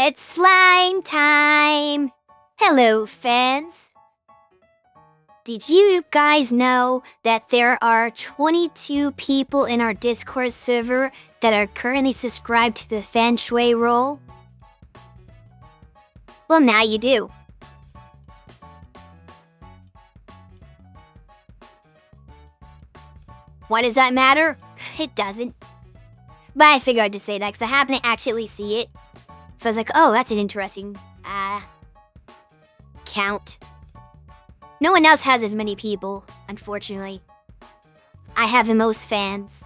It's slime time! Hello, fans! Did you guys know that there are 22 people in our Discord server that are currently subscribed to the Feng Shui role? Well, now you do. Why does that matter? It doesn't. But I figured I'd just say that because I happen to actually see it. So I was like, oh, that's an interesting, count. No one else has as many people, unfortunately. I have the most fans.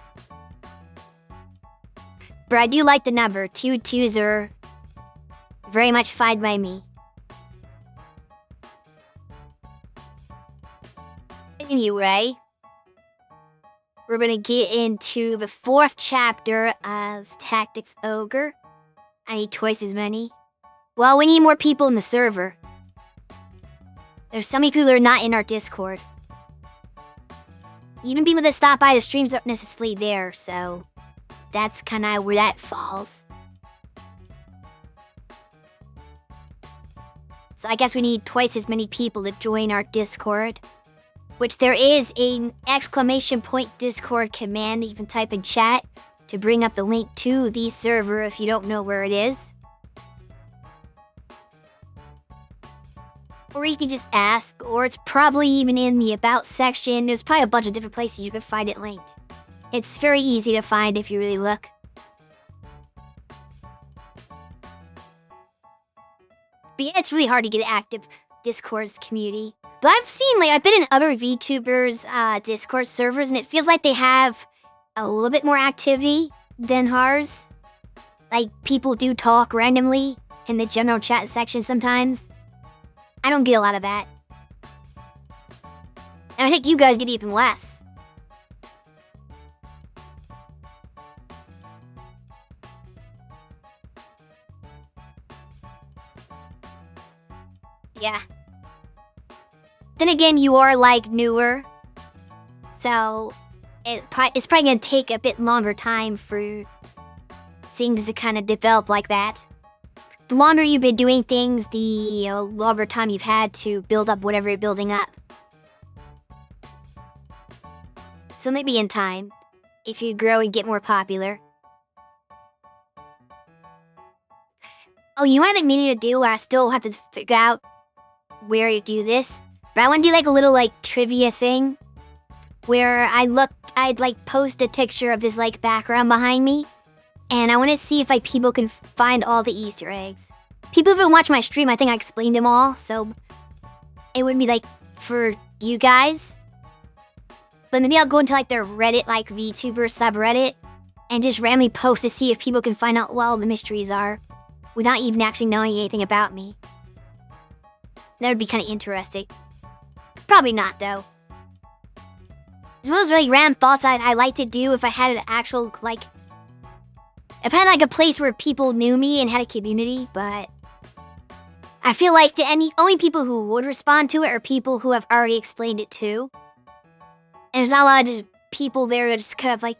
But I do like the number. 2 twos are very much fine by me. Anyway, we're gonna get into the 4th chapter of Tactics Ogre. I need twice as many. Well, we need more people in the server. There's so many people who are not in our Discord. Even people that stop by the streams aren't necessarily there, so that's kind of where that falls. So I guess we need twice as many people to join our Discord. Which there is an !point Discord command that you can type in chat to bring up the link to the server if you don't know where it is. Or you can just ask, or it's probably even in the About section. There's probably a bunch of different places you can find it linked. It's very easy to find if you really look. But yeah, it's really hard to get an active Discord's community. But I've seen, I've been in other VTubers' Discord servers, and it feels like they have a little bit more activity than ours. People do talk randomly in the general chat section sometimes. I don't get a lot of that. And I think you guys get even less. Yeah. Then again, you are, newer. So, it's probably gonna take a bit longer time for things to kind of develop like that. The longer you've been doing things, the longer time you've had to build up whatever you're building up. So maybe in time, if you grow and get more popular. Oh, you might meaning to do where I still have to figure out where you do this. But I want to do a little trivia thing where I'd post a picture of this background behind me, and I want to see if people can find all the Easter eggs. People who watch my stream, I think I explained them all, so it would be for you guys. But maybe I'll go into their Reddit VTuber subreddit and just randomly post to see if people can find out what all the mysteries are without even actually knowing anything about me. That would be kind of interesting. Probably not, though. As well as really random thoughts I like to do if I had an actual, if I had, a place where people knew me and had a community, but I feel like the only people who would respond to it are people who have already explained it to. And there's not a lot of just people there that just kind of,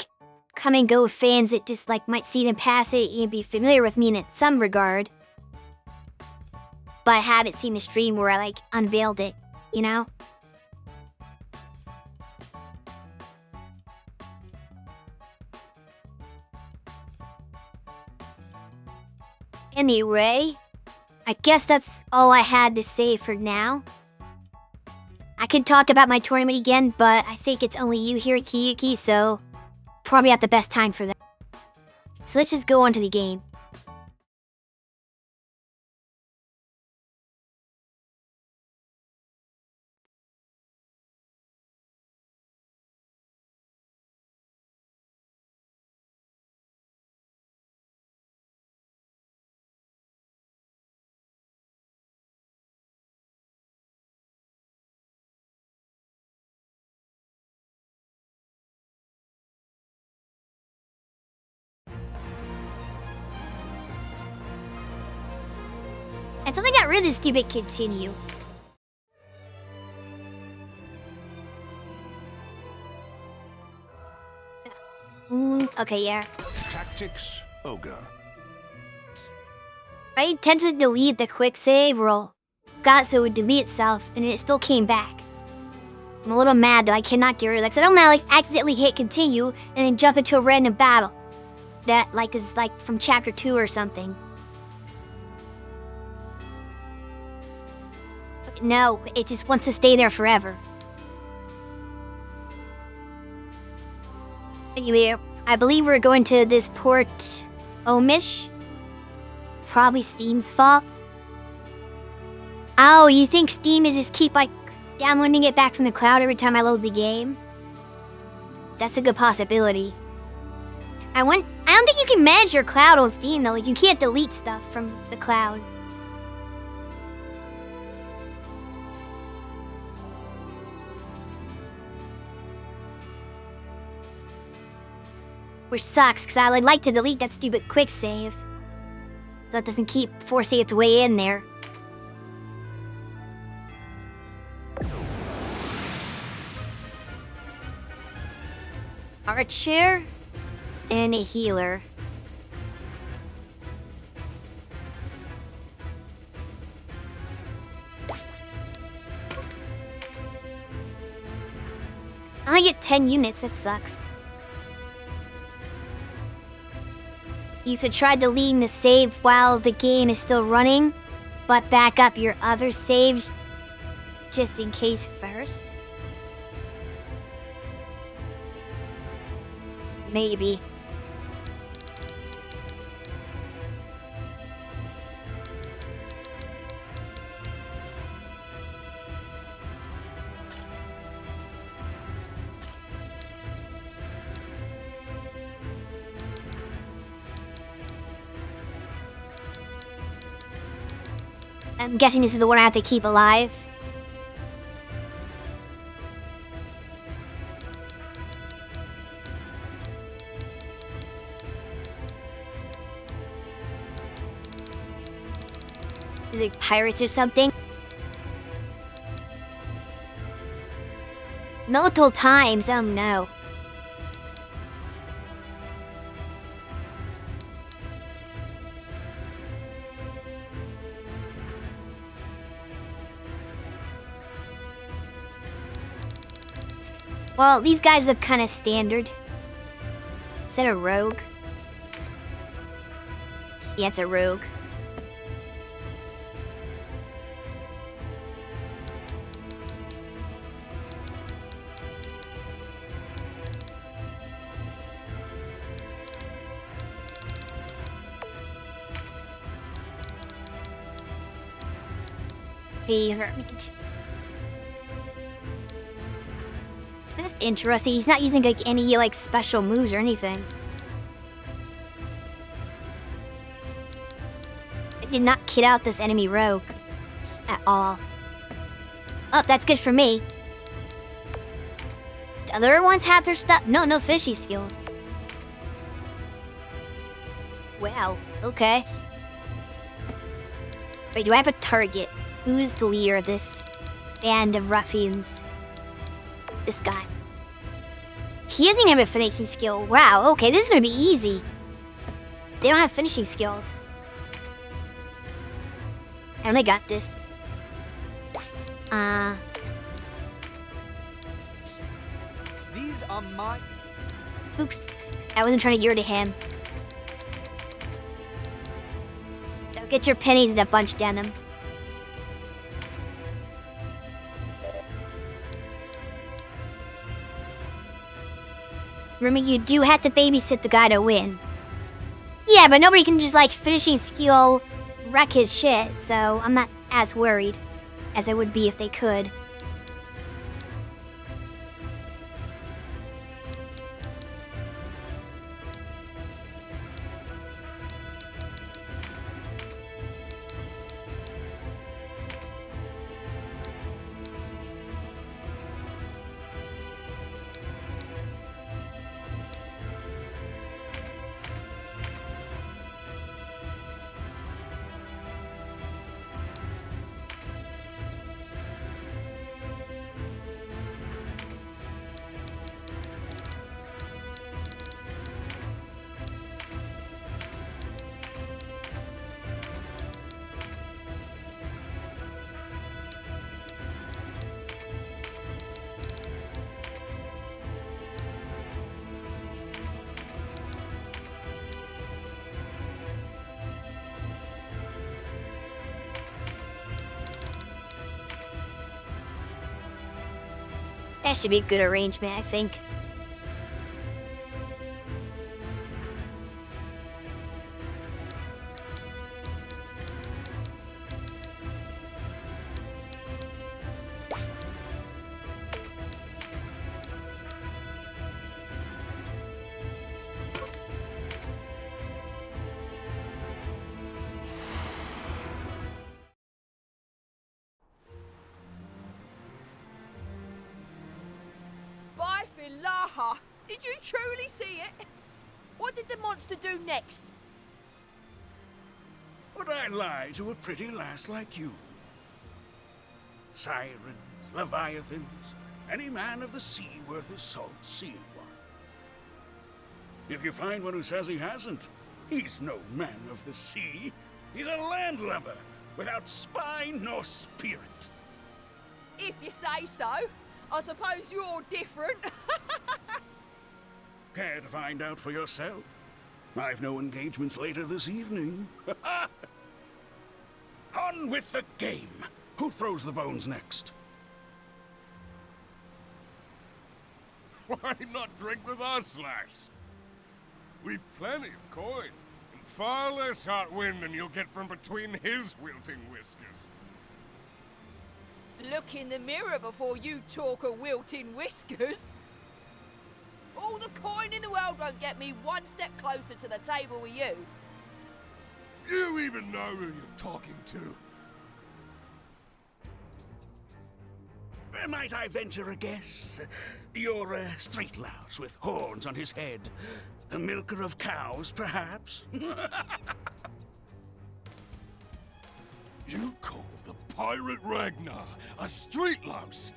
come and go fans that just, might see it and pass it and be familiar with me in some regard. But I haven't seen the stream where I, unveiled it, you know? Anyway, I guess that's all I had to say for now. I could talk about my tournament again, but I think it's only you here at Kiyuki, so probably not the best time for that. So let's just go on to the game. I thought I got rid of this stupid continue. Okay, yeah. Tactics Ogre. I tend to delete the quick save roll. Got so it would delete itself, and it still came back. I'm a little mad that I cannot get rid of that, 'cause I don't want to like accidentally hit continue and then jump into a random battle. That like is like from chapter 2 or something. But no, it just wants to stay there forever. Anyway, I believe we're going to this port Omish. Probably Steam's fault. Oh, you think Steam is just keep like downloading it back from the cloud every time I load the game? That's a good possibility. I don't think you can manage your cloud on Steam though. Like you can't delete stuff from the cloud. Which sucks, because I would like to delete that stupid quick save. So it doesn't keep forcing its way in there. Archer and a healer. I get 10 units, that sucks. You could try deleting the save while the game is still running, but back up your other saves just in case first. Maybe. I'm guessing this is the one I have to keep alive. Is it pirates or something? Multiple times, oh no. Well, these guys look kind of standard. Is that a rogue? Yeah, it's a rogue. That's interesting. He's not using like any like special moves or anything. I did not kid out this enemy rogue at all. Oh, that's good for me. The other ones have their stuff. No fishy skills. Wow. Okay. Wait, do I have a target? Who's the leader of this band of ruffians? This guy. He doesn't have a finishing skill. Wow, okay, this is gonna be easy. They don't have finishing skills. I only got this. These are my... Oops. I wasn't trying to gear to him. Don't get your pennies in a bunch, Denim. Remember, you do have to babysit the guy to win. Yeah, but nobody can just, like, finishing skill wreck his shit, so I'm not as worried as I would be if they could. That should be a good arrangement, I think. By Philaha! Did you truly see it? What did the monster do next? Would I lie to a pretty lass like you? Sirens, leviathans, any man of the sea worth his salt seen one. If you find one who says he hasn't, he's no man of the sea. He's a landlubber, without spine nor spirit. If you say so. I suppose you're different. Care to find out for yourself? I've no engagements later this evening. On with the game! Who throws the bones next? Why not drink with us, lass? We've plenty of coin, and far less hot wind than you'll get from between his wilting whiskers. Look in the mirror before you talk of wilting whiskers. All the coin in the world won't get me one step closer to the table with you. You even know who you're talking to. Might I venture a guess? You're a street louse with horns on his head. A milker of cows, perhaps? You call the pirate Ragnar a street louse?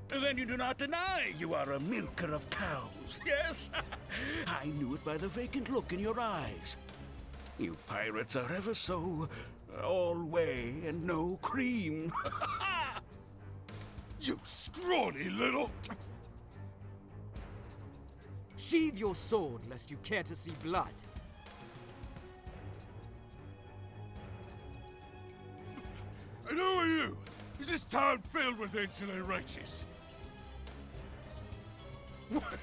Then you do not deny you are a milker of cows, yes? I knew it by the vacant look in your eyes. You pirates are ever so all whey and no cream. You scrawny little... Sheathe your sword, lest you care to see blood. And who are you? Is this town filled with insolent wretches? What?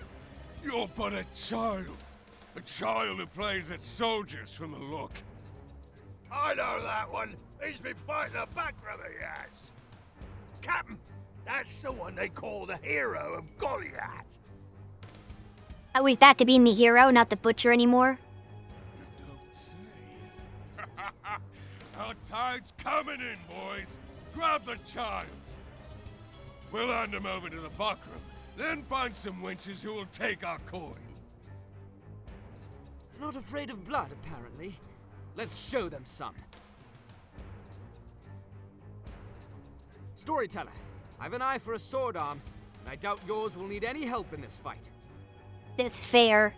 You're but a child. A child who plays at soldiers from the look. I know that one. He's been fighting a back brother, he has. Captain, that's the one they call the hero of Goliath. Are we back to being the hero, not the butcher anymore? You don't say. Our tide's coming in, boys. Grab the child. We'll hand him over to the buckram, then find some wenches who will take our coin. Not afraid of blood, apparently. Let's show them some. Storyteller, I've an eye for a sword arm, and I doubt yours will need any help in this fight. That's fair.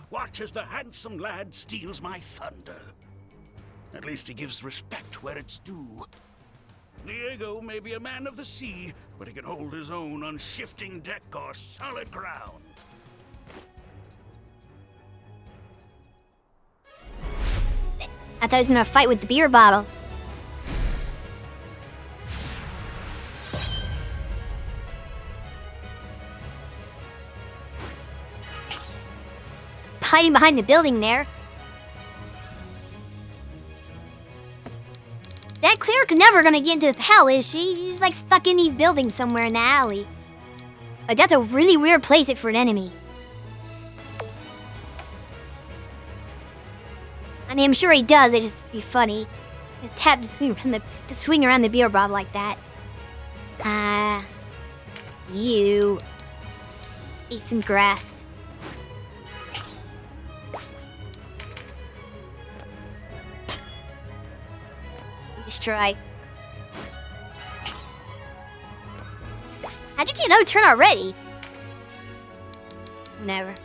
Watch as the handsome lad steals my thunder. At least he gives respect where it's due. Diego may be a man of the sea, but he can hold his own on shifting deck or solid ground. I thought I was gonna fight with the beer bottle. Hiding behind the building there. That cleric's never gonna get into hell, is she? She's like stuck in these buildings somewhere in the alley. Like, that's a really weird place for an enemy. I mean, I'm sure he does, it'd just be funny. A tap to swing around the beer bottle like that. You eat some grass. Let's try. How'd you get no turn already? Never.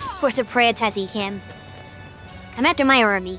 Of course, to prioritize him. Come after my army.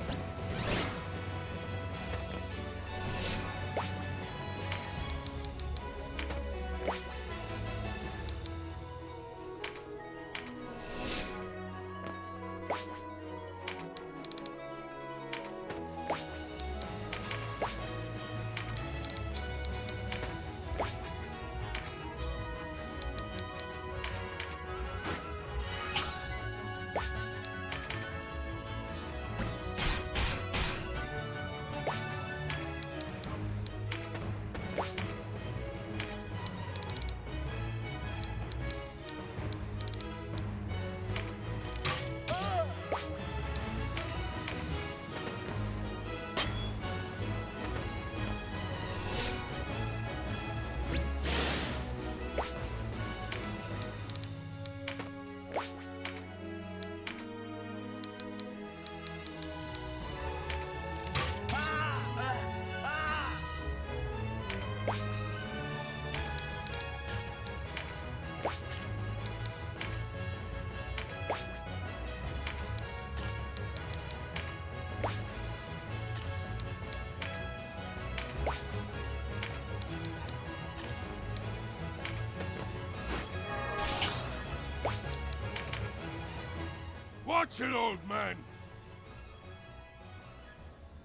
Watch it, old man!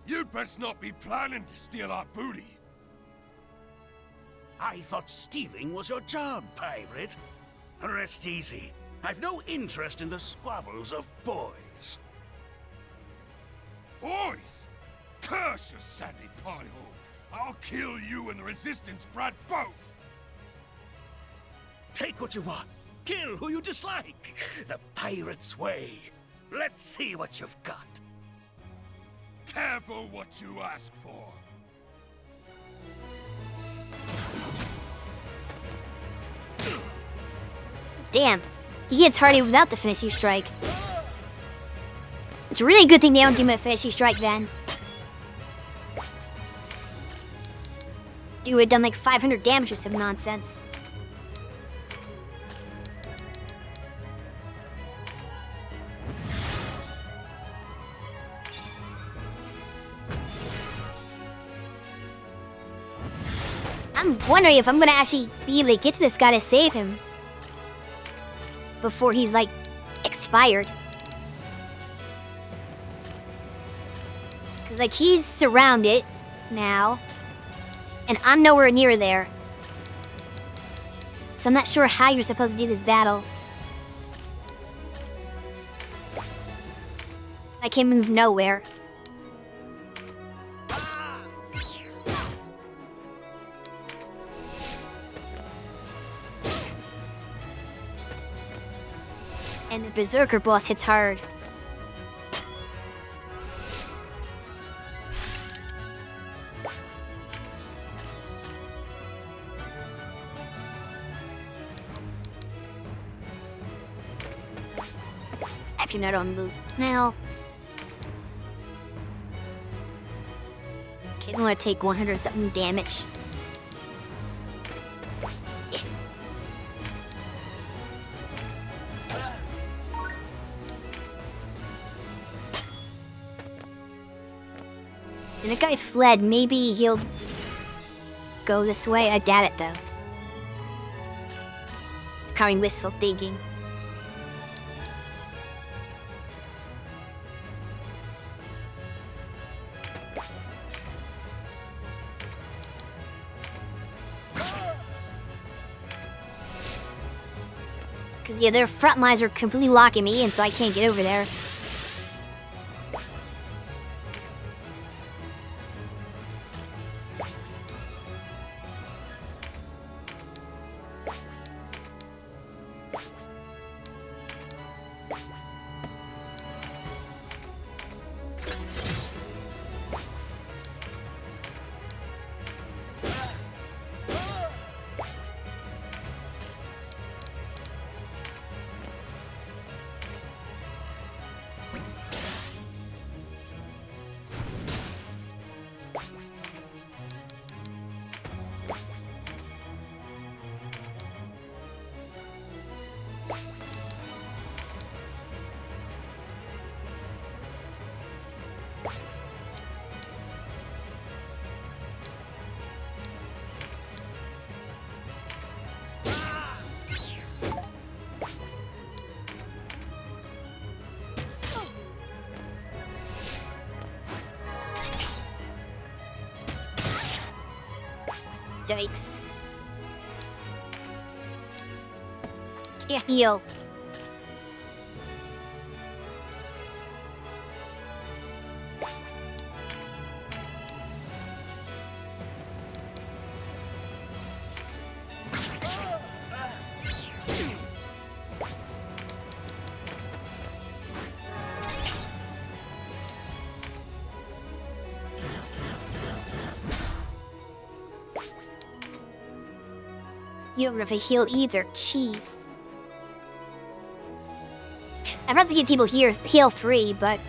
You'd best not be planning to steal our booty. I thought stealing was your job, pirate. Rest easy. I've no interest in the squabbles of boys. Boys! Curse your sandy pothole! I'll kill you and the Resistance brat both! Take what you want. Kill who you dislike. The pirate's way. Let's see what you've got. Careful what you ask for. Damn. He hits hardy without the finishing strike. It's a really good thing they don't give him a finishing strike then. Dude would have done like 500 damage or some nonsense. I'm wondering if I'm gonna actually be able to get to this guy to save him before he's like expired. Cause like he's surrounded now, and I'm nowhere near there. So I'm not sure how you're supposed to do this battle. I can't move nowhere. And the Berserker boss hits hard. After not on move. Now, okay, I'm gonna take 100 something damage. And the guy fled. Maybe he'll go this way. I doubt it, though. It's probably wistful thinking. Because, yeah, their front lines are completely locking me in, so I can't get over there. Yikes. Can't heal. You don't have a heal either. Jeez. I'd rather give people here heal 3, but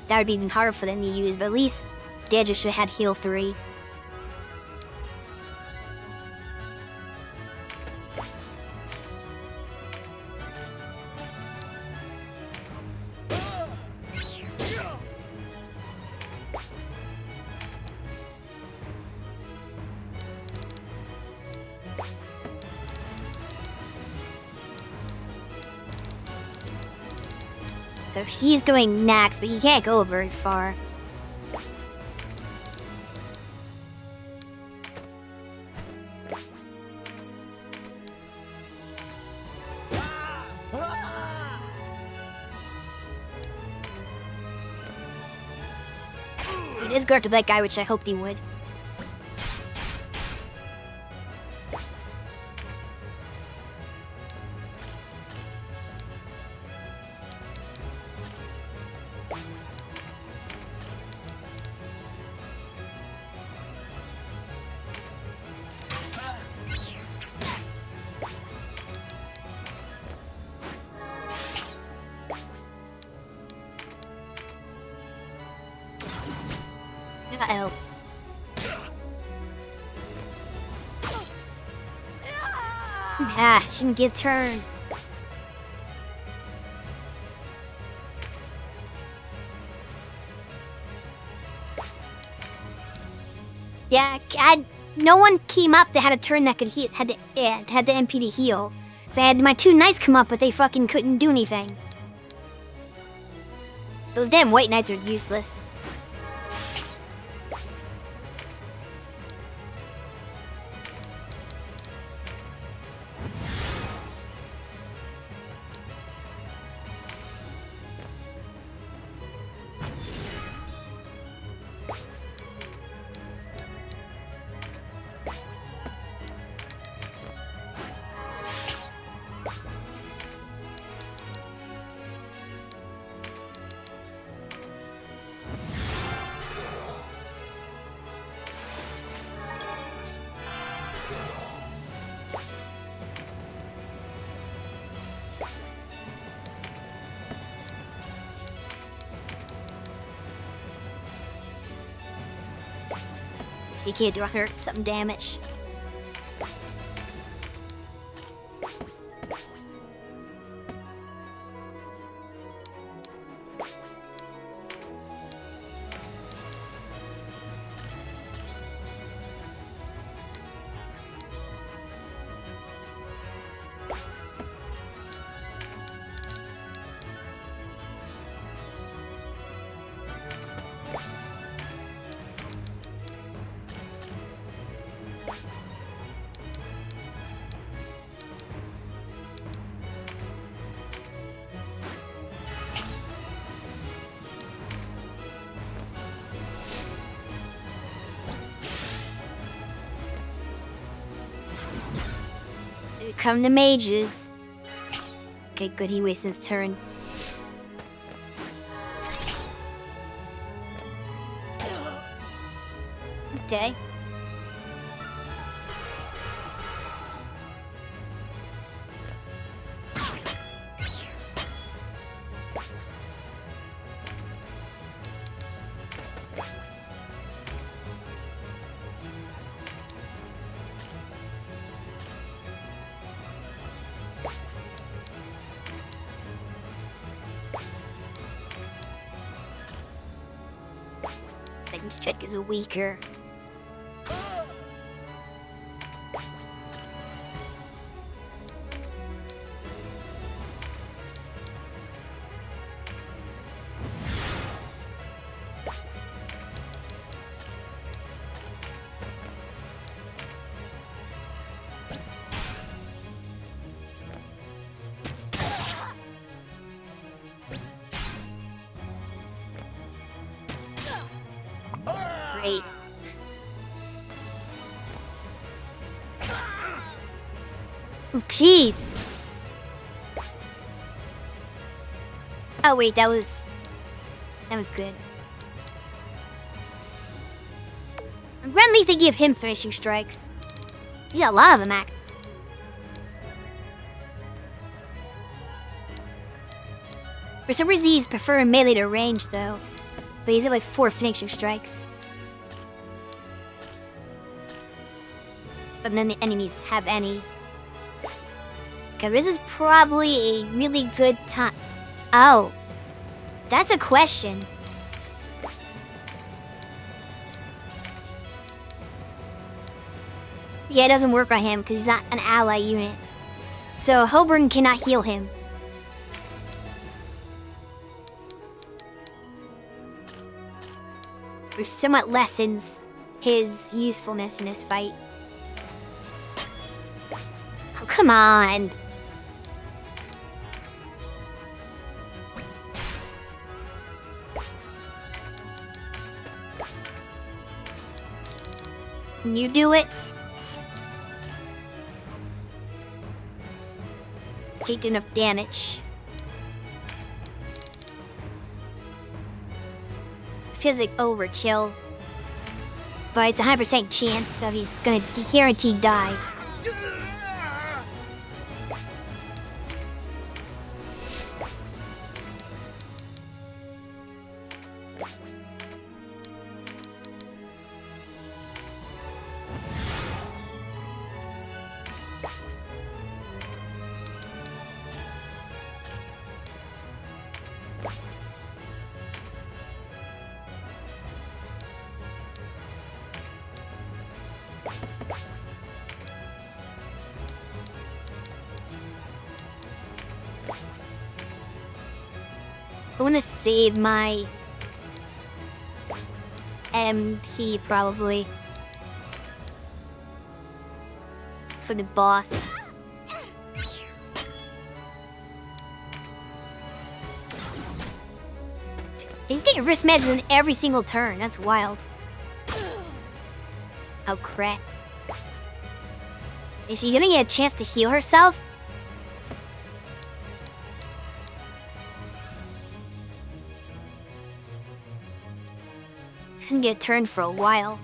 that would be even harder for them to use. But at least Deja should have had heal 3. So he's going next, but he can't go very far. He does go after that guy, which I hoped he would. Uh-oh. Ah, shouldn't get turned. Yeah, no one came up that had a turn that could heal, had the MP to heal. So I had my 2 knights come up, but they fucking couldn't do anything. Those damn white knights are useless. She can't do her some damage. Here come the mages. Okay, good, he wasted his turn. Okay. Second check is weaker. Great. Oh, jeez. Oh wait, that was good. At least they give him finishing strikes. He's got a lot of them, act. For some reason, he's preferring melee to range, though. But he's at like 4 finishing strikes. But none of the enemies have any. Okay, this is probably a really good time. Oh. That's a question. Yeah, it doesn't work on him because he's not an ally unit. So Reborn cannot heal him. which somewhat lessens his usefulness in this fight. Oh, come on. Can you do it? Take enough damage. Feels like overkill. But it's a 100% chance of he's gonna guaranteed die. I want to save my MP probably for the boss. He's getting wrist matches in every single turn. That's wild. Oh crap. Is she gonna get a chance to heal herself? Doesn't get a turn for a while.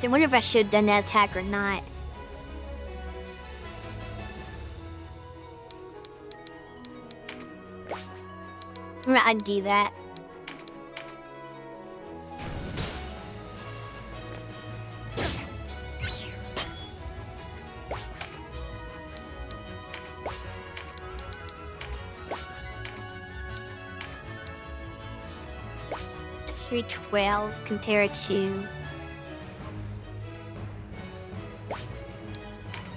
I wonder if I should have done that attack or not. I'm gonna undo that. It's 312 compared to...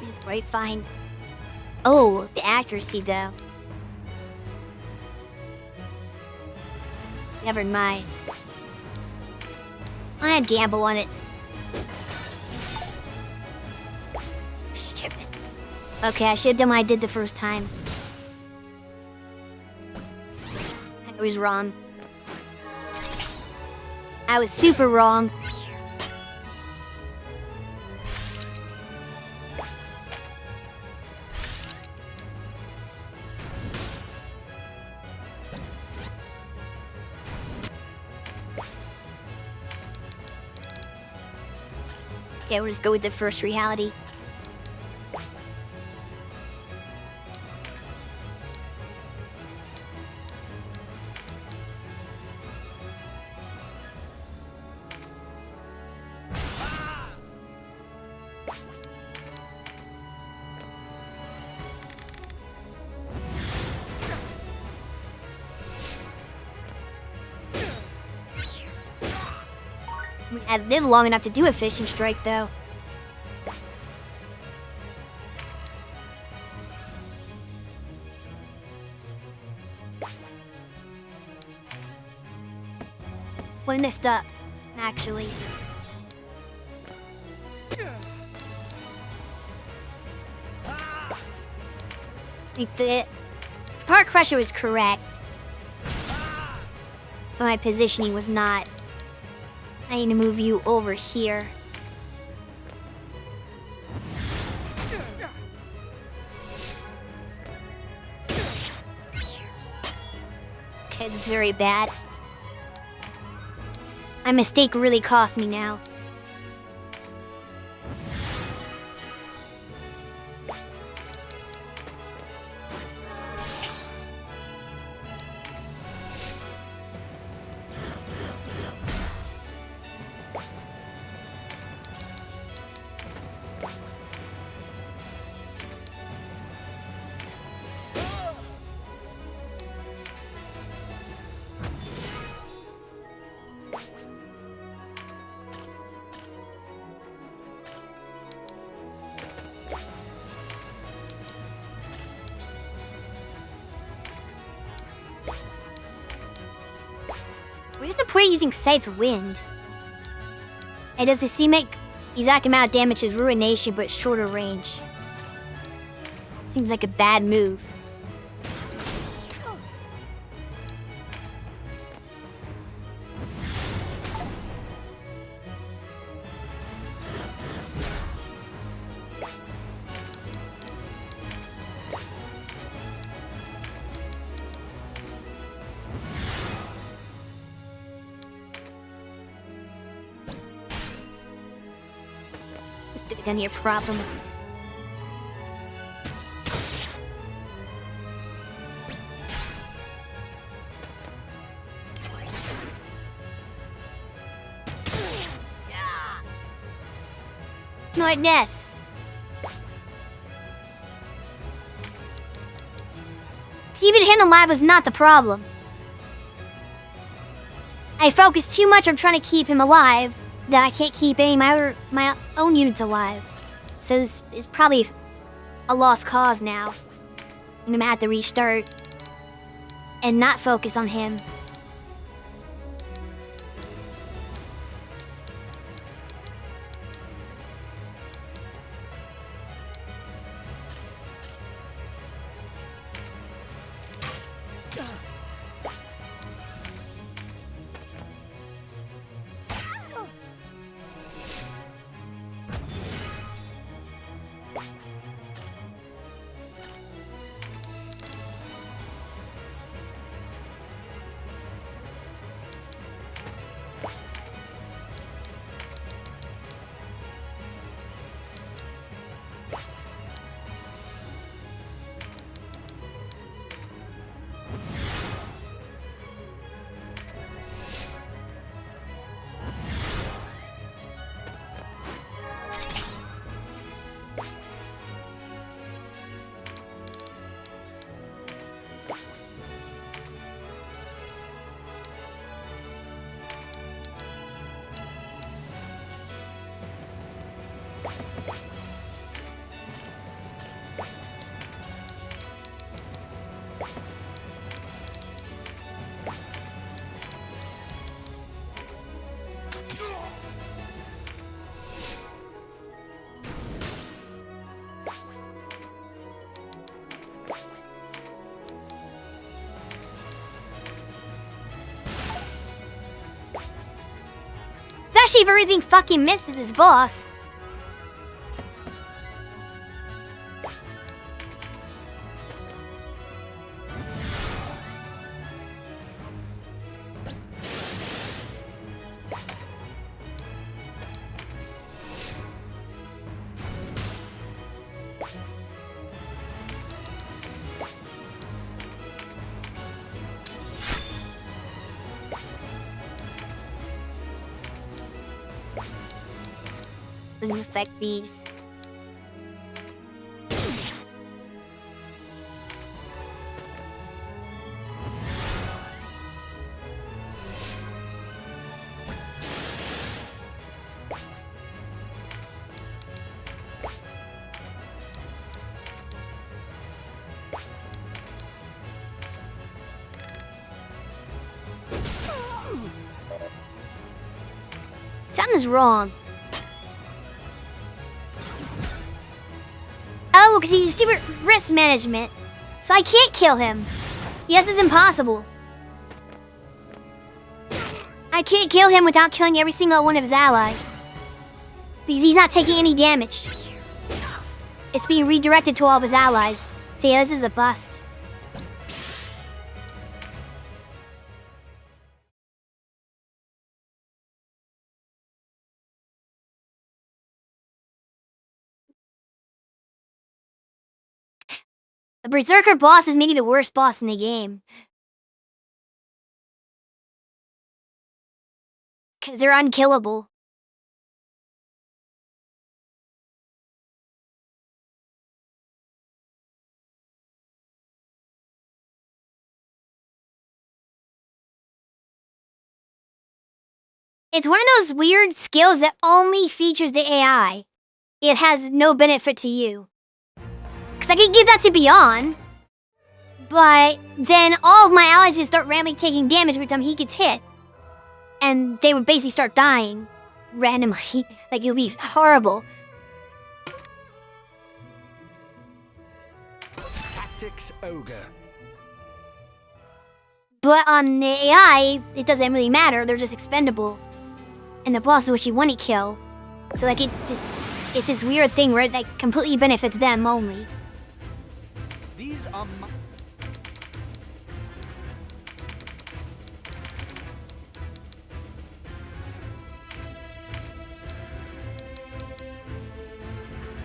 It's right fine. Oh, the accuracy though. Never mind. I gamble on it. Shit. Okay, I should have done what I did the first time. I was wrong. I was super wrong. Okay, we'll just go with the first reality. I've lived long enough to do a fishing strike, though. Well, I messed up, actually. I think the Heart Crusher was correct, but my positioning was not. I need to move you over here. Okay, it's very bad. My mistake really cost me now. Where's the point using Scythe Wind? It does the seem exact amount of damage as Ruination, but shorter range. Seems like a bad move. Gonna be a problem. Smartness. Keeping him alive was not the problem. I focused too much on trying to keep him alive that I can't keep any of my own units alive. So this is probably a lost cause now. I'm gonna have to restart and not focus on him. Especially if everything fucking misses his boss. Doesn't affect these. Something's wrong. Oh, because he's stupid risk management. So I can't kill him. Yes, it's impossible. I can't kill him without killing every single one of his allies. Because he's not taking any damage. It's being redirected to all of his allies. So yeah, this is a bust. The Berserker boss is maybe the worst boss in the game. Because they're unkillable. It's one of those weird skills that only features the AI. It has no benefit to you. Because I could give that to Beyond, but then all of my allies just start randomly taking damage every time he gets hit. And they would basically start dying randomly. Like, it would be horrible. Tactics Ogre. But on the AI, it doesn't really matter. They're just expendable. And the boss is what you want to kill. So like it's this weird thing where it like completely benefits them only. These are my...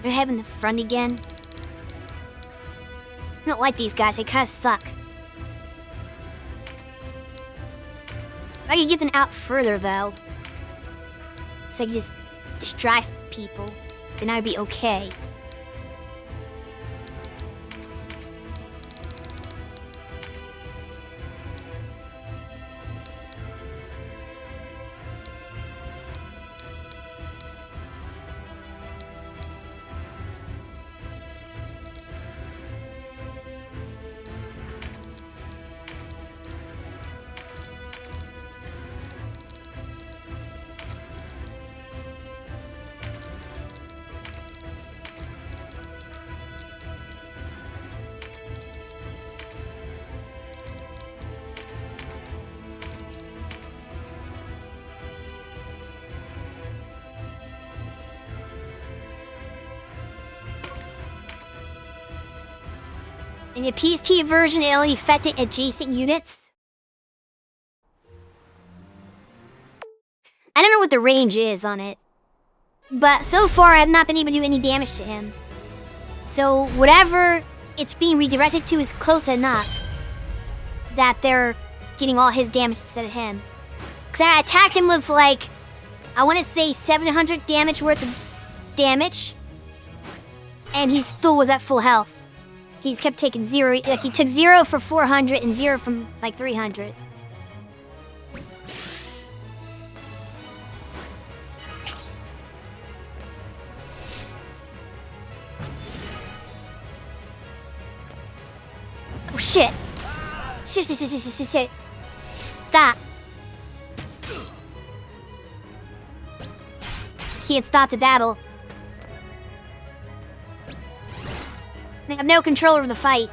They're having the front again. I don't like these guys, they kinda suck. If I could get them out further though, so I could just drive people, then I'd be okay. In the pt version, it only affected adjacent units. I don't know what the range is on it, but so far I have not been able to do any damage to him. So whatever it's being redirected to is close enough that they're getting all his damage instead of him. Because I attacked him with like, I want to say 700 damage worth of damage, and he still was at full health. He's kept taking zero, like he took 0 for 400 and 0 from like 300. Oh shit! Shit. Stop. Can't stop the battle. I have no control over the fight.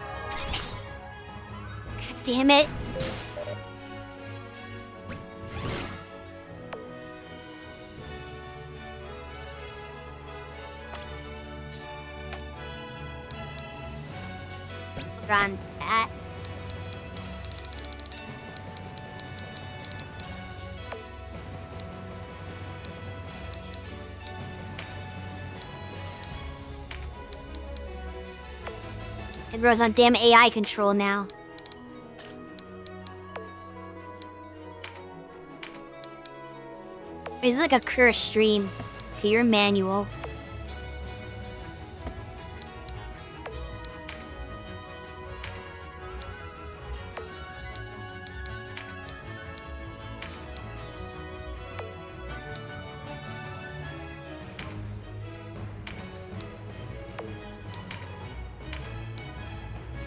God damn it. Run that. Everyone's on damn AI control now. This is like a cursed stream. Okay, you're manual.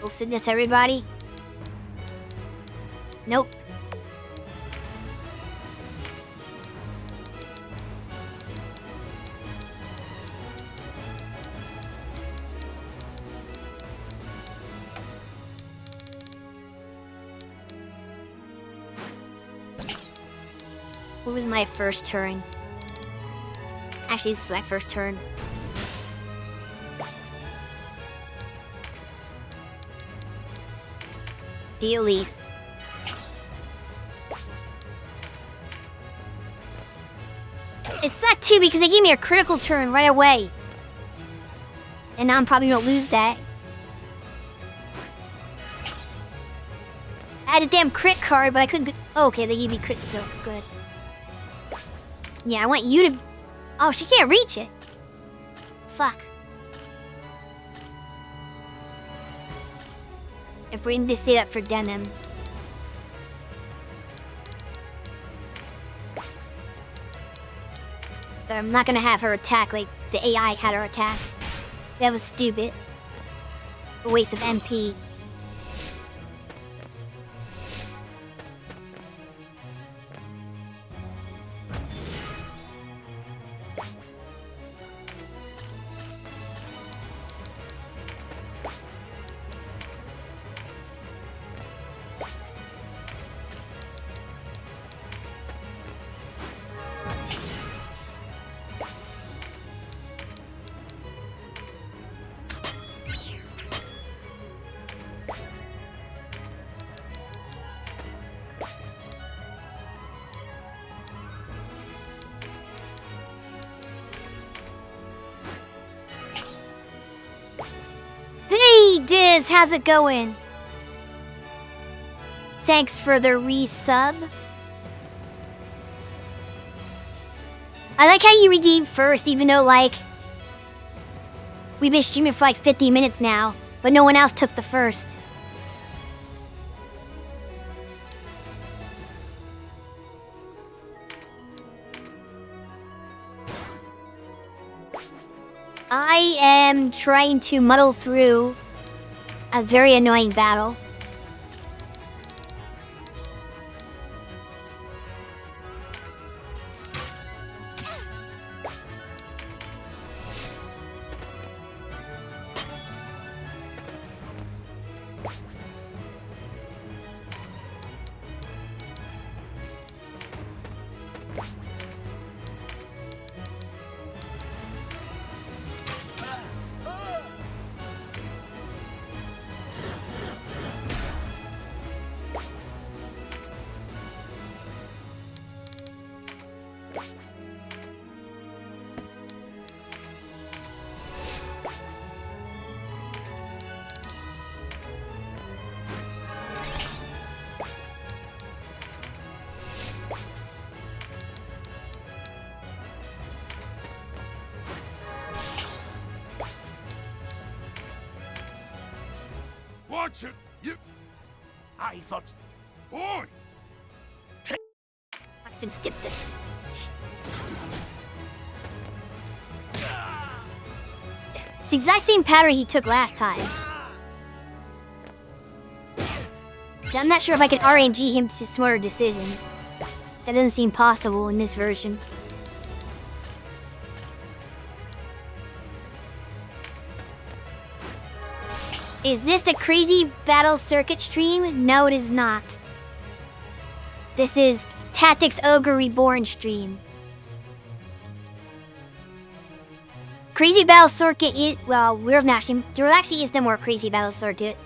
Listen, that's everybody? Nope. What was my first turn? Actually, this is my first turn. Be a leaf. It sucked too because they gave me a critical turn right away. And now I'm probably gonna lose that. I had a damn crit card, but I couldn't. Oh, okay, they gave me crit still. Good. Yeah, I want you to. Oh, she can't reach it. Fuck. If we need to save up for denim. But I'm not gonna have her attack like the AI had her attack. That was stupid. A waste of MP. Hey, Diz, how's it going? Thanks for the resub. I like how you redeemed first, even though, like, we've been streaming for like 50 minutes now, but no one else took the first. I am trying to muddle through a very annoying battle. Watch it! You... I thought... Boy! I can skip this. It's the exact same pattern he took last time. So I'm not sure if I can RNG him to smarter decisions. That doesn't seem possible in this version. Is this the Crazy Battle Circuit stream? No, it is not. This is Tactics Ogre Reborn stream. Crazy Battle Circuit is... Well, there actually is no more Crazy Battle Circuit.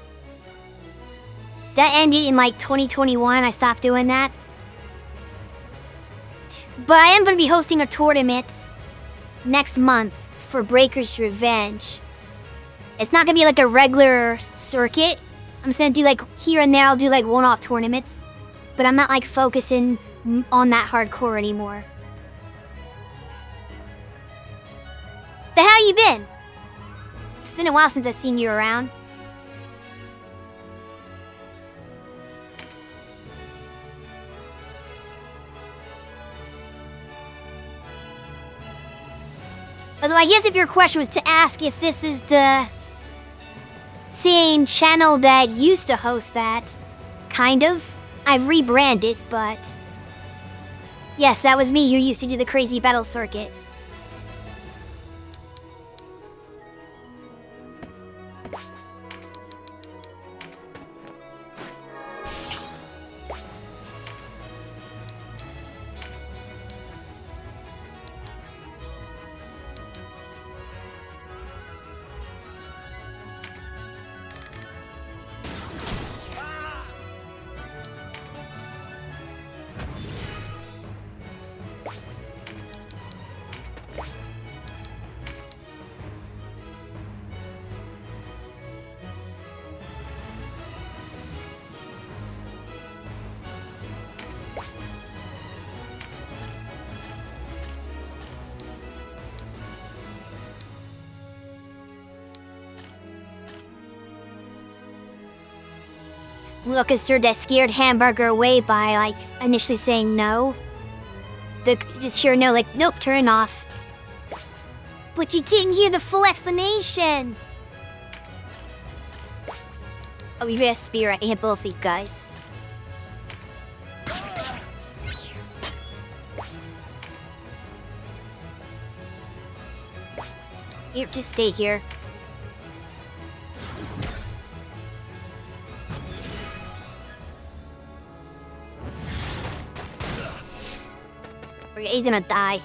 That ended in like 2021. I stopped doing that. But I am going to be hosting a tournament next month for Breaker's Revenge. It's not gonna be like a regular circuit. I'm just gonna do like here and there, I'll do like one-off tournaments. But I'm not like focusing on that hardcore anymore. The hell you been? It's been a while since I've seen you around. Although I guess if your question was to ask if this is the same channel that used to host that, kind of. I've rebranded, but yes, that was me who used to do the Crazy Battle Circuit. Lucas turned that scared hamburger away by, like, initially saying no. The just hear no, like, nope, turn off. But you didn't hear the full explanation. Oh, we have spear. I hit both these guys. Here, just stay here. Or he's gonna die.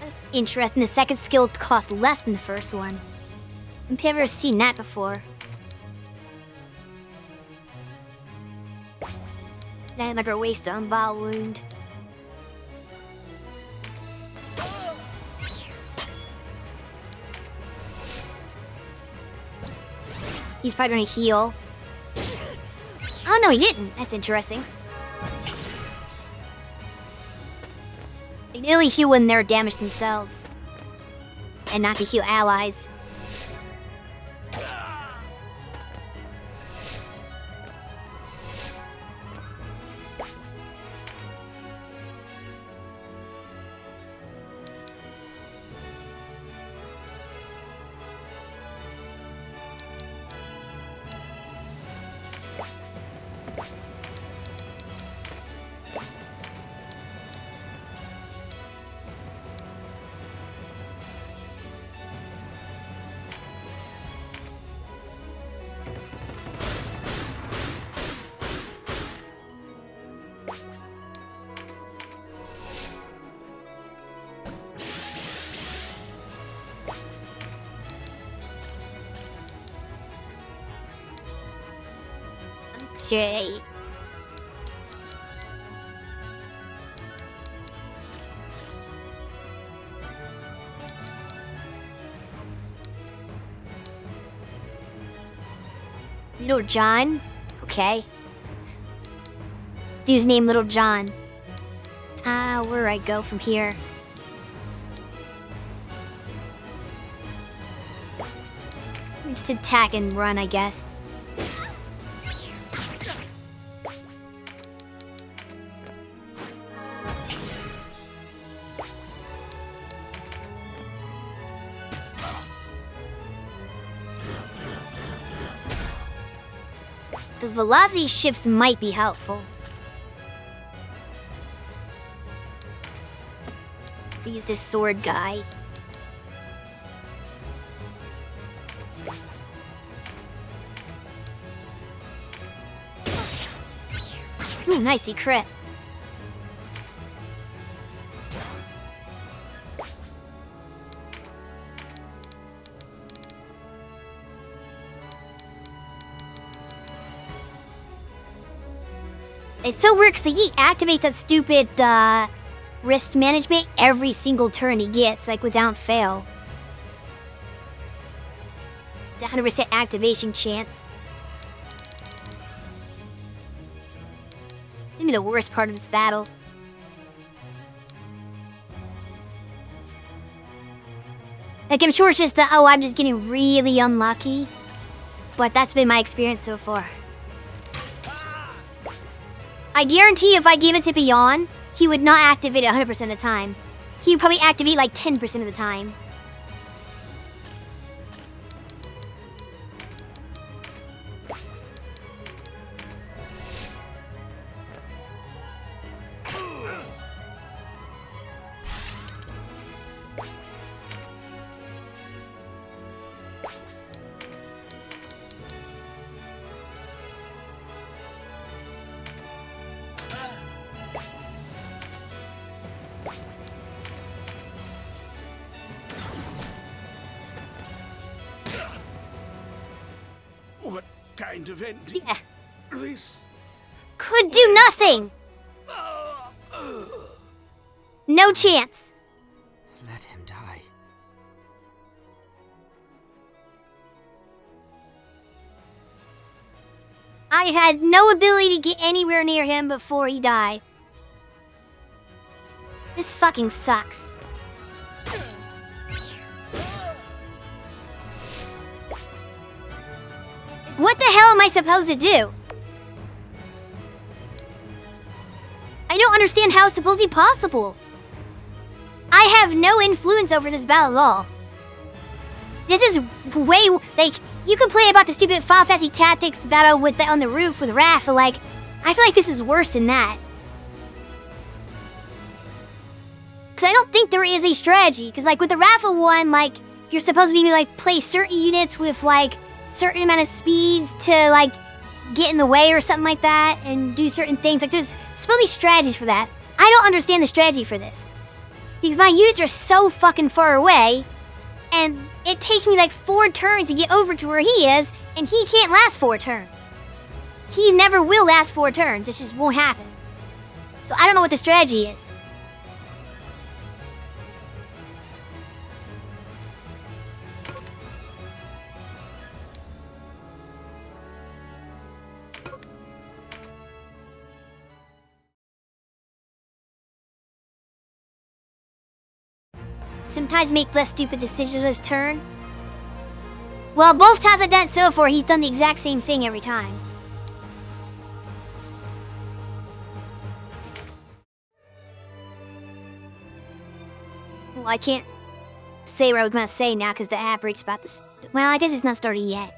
That's interesting. The second skill costs less than the first one. I've never seen that before. That like a waste on ball wound. He's probably gonna heal. Oh no, he didn't. That's interesting. They nearly heal when they're damaged themselves. And not to heal allies. Okay. Little John? Okay. Dude's name Little John. Where do I go from here? Just attack and run, I guess. The velocity shifts might be helpful. Use this sword guy. Ooh, nice, he crit. It so works that he activates that stupid wrist management every single turn he gets, like without fail. It's 100% activation chance. It's gonna be the worst part of this battle. Like, I'm sure it's just oh, I'm just getting really unlucky. But that's been my experience so far. I guarantee if I gave it to Beyond, he would not activate it 100% of the time. He would probably activate like 10% of the time. What kind of ending? Yeah. This? Could do nothing! No chance. Let him die. I had no ability to get anywhere near him before he died. This fucking sucks. What the hell am I supposed to do? I don't understand how it's supposed to be possible. I have no influence over this battle at all. This is way, like, you can play about the stupid Final Fantasy Tactics battle with on the roof with Raph, but like, I feel like this is worse than that. Because I don't think there is a strategy. Because like with the Raffle one, like, you're supposed to be like play certain units with like certain amount of speeds to like get in the way or something like that and do certain things. Like there's supposed to be strategies for that. I don't understand the strategy for this. Because my units are so fucking far away, and it takes me like 4 turns to get over to where he is, and he can't last 4 turns. He never will last 4 turns, it just won't happen. So I don't know what the strategy is. Sometimes make less stupid decisions his turn. Well, both times I've done it so far, he's done the exact same thing every time. Well, I can't say what I was gonna say now because the ad break's about this. Well, I guess it's not started yet.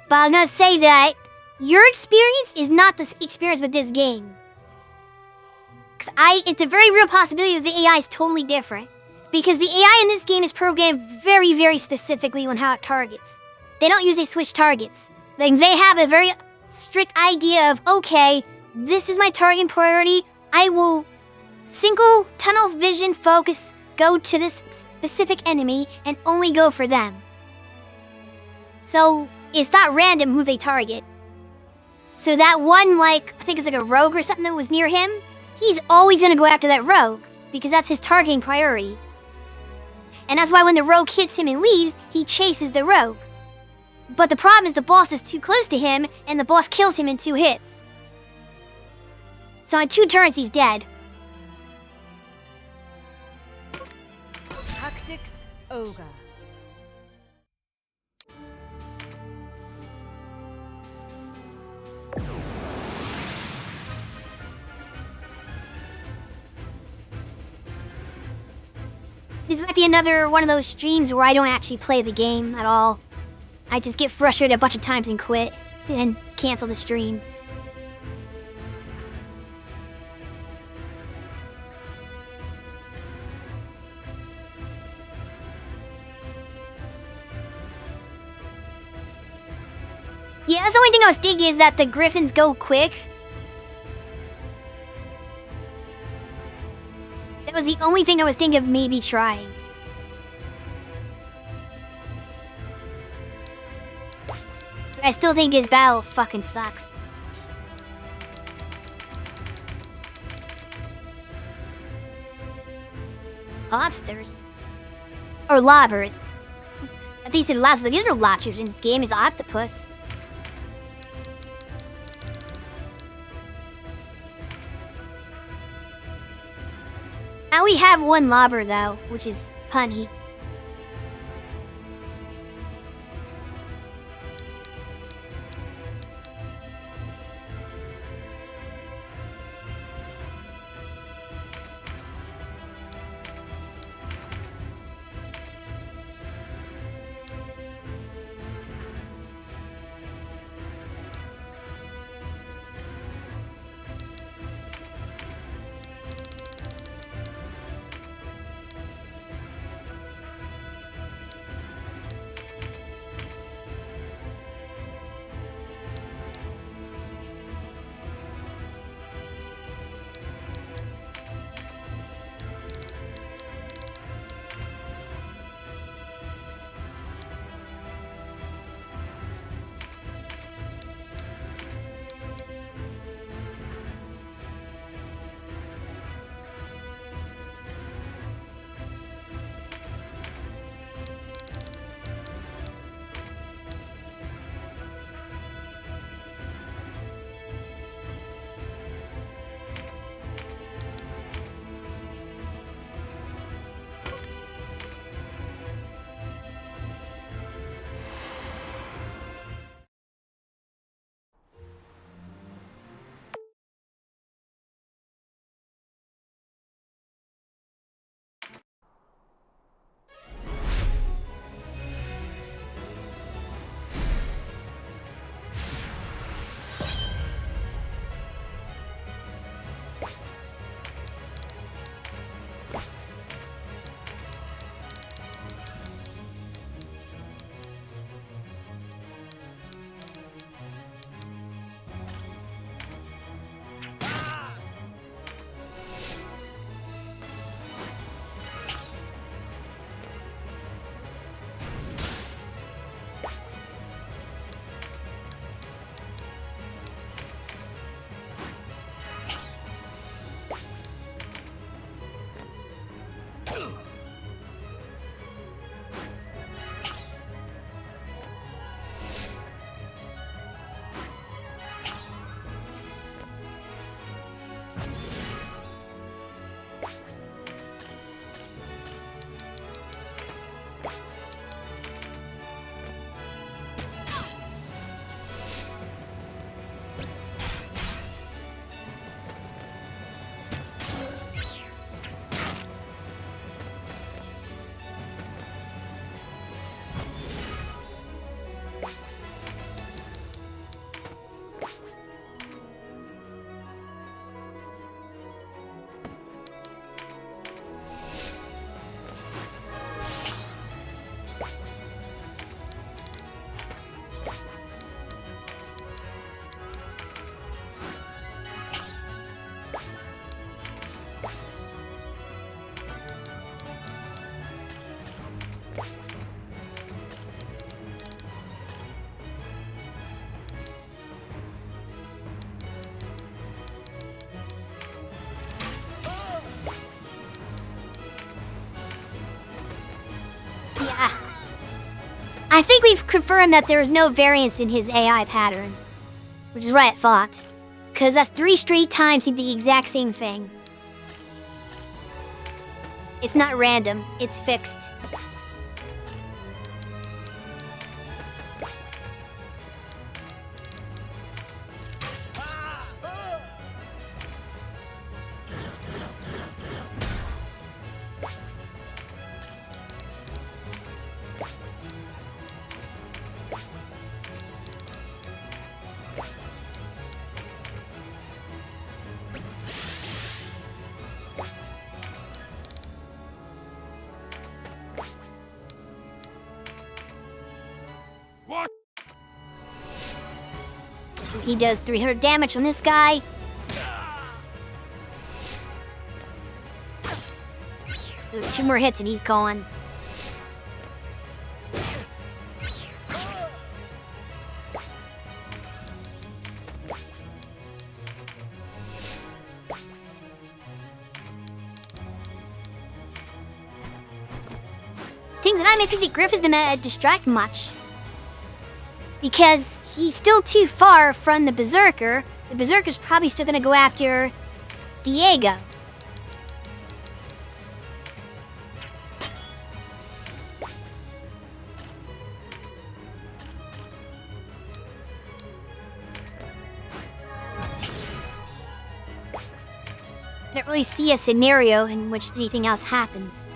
But I'm gonna say that your experience is not the experience with this game. Because it's a very real possibility that the AI is totally different. Because the AI in this game is programmed very, very specifically on how it targets. They don't usually switch targets. Like, they have a very strict idea of, okay, this is my target priority. I will single tunnel vision focus, go to this specific enemy, and only go for them. So, it's not random who they target. So that one, like, I think it's like a rogue or something that was near him, he's always gonna go after that rogue, because that's his targeting priority. And that's why when the rogue hits him and leaves, he chases the rogue. But the problem is the boss is too close to him, and the boss kills him in 2 hits. So in 2 turns, he's dead. Tactics Ogre. This might be another one of those streams where I don't actually play the game at all. I just get frustrated a bunch of times and quit, then cancel the stream. Yeah, that's the only thing I was thinking is that the griffins go quick. That was the only thing I was thinking of maybe trying. But I still think his battle fucking sucks. Lobsters? Or lobbers. I think he said lobsters. There's no lobsters in this game. It's octopus. Now we have one lobber though, which is punny. I think we've confirmed that there is no variance in his AI pattern. Which is what I thought. Because that's 3 straight times he did the exact same thing. It's not random, it's fixed. What? He does 300 damage on this guy. So 2 more hits and he's gone. Things that I don't think Griff is gonna distract much. Because he's still too far from the Berserker. The Berserker's probably still gonna go after Diego. I don't really see a scenario in which anything else happens.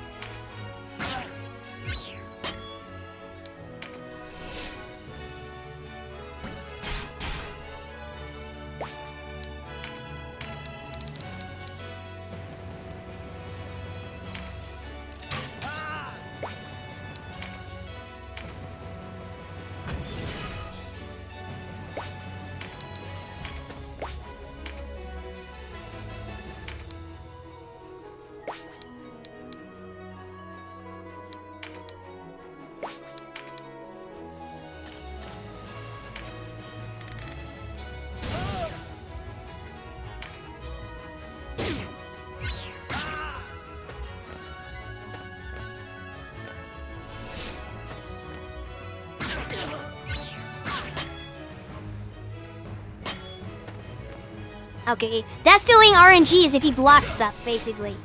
Okay, that's doing RNG is if he blocks stuff, basically.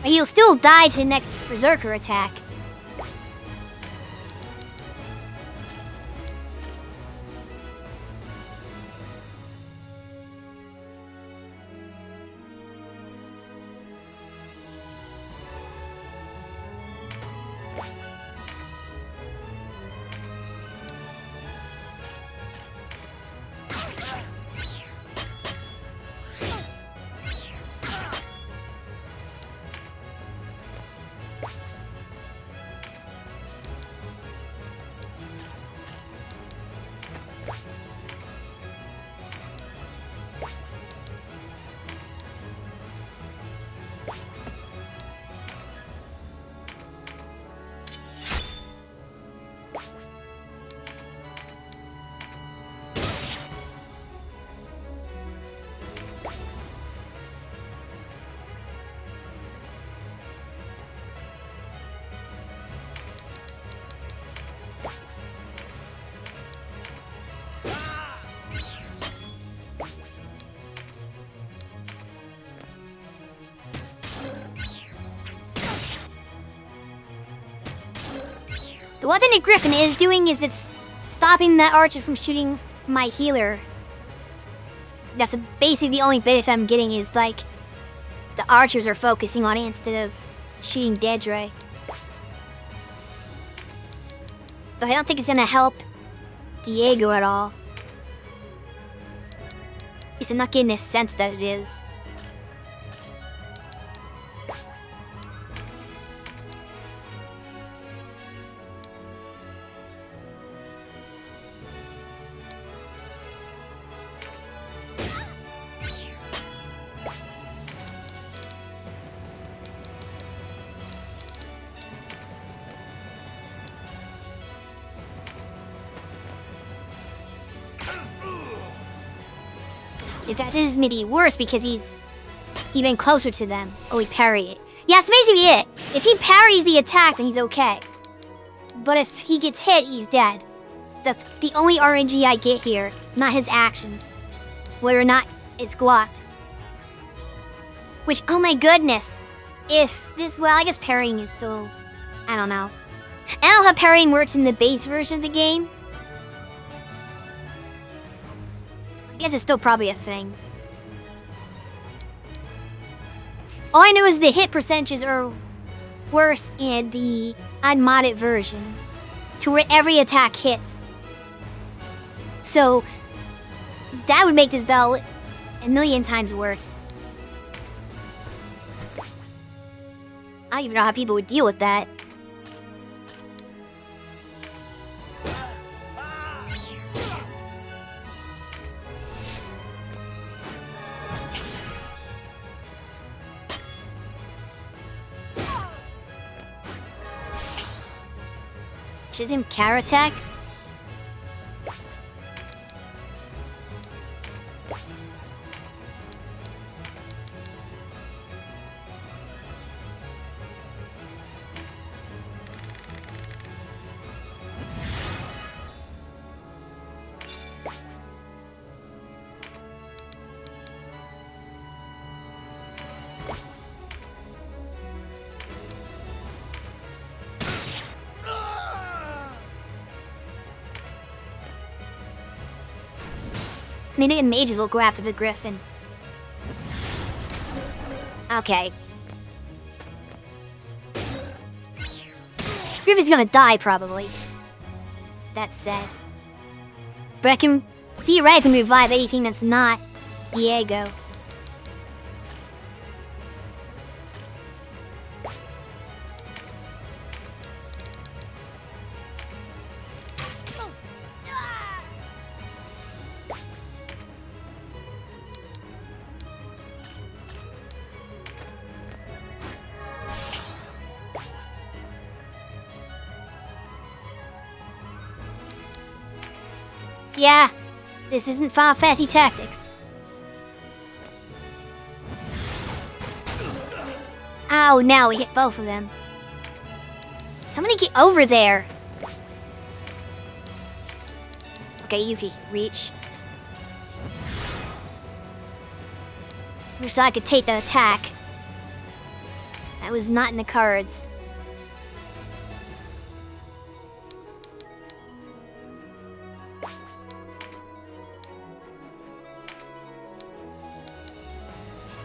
But he'll still die to the next Berserker attack. The one thing that Griffin is doing is it's stopping that archer from shooting my healer. That's basically the only benefit I'm getting is like the archers are focusing on it instead of shooting Dedre. But I don't think it's gonna help Diego at all. At least I'm not getting the sense that it is. In fact, this is maybe worse because he's even closer to them. Oh, he parried it. Yeah, that's basically it. If he parries the attack, then he's okay. But if he gets hit, he's dead. That's the only RNG I get here, not his actions. Whether or not it's blocked. Which, oh my goodness. If this, well, I guess parrying is still, I don't know. I don't know how parrying works in the base version of the game. I guess it's still probably a thing. All I know is the hit percentages are worse in the unmodded version, to where every attack hits. So that would make this battle a million times worse. I don't even know how people would deal with that. Should him counter attack? Maybe the mages will go after the griffin. Okay. Griffin's gonna die, probably. That said. But I can theoretically revive anything that's not Diego. Yeah, this isn't Final Fantasy Tactics. Ow, now we hit both of them. Somebody get over there. Okay, Yuki, reach. Wish I could take that attack. That was not in the cards.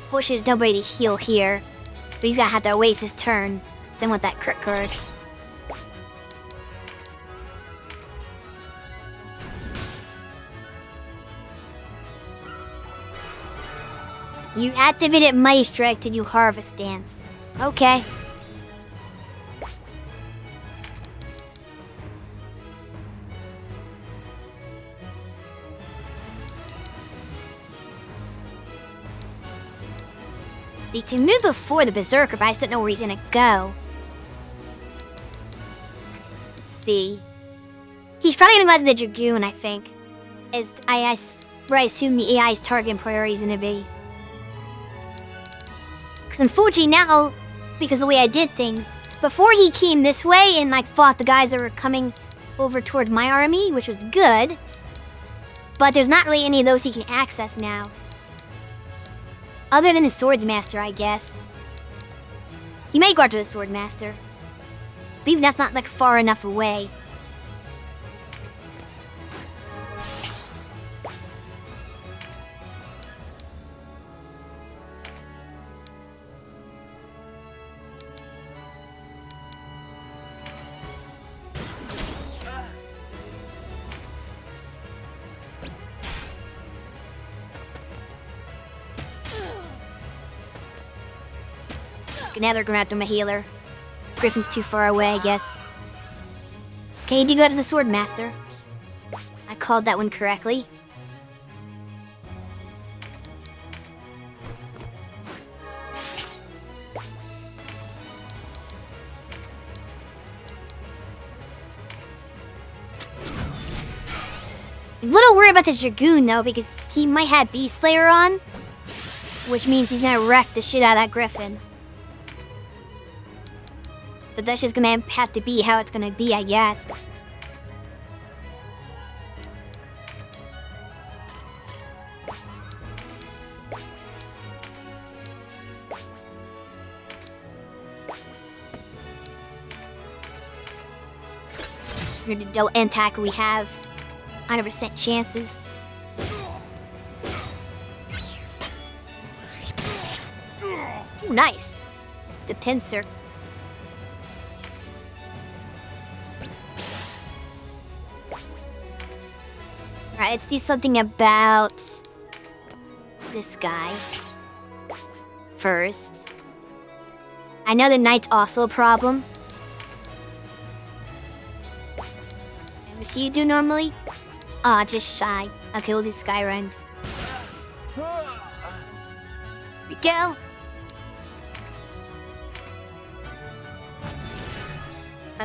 Fortunately, there's nobody to heal here. But he's gonna have to waste his turn. Then with that crit card. You activated Mighty Strike to do Harvest Dance. Okay. They can move before the Berserker, but I just don't know where he's gonna go. Let's see. He's probably gonna go to the Dragoon, I think. Where I assume the AI's target and priority is gonna be. Because unfortunately now, because of the way I did things, before he came this way and like fought the guys that were coming over toward my army, which was good. But there's not really any of those he can access now. Other than the Swordsmaster, I guess. You may go to the Swordmaster. I believe that's not like far enough away. Now they're going after my healer. Griffin's too far away, I guess. Okay, you do go to the Swordmaster. I called that one correctly. I'm a little worried about this Dragoon, though, because he might have Beast Slayer on. Which means he's gonna wreck the shit out of that Griffin. But that's just gonna have to be how it's gonna be, I guess. We're the double attack, we have 100% chances. Ooh, nice. The pincer. Alright, let's do something about this guy first. I know the knight's also a problem. What do you do normally? Ah, just shy. Okay, we'll do Skyrend. Here we go.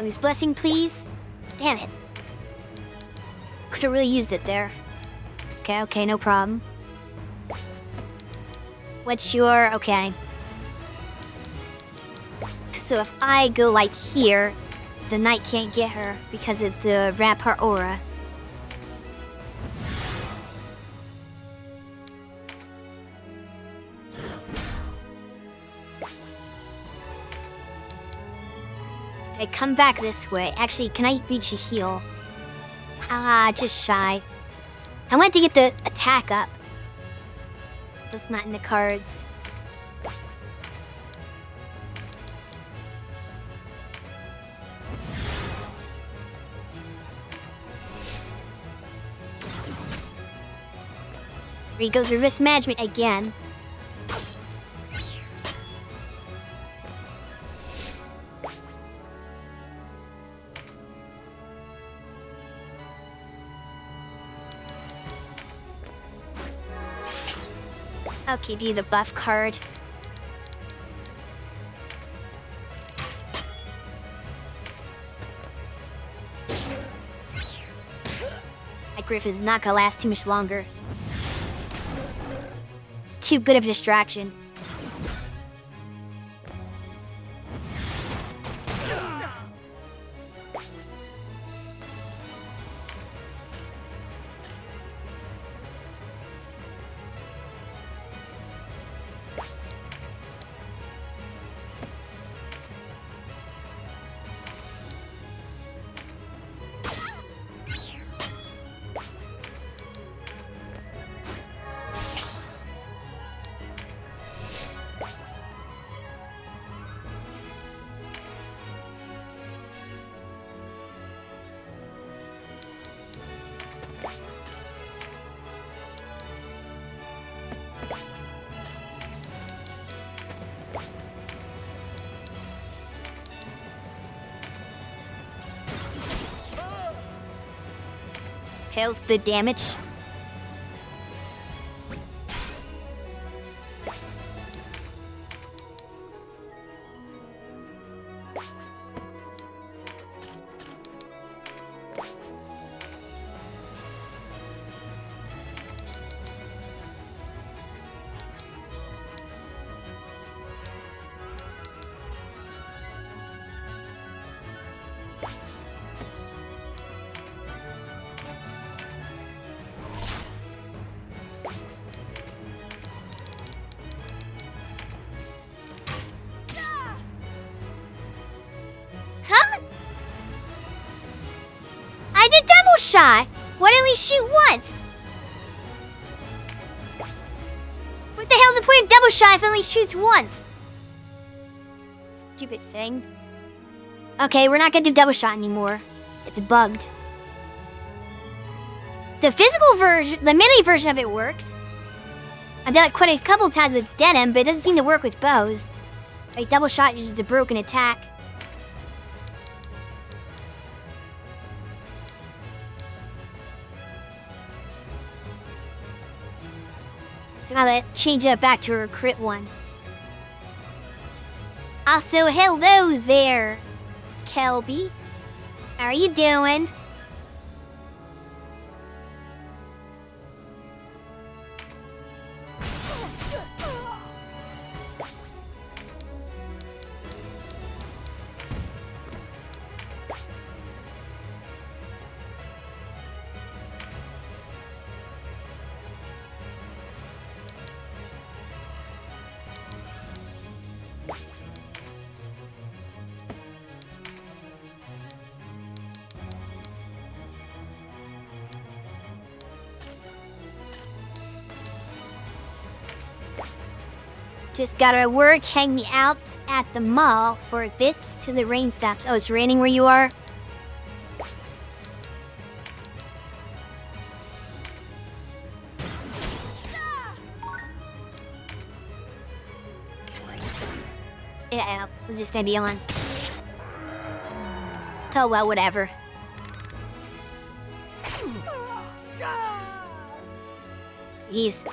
This blessing, please. Damn it. Could have really used it there. Okay, no problem. What's your... okay. So if I go like here, the knight can't get her because of the Rampart aura. Okay, come back this way. Actually, can I reach a heal? Ah, just shy. I want to get the attack up. That's not in the cards. Here he goes with risk management again. I'll give you the buff card. That Griffin's not gonna last too much longer. It's too good of a distraction. How's the damage? I did double shot! Why didn't we shoot once? What the hell's the point of double shot if it only shoots once? Stupid thing. Okay, we're not gonna do double shot anymore. It's bugged. The physical version, the melee version of it works. I've done it quite a couple times with denim, but it doesn't seem to work with bows. Like double shot uses a broken attack. So now let's change it back to a crit one. Also, hello there, Kelby. How are you doing? Just gotta work, hang me out at the mall for a bit till the rain stops. Oh, it's raining where you are? Yeah, let's just stay beyond. Oh well, whatever. He's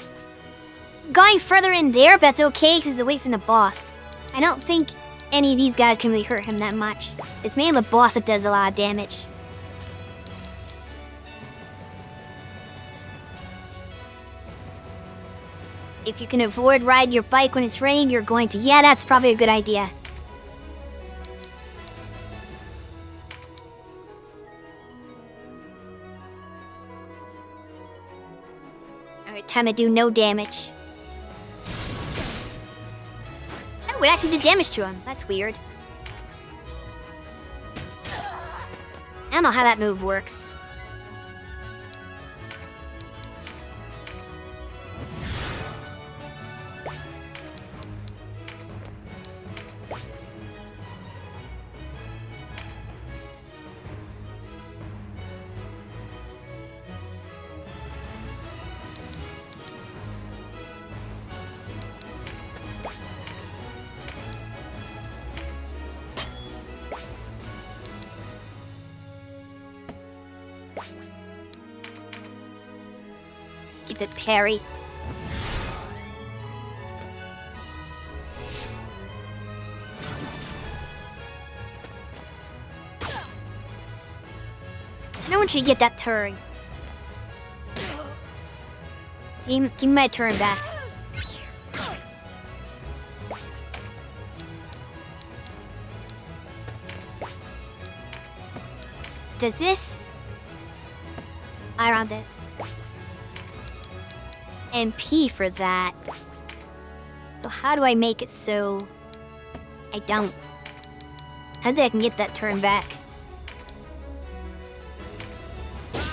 going further in there, but that's okay because it's away from the boss. I don't think any of these guys can really hurt him that much. It's mainly the boss that does a lot of damage. If you can avoid riding your bike when it's raining, you're going to. Yeah, that's probably a good idea. Alright, time to do no damage. Oh, it actually did damage to him. That's weird. I don't know how that move works. Stupid parry. No one should get that turn. Give me my turn back. Does this? I round it. MP for that. So how do I make it so I don't? How do I can get that turn back? Nope.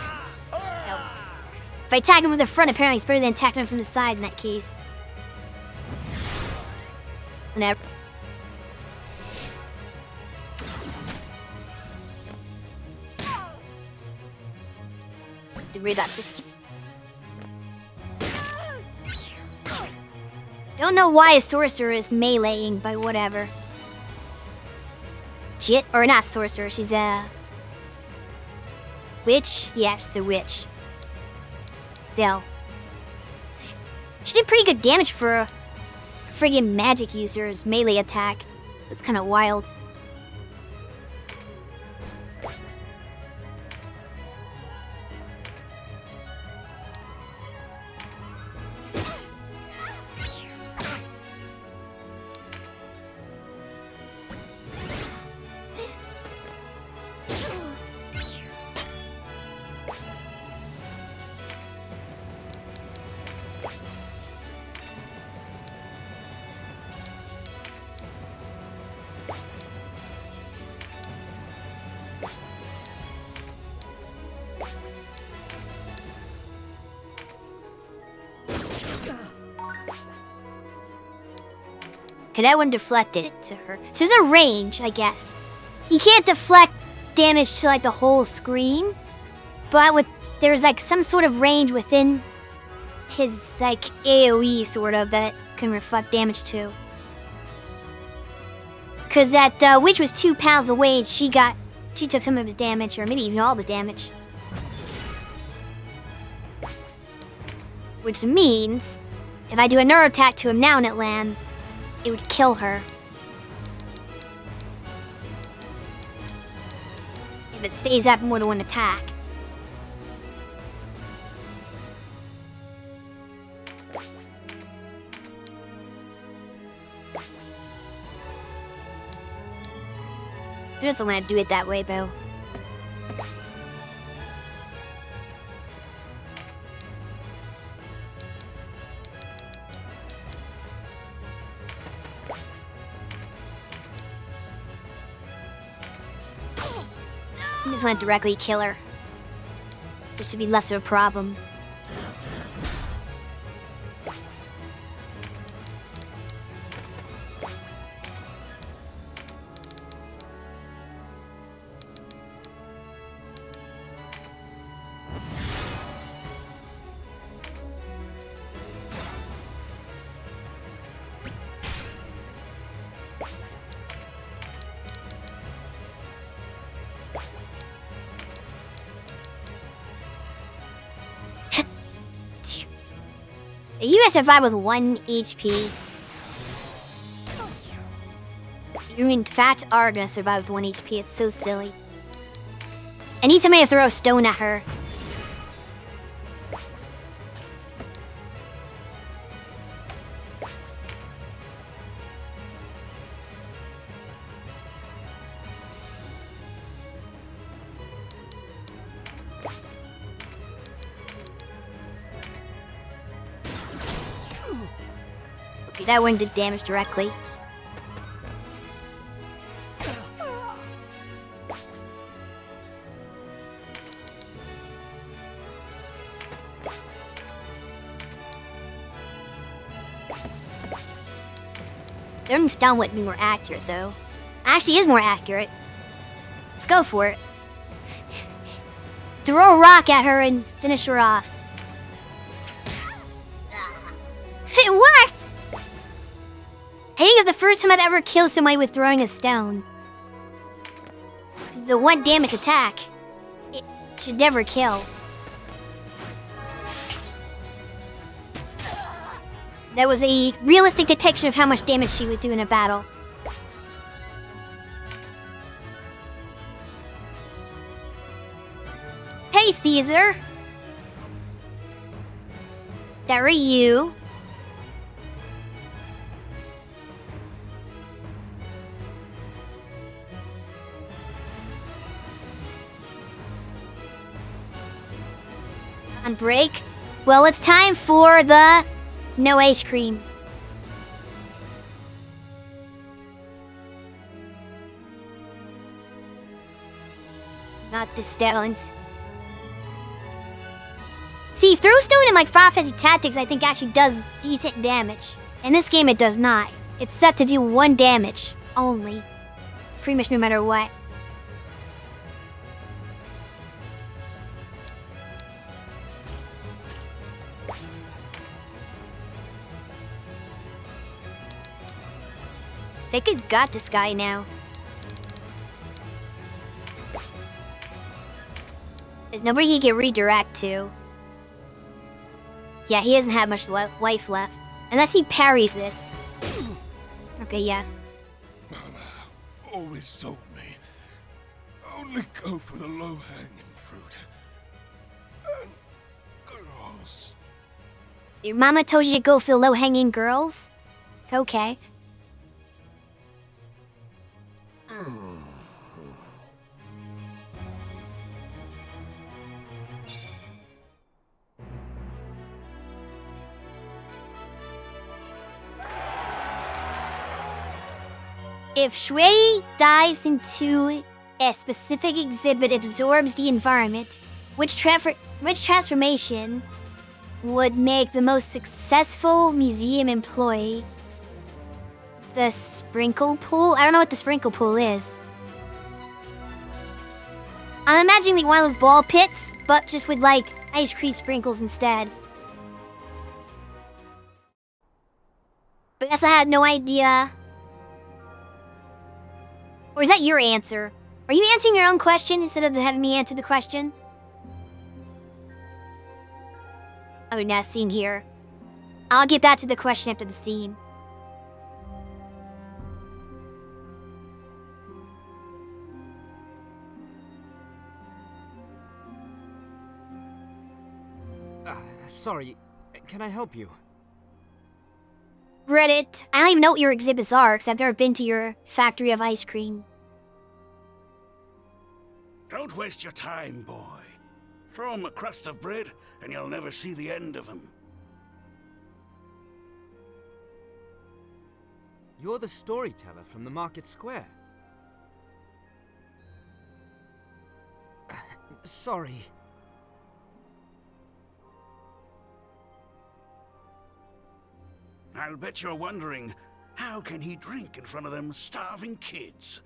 If I attack him from the front, apparently it's better than attacking him from the side in that case. Whenever. The read that system. Don't know why a sorcerer is meleeing, but whatever. Jit, or not sorcerer, she's a witch? Yeah, she's a witch. Still. She did pretty good damage for a friggin' magic user's melee attack. That's kind of wild. Okay, that one deflected it to her. So there's a range, I guess. He can't deflect damage to like the whole screen, but there's like some sort of range within his like AoE sort of that can reflect damage to. Cause that witch was 2 pounds away and she took some of his damage, or maybe even all the damage. Which means if I do another attack to him now and it lands, it would kill her. If it stays up more than one attack. I just don't want to do it that way, Bo. I just want to directly kill her. Just to be less of a problem. You guys survive with 1 HP. You in fact are gonna survive with 1 HP. It's so silly. I need somebody to throw a stone at her. Okay, that one did damage directly. Throwing stone would be more accurate, though. Actually, is more accurate. Let's go for it. Throw a rock at her and finish her off. It worked! I think it's the first time I've ever killed somebody with throwing a stone. It's a 1 damage attack. It should never kill. That was a realistic depiction of how much damage she would do in a battle. Hey, Caesar! That were you. On break? Well, it's time for the no ice cream. Not the stones. See, throw stone in like Final Fantasy Tactics I think actually does decent damage. In this game it does not. It's set to do 1 damage only. Pretty much no matter what. They could got this guy now. There's nobody he can redirect to. Yeah, he doesn't have much life left. Unless he parries this. Okay, yeah. Mama always told me, only go for the low-hanging fruit. And girls. Your mama told you to go for low-hanging girls? Okay. If Shui dives into a specific exhibit, absorbs the environment, which transformation would make the most successful museum employee? The sprinkle pool? I don't know what the sprinkle pool is. I'm imagining like one of those ball pits, but just with like ice cream sprinkles instead. But I guess I had no idea. Or is that your answer? Are you answering your own question instead of having me answer the question? Oh, now scene here. I'll get back to the question after the scene. Sorry, can I help you? Reddit. I don't even know what your exhibits are, because I've never been to your factory of ice cream. Don't waste your time, boy. Throw him a crust of bread, and you'll never see the end of him. You're the storyteller from the market square. Sorry. I'll bet you're wondering, how can he drink in front of them starving kids?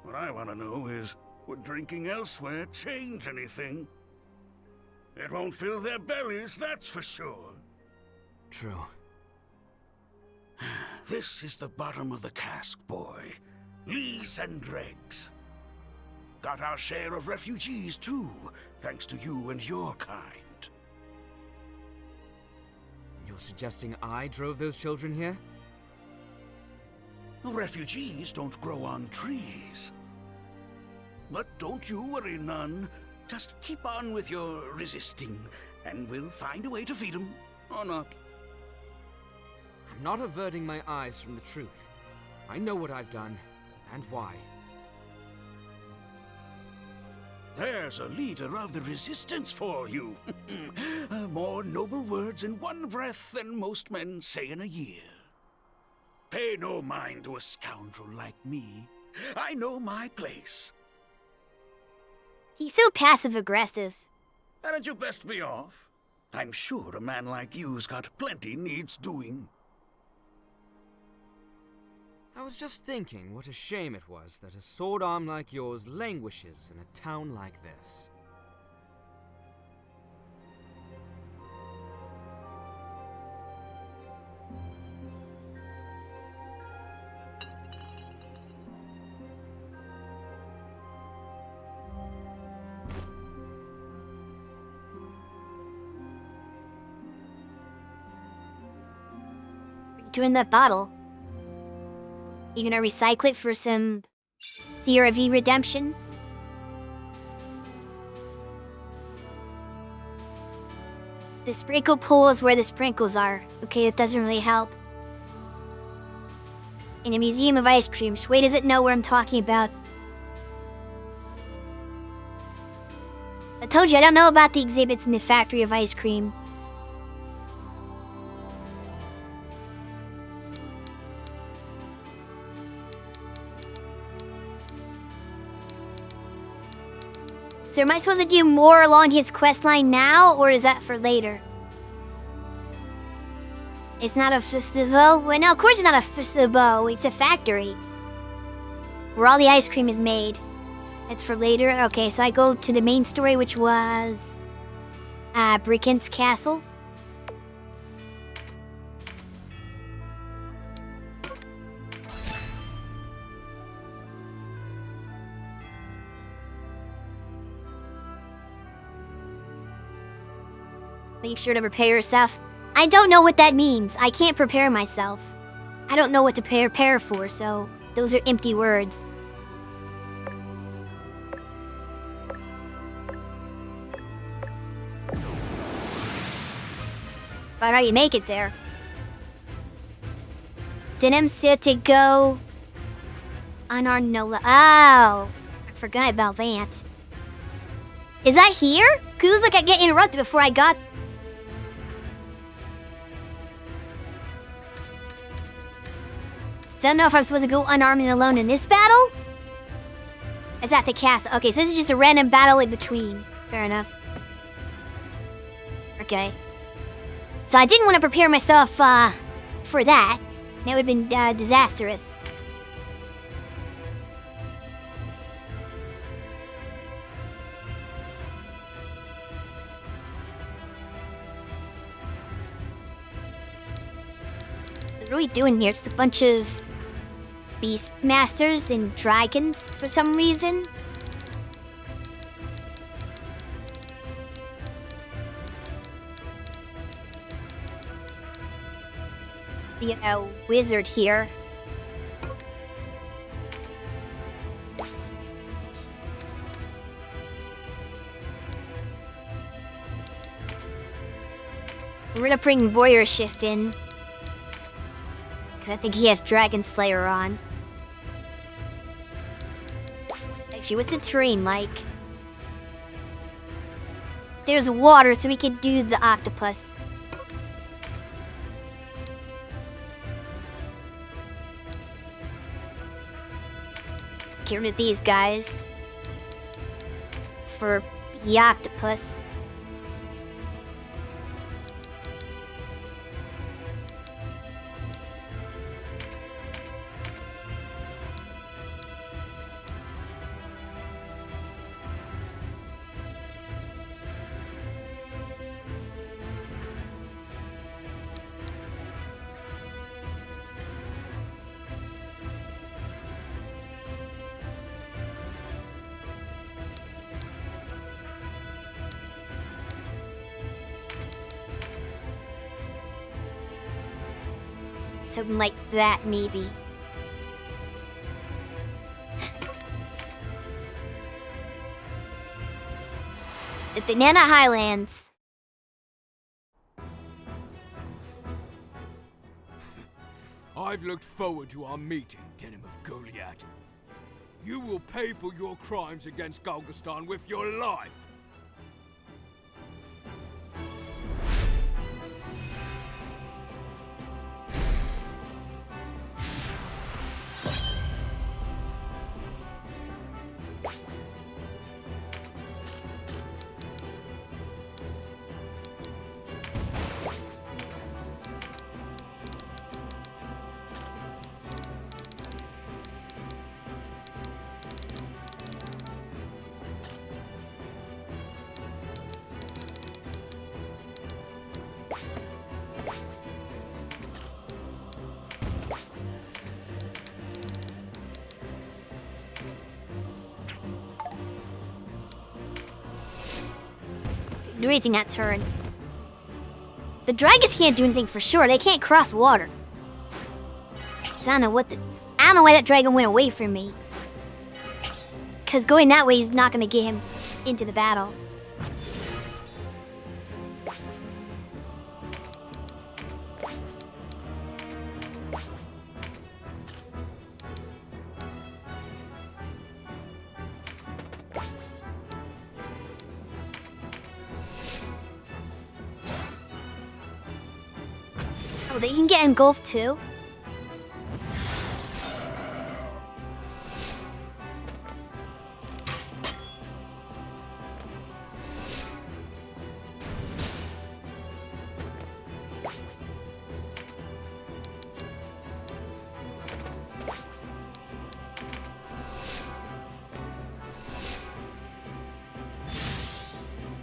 What I want to know is, would drinking elsewhere change anything? It won't fill their bellies, that's for sure. True. This is the bottom of the cask, boy. Lees and dregs. Got our share of refugees, too, thanks to you and your kind. You're suggesting I drove those children here? Refugees don't grow on trees. But don't you worry none. Just keep on with your resisting, and we'll find a way to feed them, or not. I'm not averting my eyes from the truth. I know what I've done, and why. There's a leader of the resistance for you. More noble words in one breath than most men say in a year. Pay no mind to a scoundrel like me. I know my place. He's so passive-aggressive. Hadn't you best be off? I'm sure a man like you's got plenty needs doing. I was just thinking what a shame it was that a sword arm like yours languishes in a town like this. Doing that bottle. You gonna recycle it for some CRV redemption? The sprinkle pool is where the sprinkles are. Okay, it doesn't really help. In a museum of ice cream, Shui doesn't know what I'm talking about. I told you I don't know about the exhibits in the factory of ice cream. So am I supposed to do more along his quest line now, or is that for later? It's not a festival? Well, no, of course it's not a festival. It's a factory. Where all the ice cream is made. It's for later? Okay, so I go to the main story, which was... Bricken's Castle. Make sure to prepare yourself. I don't know what that means. I can't prepare myself. I don't know what to prepare for, so those are empty words. But how you make it there? Denim to go unarmed Nola. Oh, I forgot about that. Is that here? Cause it was like I get interrupted before I got. So I don't know if I'm supposed to go unarmed and alone in this battle? Is that the castle? Okay, so this is just a random battle in between. Fair enough. Okay. So I didn't want to prepare myself, for that. That would have been, disastrous. What are we doing here? It's a bunch of beast masters and dragons for some reason. You know, wizard here. We're gonna bring Warrior Shift in. I think he has Dragon Slayer on. Actually, what's the terrain like? There's water, so we can do the octopus. Get rid of these guys. For the octopus. Something like that, maybe. The Banana Highlands. I've looked forward to our meeting, Denim of Goliath. You will pay for your crimes against Galgastan with your life. Do anything that turn. The dragons can't do anything for sure. They can't cross water. So I don't know why that dragon went away from me. Cause going that way is not gonna get him into the battle. Oh, they can get engulfed too?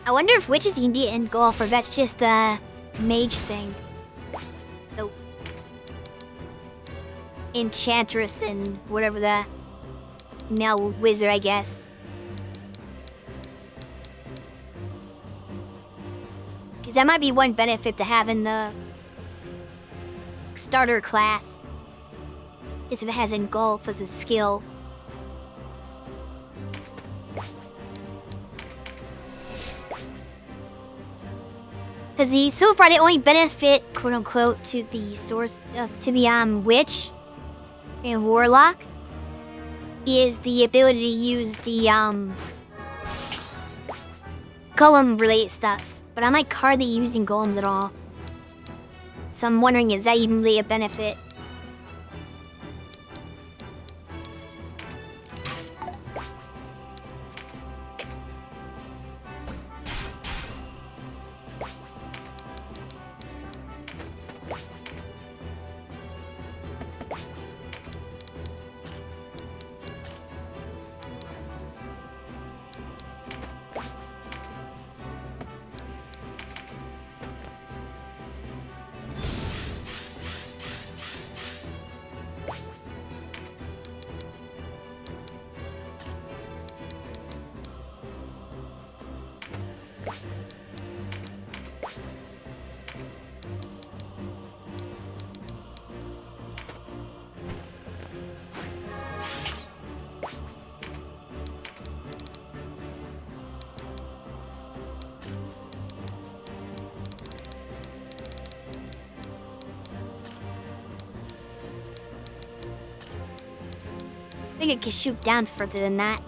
I wonder if witches can get engulfed or that's just the mage thing. The enchantress and whatever the now wizard, I guess. Because that might be one benefit to having the starter class. Is if it has engulf as a skill. Because so far the only benefit, quote unquote, to the source of to the witch and warlock is the ability to use the golem related stuff. But I'm like hardly using golems at all. So I'm wondering, is that even really a benefit? I think it can shoot down further than that.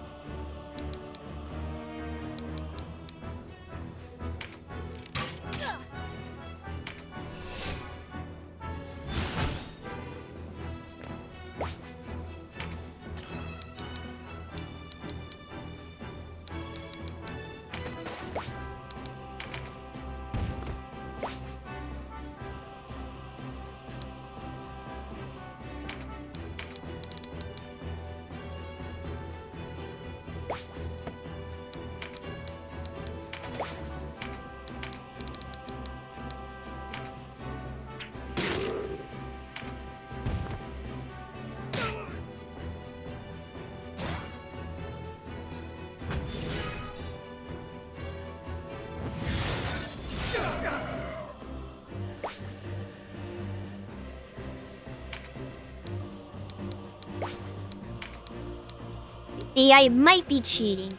The AI might be cheating.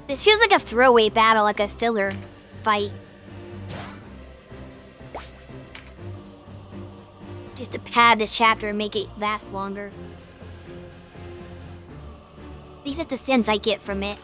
This feels like a throwaway battle, like a filler fight. Just to pad this chapter and make it last longer. At least that's the sense I get from it.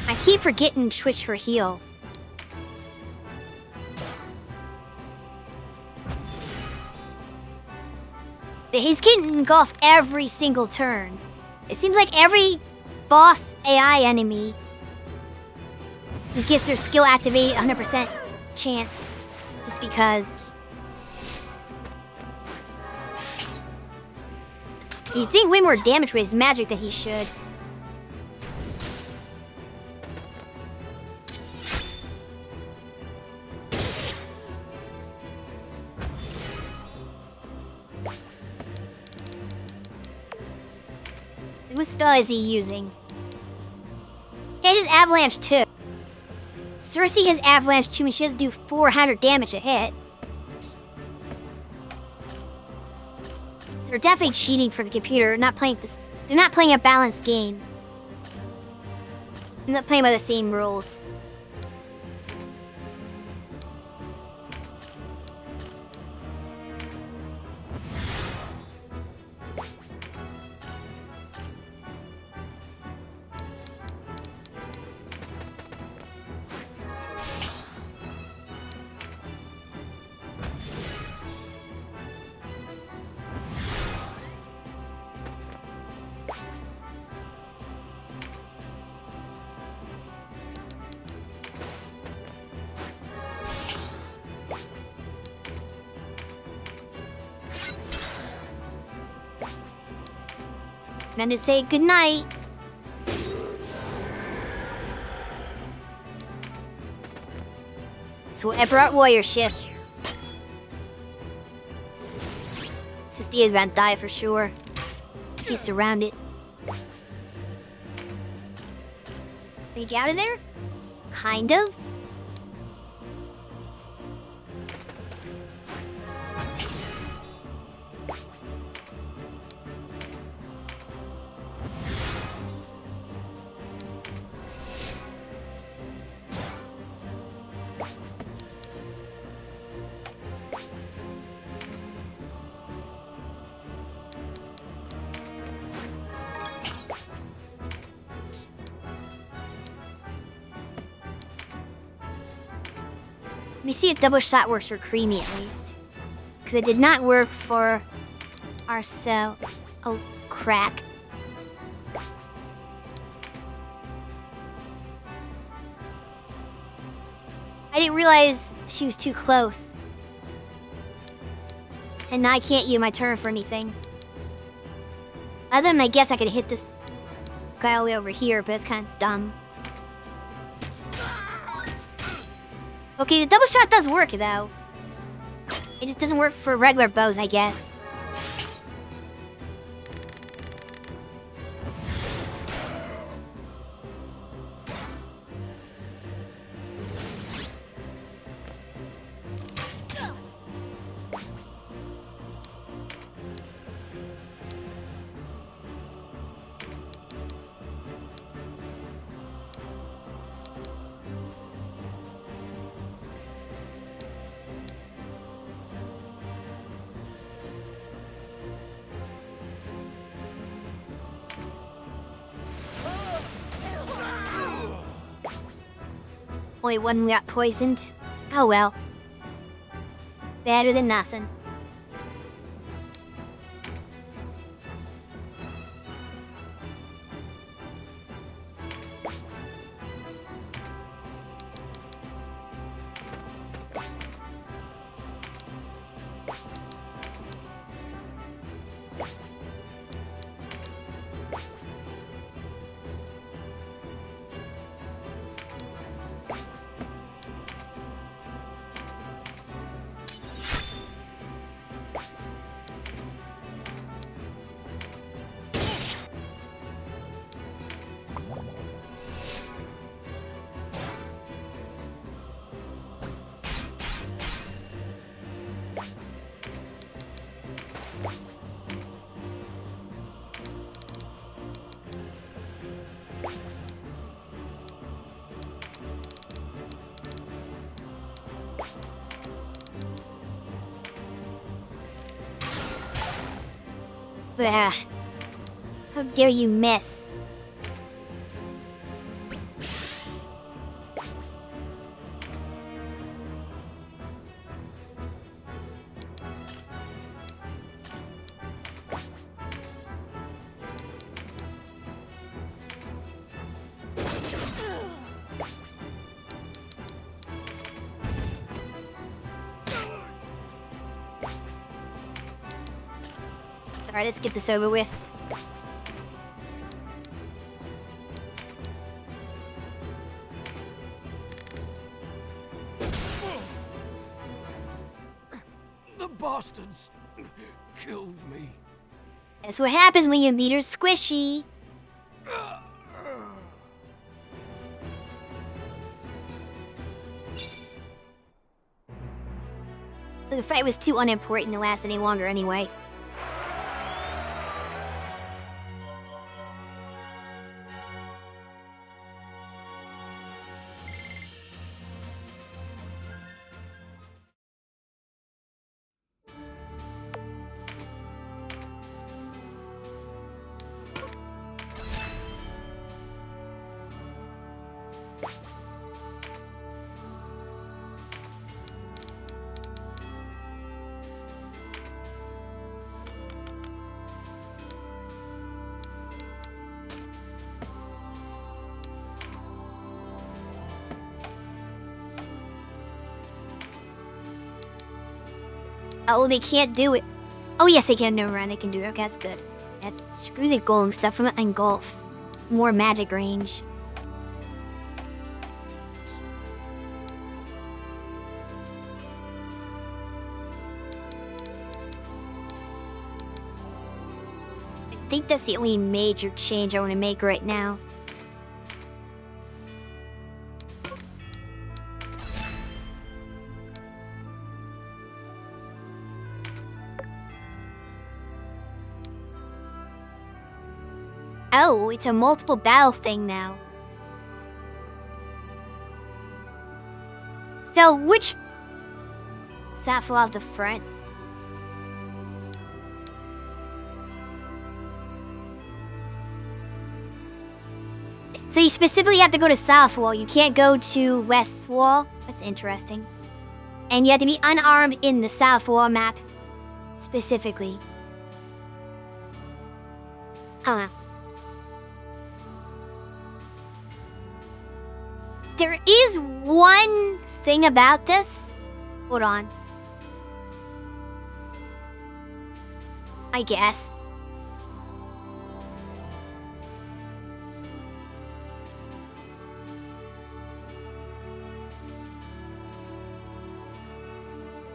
I keep forgetting to switch for heal. He's getting engulfed every single turn. It seems like every boss AI enemy just gets their skill activated 100% chance. Just because. He's doing way more damage with his magic than he should. What spell is he using? He has Avalanche too. Cersei has Avalanche too, and she has to do 400 damage a hit. So they're definitely cheating for the computer. They're not playing a balanced game. They're not playing by the same rules. And to say goodnight. So Eberhard warrior shift. Sistia is about to die for sure. He's surrounded. Can you get out of there? Kind of. Let me see if double shot works for Creamy at least. Because it did not work for ourselves. Oh, crack. I didn't realize she was too close. And now I can't use my turn for anything. Other than I guess I could hit this guy all the way over here, but it's kind of dumb. Okay, the double shot does work, though. It just doesn't work for regular bows, I guess. Only one got poisoned. Oh well. Better than nothing. Bah. How dare you miss? Alright, let's get this over with. The bastards killed me. That's what happens when your leader's squishy. The fight was too unimportant to last any longer anyway. Oh, they can't do it. Oh, yes, they can. Never mind, they can do it. Okay, that's good. And screw the golem stuff from it and golf. More magic range. I think that's the only major change I want to make right now. Oh, it's a multiple battle thing now. So, which Sapphire's the front? So you specifically have to go to South Wall. You can't go to West Wall. That's interesting. And you have to be unarmed in the South Wall map, specifically. Huh. There is one thing about this. Hold on. I guess.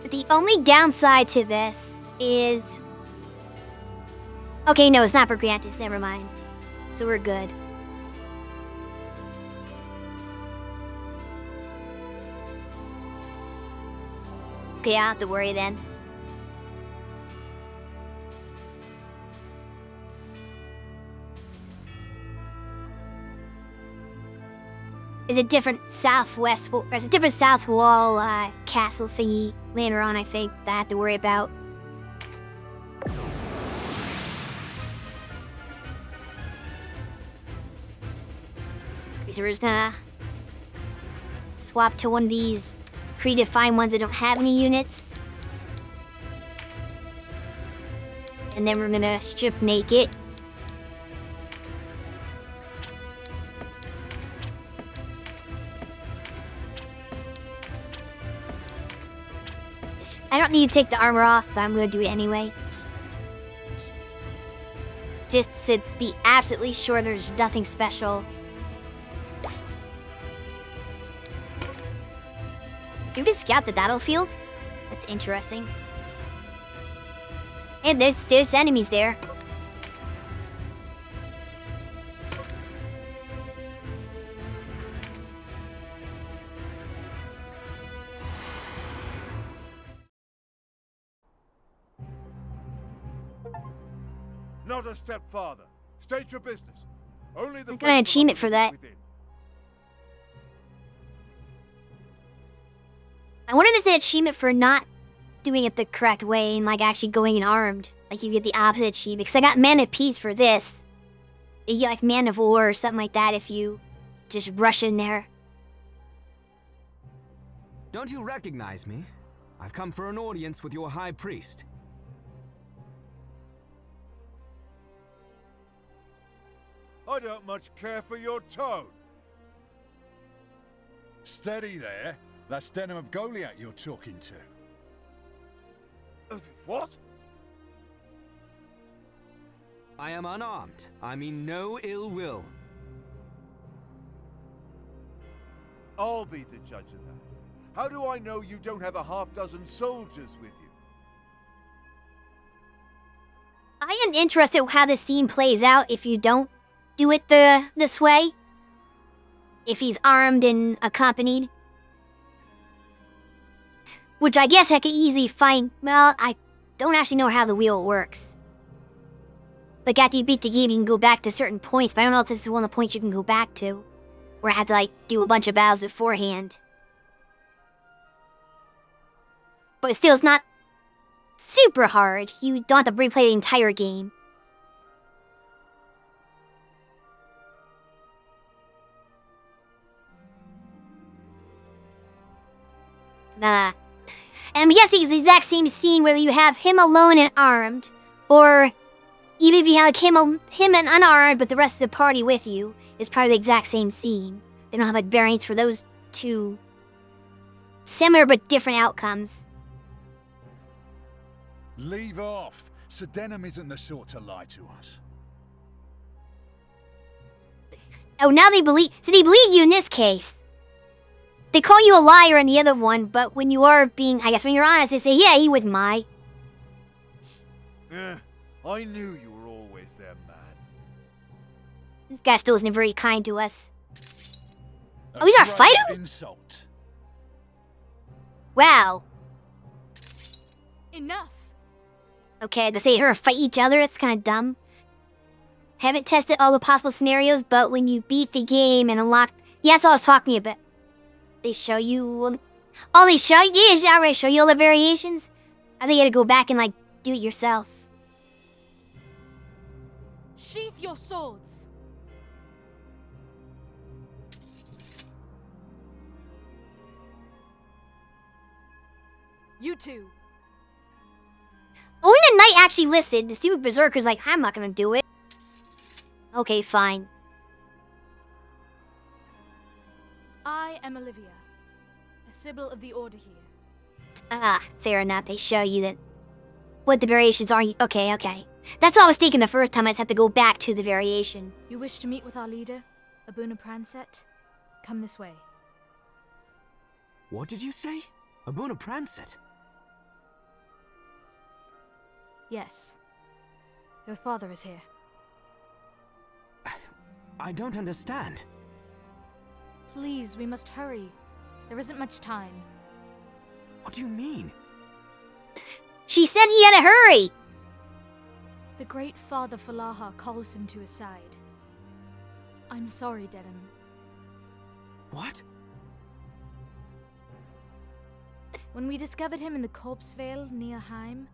The only downside to this is... Okay, no, it's not Brigantes, never mind. So we're good. Okay, I don't have to worry then. There's a different southwest wall, there's a different south wall castle thingy later on, I think, that I have to worry about. Okay, so we're just gonna swap to one of these predefined ones that don't have any units. And then we're gonna strip naked. I don't need to take the armor off, but I'm gonna do it anyway. Just to be absolutely sure there's nothing special. You can scout the battlefield? That's interesting. And there's enemies there. Not a step farther. State your business. Only the I'm gonna achievement for that. within. I wanted to say achievement for not doing it the correct way and like actually going in armed. Like you get the opposite achievement. Because I got Man of Peace for this. You get like Man of War or something like that if you just rush in there. Don't you recognize me? I've come for an audience with your High Priest. I don't much care for your tone. Steady there. That's Denim of Goliath you're talking to. What? I am unarmed. I mean no ill will. I'll be the judge of that. How do I know you don't have a half-dozen soldiers with you? I am interested how the scene plays out if you don't do it this way. If he's armed and accompanied. Which I guess I could easily find. Well, I don't actually know how the wheel works. Like after you beat the game, you can go back to certain points, but I don't know if this is one of the points you can go back to. Where I had to like do a bunch of battles beforehand. But still, it's not super hard. You don't have to replay the entire game. Nah. And I'm guessing it's the exact same scene whether you have him alone and armed, or even if you have like him and unarmed but the rest of the party with you, it's probably the exact same scene. They don't have like variants for those two. Similar but different outcomes. Leave off. Sir Denham isn't the sort to lie to us. Oh, now they believe you in this case. They call you a liar in the other one, but when you are being, I guess when you're honest, they say, yeah, he wouldn't lie. I knew you were always there, man. This guy still isn't very kind to us. Oh, he's our fighter? Insult. Wow. Enough. Okay, they say her fight each other, it's kind of dumb. Haven't tested all the possible scenarios, but when you beat the game and unlock... Yeah, that's all I was talking about. They show you... Oh, they show you? Yeah, they already show you all the variations? I think you had to go back and, like, do it yourself. Sheath your swords. You two. Oh, when the knight actually listened, the stupid berserker's like, I'm not gonna do it. Okay, fine. I am Olivia, a Sibyl of the Order here. Ah, fair enough. They show you that... What the variations are. Okay, okay. That's what I was thinking the first time. I just had to go back to the variation. You wish to meet with our leader, Abuna Pranset? Come this way. What did you say? Abuna Pranset? Yes. Your father is here. I don't understand. Please, we must hurry. There isn't much time. What do you mean? She said he had to hurry! The great Father Falaha calls him to his side. I'm sorry, Denham. What? When we discovered him in the Corpse Vale near Heim,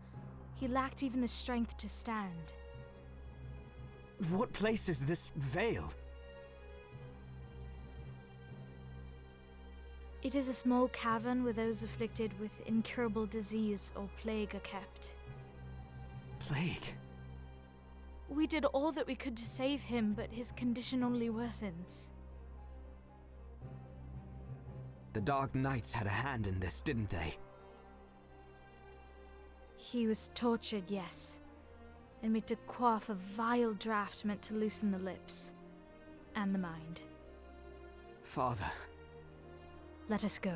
he lacked even the strength to stand. What place is this Vale? It is a small cavern where those afflicted with incurable disease or plague are kept. Plague? We did all that we could to save him, but his condition only worsens. The Dark Knights had a hand in this, didn't they? He was tortured, yes, and made to quaff a vile draught meant to loosen the lips and the mind. Father. Let us go.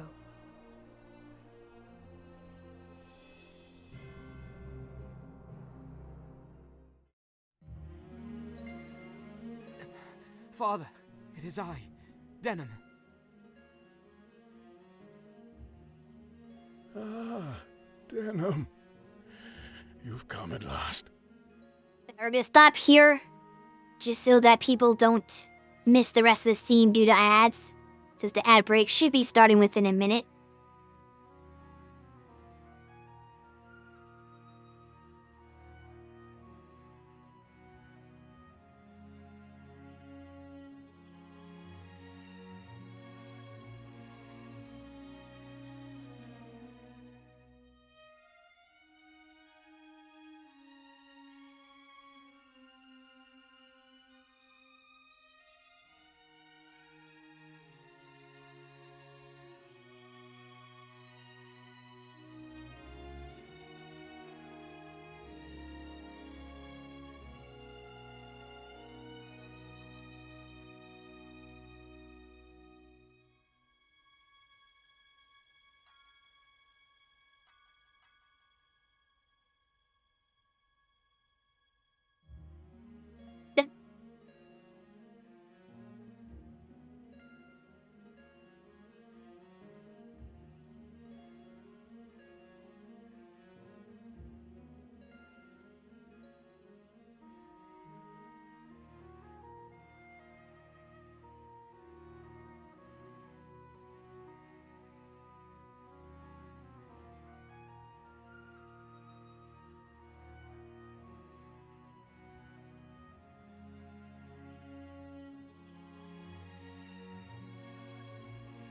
Father, it is I, Denham. Ah, Denham. You've come at last. We're gonna stop here, just so that people don't miss the rest of the scene due to ads. Since the ad break should be starting within a minute.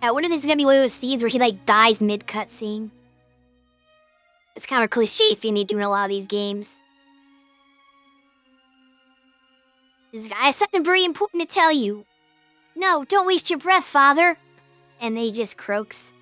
I wonder if this is gonna be one of those scenes where he like dies mid cutscene. It's kind of a cliche if you need to do in a lot of these games. This guy has something very important to tell you. No, don't waste your breath, father. And then he just croaks.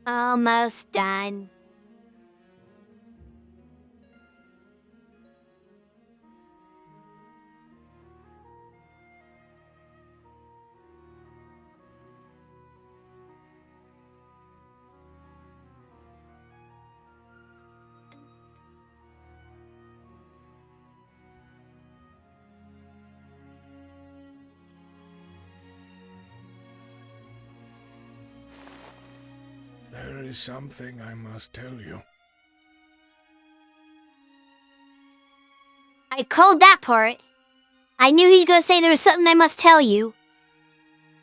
Almost done. There is something I must tell you. I called that part. I knew he was gonna say there was something I must tell you.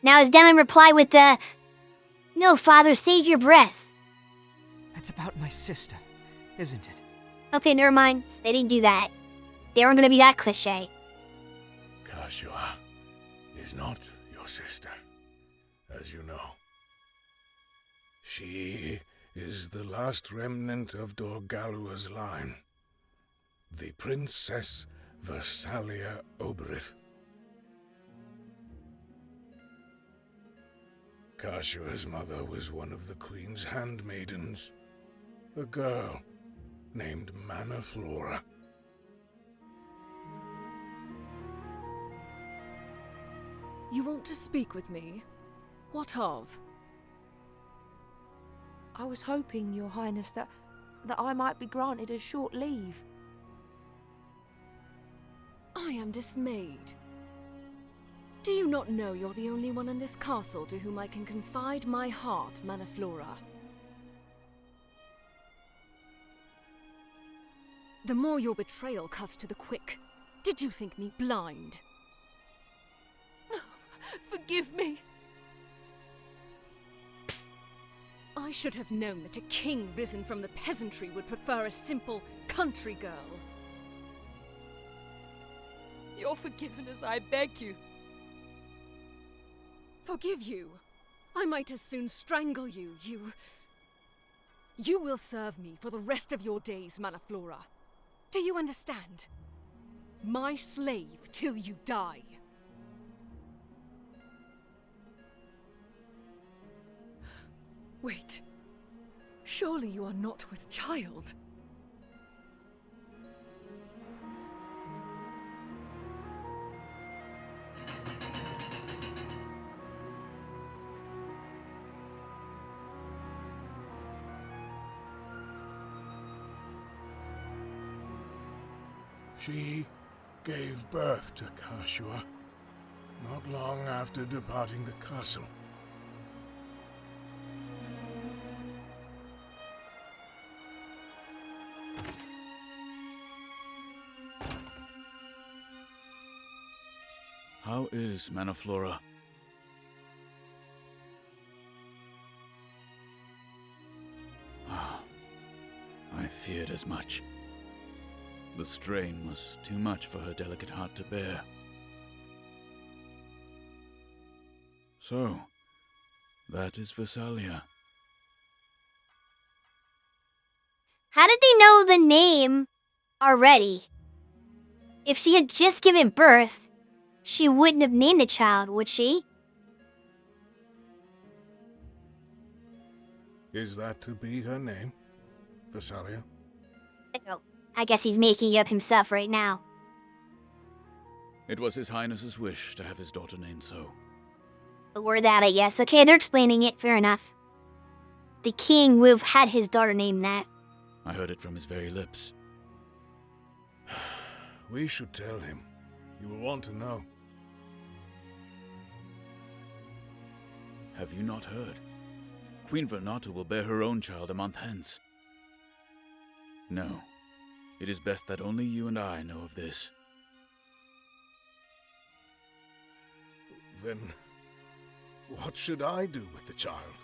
Now his demon reply with the, "No, father, save your breath." It's about my sister, isn't it? Okay, never mind. They didn't do that. They weren't gonna be that cliche. Kashua is not your sister, as you know. She is the last remnant of Dorgalua's line, the Princess Versalia Oberith. Kashua's mother was one of the Queen's handmaidens, a girl named Manaflora. You want to speak with me? What of? I was hoping, Your Highness, that I might be granted a short leave. I am dismayed. Do you not know you're the only one in this castle to whom I can confide my heart, Manaflora? The more your betrayal cuts to the quick, did you think me blind? Forgive me. I should have known that a king risen from the peasantry would prefer a simple country girl. Your forgiveness, I beg you. Forgive you? I might as soon strangle you, You will serve me for the rest of your days, Manaflora. Do you understand? My slave till you die. Wait. Surely you are not with child? She gave birth to Kashua not long after departing the castle. How is Manaflora? Ah, I feared as much. The strain was too much for her delicate heart to bear. So, that is Versalia. How did they know the name already? If she had just given birth, she wouldn't have named the child, would she? Is that to be her name? Versalia? Oh, I guess he's making it up himself right now. It was His Highness's wish to have his daughter named so. Or that, I guess. Okay, they're explaining it. Fair enough. The king would have had his daughter named that. I heard it from his very lips. We should tell him. He will want to know. Have you not heard? Queen Vernata will bear her own child a month hence. No, it is best that only you and I know of this. Then, what should I do with the child?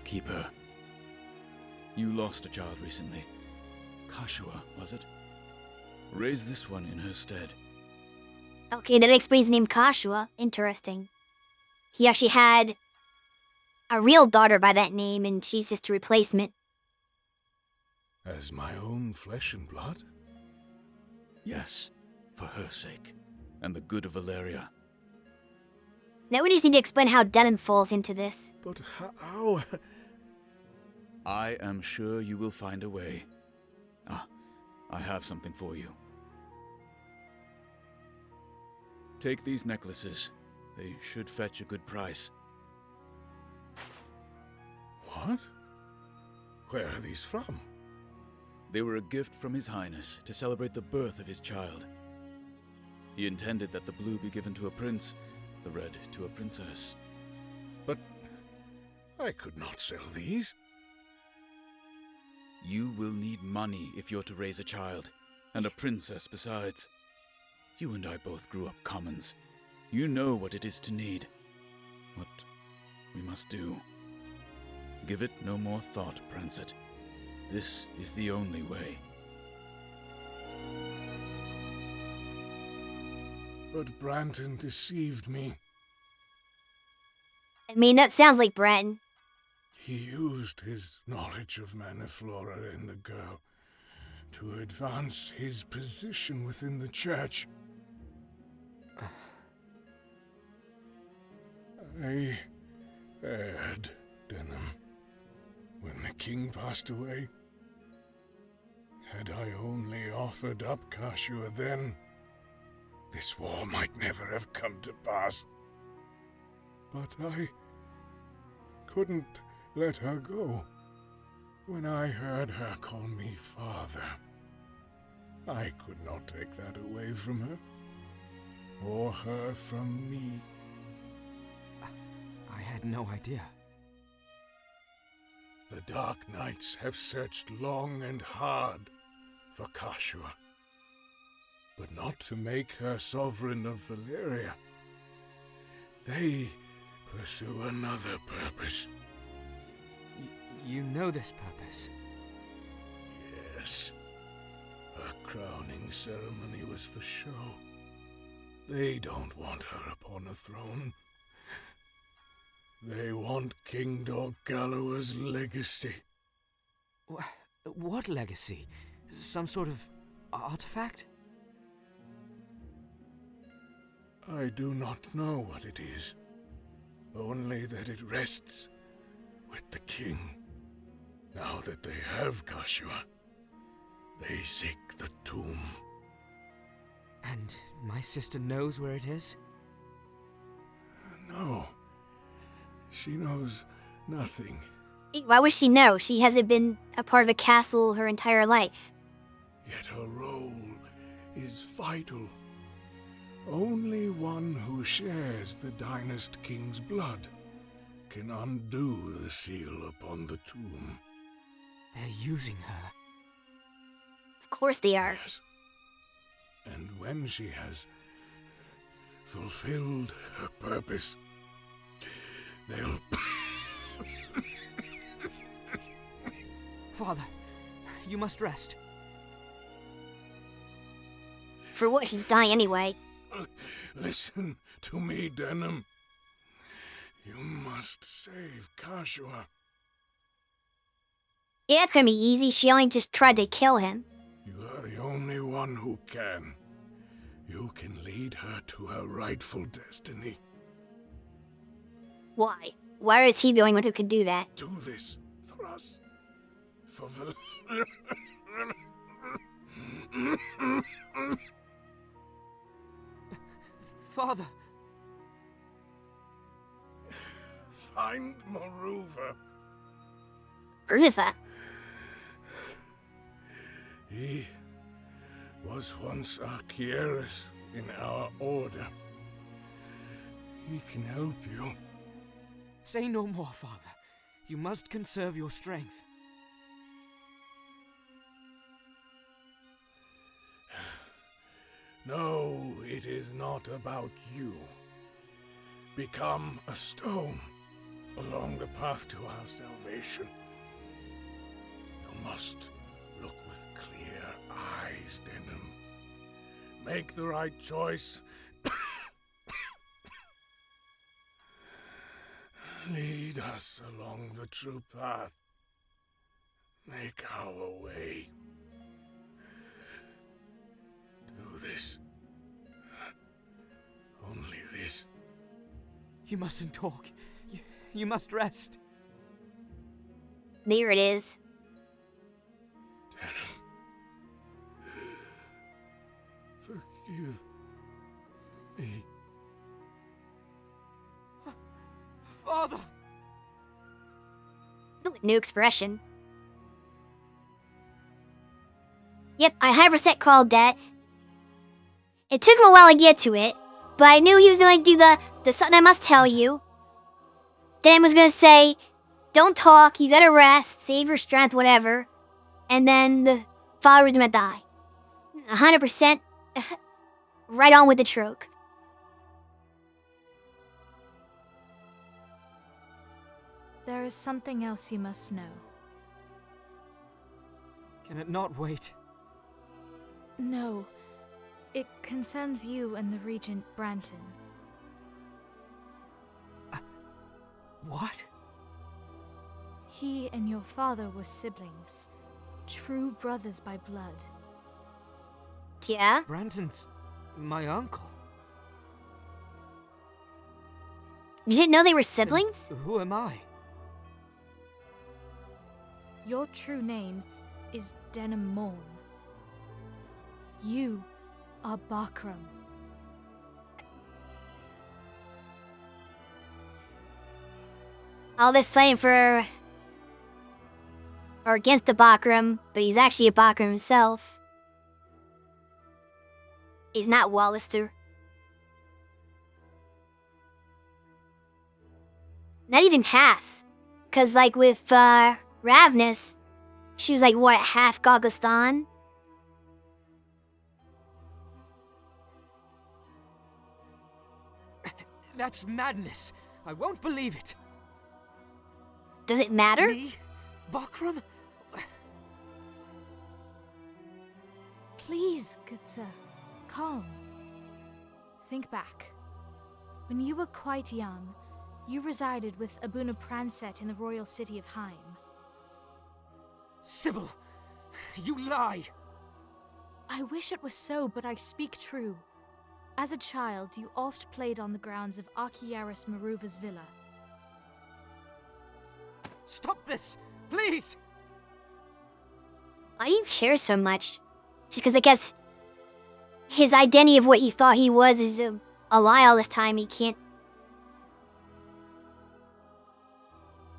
Keep her. You lost a child recently. Kashua, was it? Raise this one in her stead. Okay, that explains the name Kashua. Interesting. He actually had a real daughter by that name, and she's just a replacement. As my own flesh and blood? Yes, for her sake, and the good of Valeria. Now we just need to explain how Denon falls into this. But how? I am sure you will find a way. Ah, I have something for you. Take these necklaces. They should fetch a good price. What? Where are these from? They were a gift from His Highness to celebrate the birth of his child. He intended that the blue be given to a prince, the red to a princess. But I could not sell these. You will need money if you're to raise a child, and a princess besides. You and I both grew up commons. You know what it is to need. What we must do. Give it no more thought, Prancet. This is the only way. But Branton deceived me. I mean, that sounds like Bratton. He used his knowledge of Manaflora and the girl to advance his position within the church. I erred, Denham. When the king passed away, had I only offered up Kashua then, this war might never have come to pass. But I couldn't let her go. When I heard her call me father, I could not take that away from her, or her from me. I had no idea. The Dark Knights have searched long and hard for Kashua, but not to make her sovereign of Valeria. They pursue another purpose. You know this purpose? Yes. Her crowning ceremony was for show. They don't want her upon a throne. They want King Dorgalawa's legacy. What legacy? Some sort of artifact? I do not know what it is. Only that it rests with the king. Now that they have Kashua, they seek the tomb. And my sister knows where it is? No. She knows nothing. Why would she know? She hasn't been a part of a castle her entire life. Yet her role is vital. Only one who shares the Dynast King's blood can undo the seal upon the tomb. They're using her. Of course they are. Yes. And when she has fulfilled her purpose. They'll... Father, you must rest. For what? He's dying anyway. Listen to me, Denim. You must save Kashua. Yeah, it's gonna be easy. She only just tried to kill him. You are the only one who can. You can lead her to her rightful destiny. Why? Why is he the only one who can do that? Do this for us. For Father! Find Maruva. Maruva? He was once Archieris in our order. He can help you. Say no more, Father. You must conserve your strength. No, it is not about you. Become a stone along the path to our salvation. You must look with clear eyes, Denim. Make the right choice. Lead us along the true path. Make our way. Do this. Only this. You mustn't talk. You must rest. There it is. Denim. Forgive me. Father! New expression. Yep, I 100% called that. It took him a while to get to it, but I knew he was going to do the something I must tell you. Dan was going to say, don't talk, you gotta rest, save your strength, whatever. And then the father was going to die. 100% right on with the trope. There is something else you must know. Can it not wait? No. It concerns you and the Regent Branton. What? He and your father were siblings. True brothers by blood. Yeah? Branton's my uncle. You didn't know they were siblings? Who am I? Your true name is Denim Morn. You are Bakram. All this fighting for... or against the Bakram, but he's actually a Bakram himself. He's not Wallister. Not even half. Cause like with Ravnus, she was like what, half Gogistan? That's madness. I won't believe it. Does it matter? Me? Bakram? Please, good sir, calm. Think back. When you were quite young, you resided with Abuna Pranset in the royal city of Heim. Sybil, you lie! I wish it was so, but I speak true. As a child, you oft played on the grounds of Archieris Maruva's villa. Stop this, please! Why do you care so much? Just because I guess his identity of what he thought he was is a lie all this time. He can't,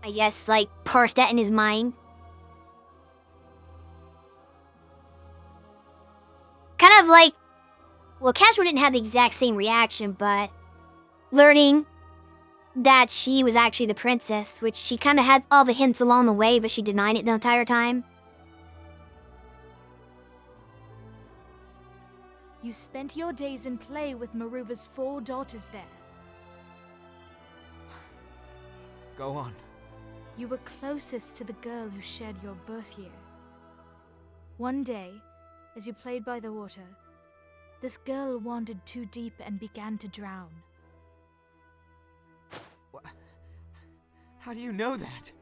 I guess, like, parse that in his mind. Kind of like, well, Cashmere didn't have the exact same reaction, but learning that she was actually the princess, which she kind of had all the hints along the way, but she denied it the entire time. You spent your days in play with Maruva's 4 daughters there. Go on. You were closest to the girl who shared your birth year. One day, as you played by the water, this girl wandered too deep and began to drown. What? How do you know that?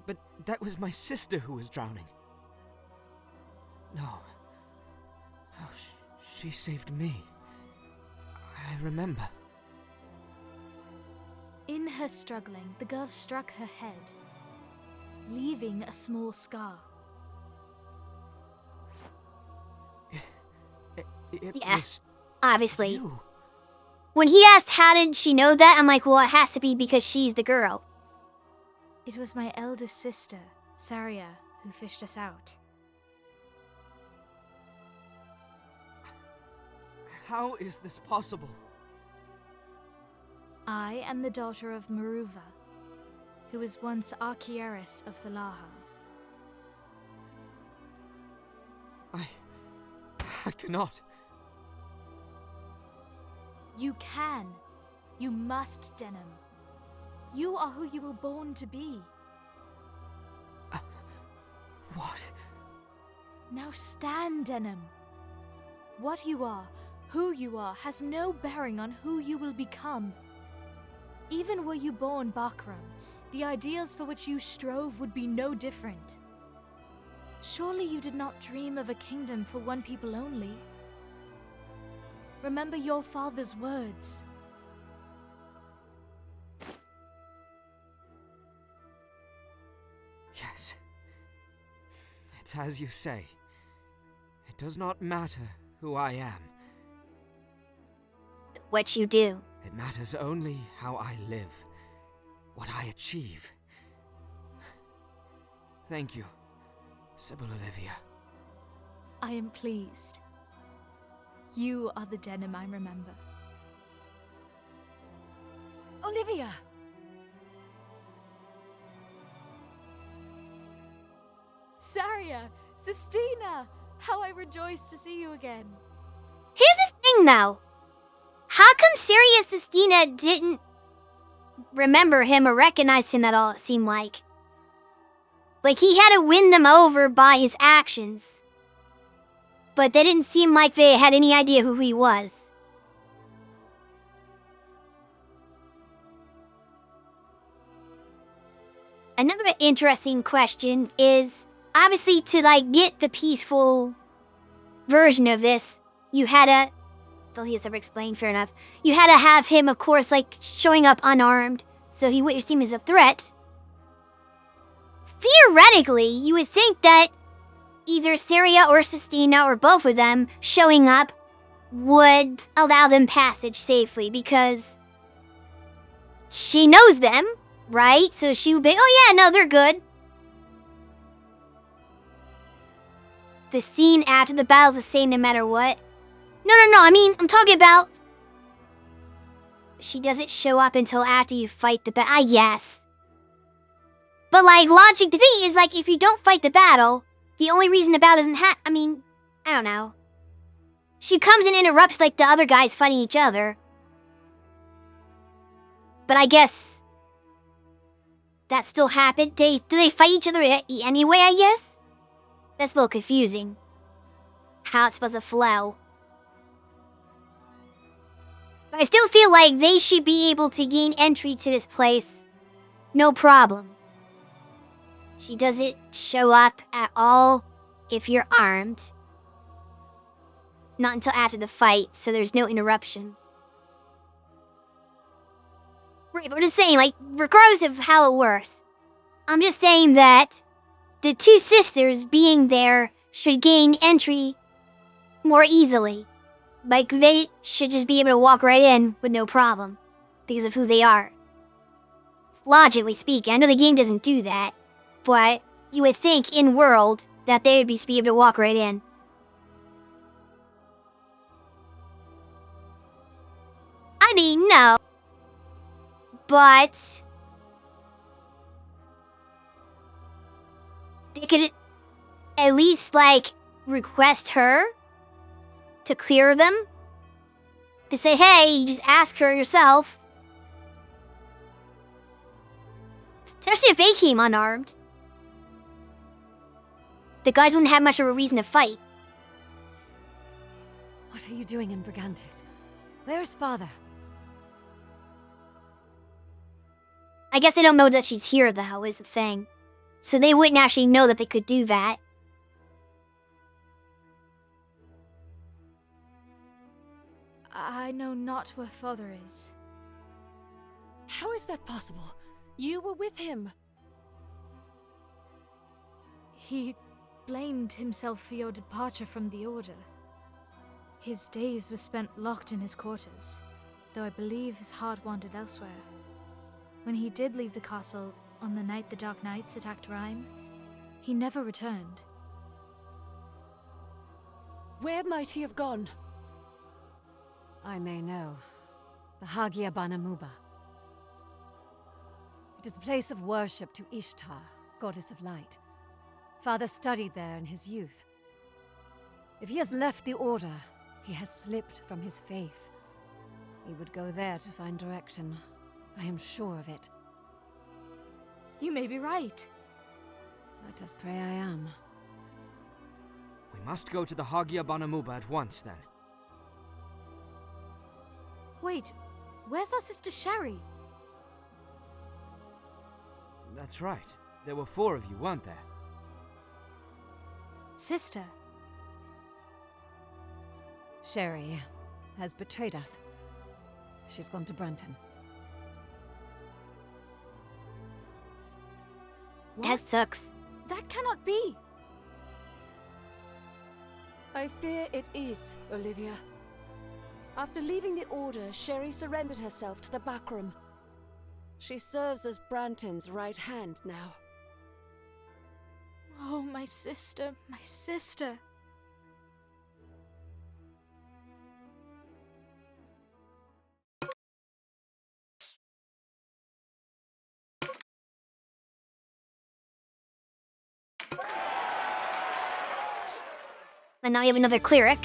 But that was my sister who was drowning. No. Oh, she saved me. I remember. In her struggling, the girl struck her head, leaving a small scar. It Yes, was obviously. you. When he asked how did she know that, I'm like, well, it has to be because she's the girl. It was my eldest sister, Saria, who fished us out. How is this possible? I am the daughter of Maruva, who was once Archaeris of Valaha. I cannot. You can. You must, Denim. You are who you were born to be. What? Now stand, Denim. What you are, who you are, has no bearing on who you will become. Even were you born Bakram, the ideals for which you strove would be no different. Surely you did not dream of a kingdom for one people only. Remember your father's words. Yes. It's as you say. It does not matter who I am. What you do. It matters only how I live, what I achieve. Thank you, Sybil Olivia. I am pleased. You are the Denim I remember. Olivia! Saria! Sistina! How I rejoice to see you again. Here's the thing, though. How come Saria Sistina didn't remember him or recognize him at all, it seemed like? Like, he had to win them over by his actions. But they didn't seem like they had any idea who he was. Another interesting question is, obviously, to, like, get the peaceful version of this, you had to... Though he has never explained, fair enough. You had to have him, of course, like, showing up unarmed, so he wouldn't seem as a threat. Theoretically, you would think that either Saria or Sistina, or both of them, showing up would allow them passage safely, because she knows them, right? So she would be, oh yeah, no, they're good. The scene after the battle's the same no matter what. No, I mean, I'm talking about... She doesn't show up until after you fight the battle. Yes. But, like, logic to me is, like, if you don't fight the battle, the only reason the battle doesn't I mean, I don't know. She comes and interrupts, like, the other guys fighting each other. But I guess... that still happened. Do they fight each other anyway, I guess? That's a little confusing. How it's supposed to flow. But I still feel like they should be able to gain entry to this place. No problem. She doesn't show up at all if you're armed. Not until after the fight, so there's no interruption. Right, but I'm just saying, like, regardless of how it works, I'm just saying that the two sisters being there should gain entry more easily. Like, they should just be able to walk right in with no problem because of who they are. Logically speaking, I know the game doesn't do that, but you would think in-world that they would be able to walk right in. I mean, no. But... they could at least, like, request her to clear them. To say, hey, you just ask her yourself. Especially if they came unarmed. The guys wouldn't have much of a reason to fight. What are you doing in Brigantes? Where is father? I guess they don't know that she's here, though, is the thing. So they wouldn't actually know that they could do that. I know not where father is. How is that possible? You were with him. He blamed himself for your departure from the Order. His days were spent locked in his quarters, though I believe his heart wandered elsewhere. When he did leave the castle on the night the Dark Knights attacked Rhyme, he never returned. Where might he have gone? I may know. The Hagia Banamuba. It is a place of worship to Ishtar, goddess of light. Father studied there in his youth. If he has left the Order, he has slipped from his faith. He would go there to find direction. I am sure of it. You may be right. Let us pray I am. We must go to the Hagia Banamuba at once, then. Wait, where's our sister Sherry? That's right. There were 4 of you, weren't there? Sister? Sherry has betrayed us. She's gone to Branton. That sucks. That cannot be. I fear it is, Olivia. After leaving the Order, Sherry surrendered herself to the Backroom. She serves as Branton's right hand now. Oh, my sister, my sister. And now you have another cleric.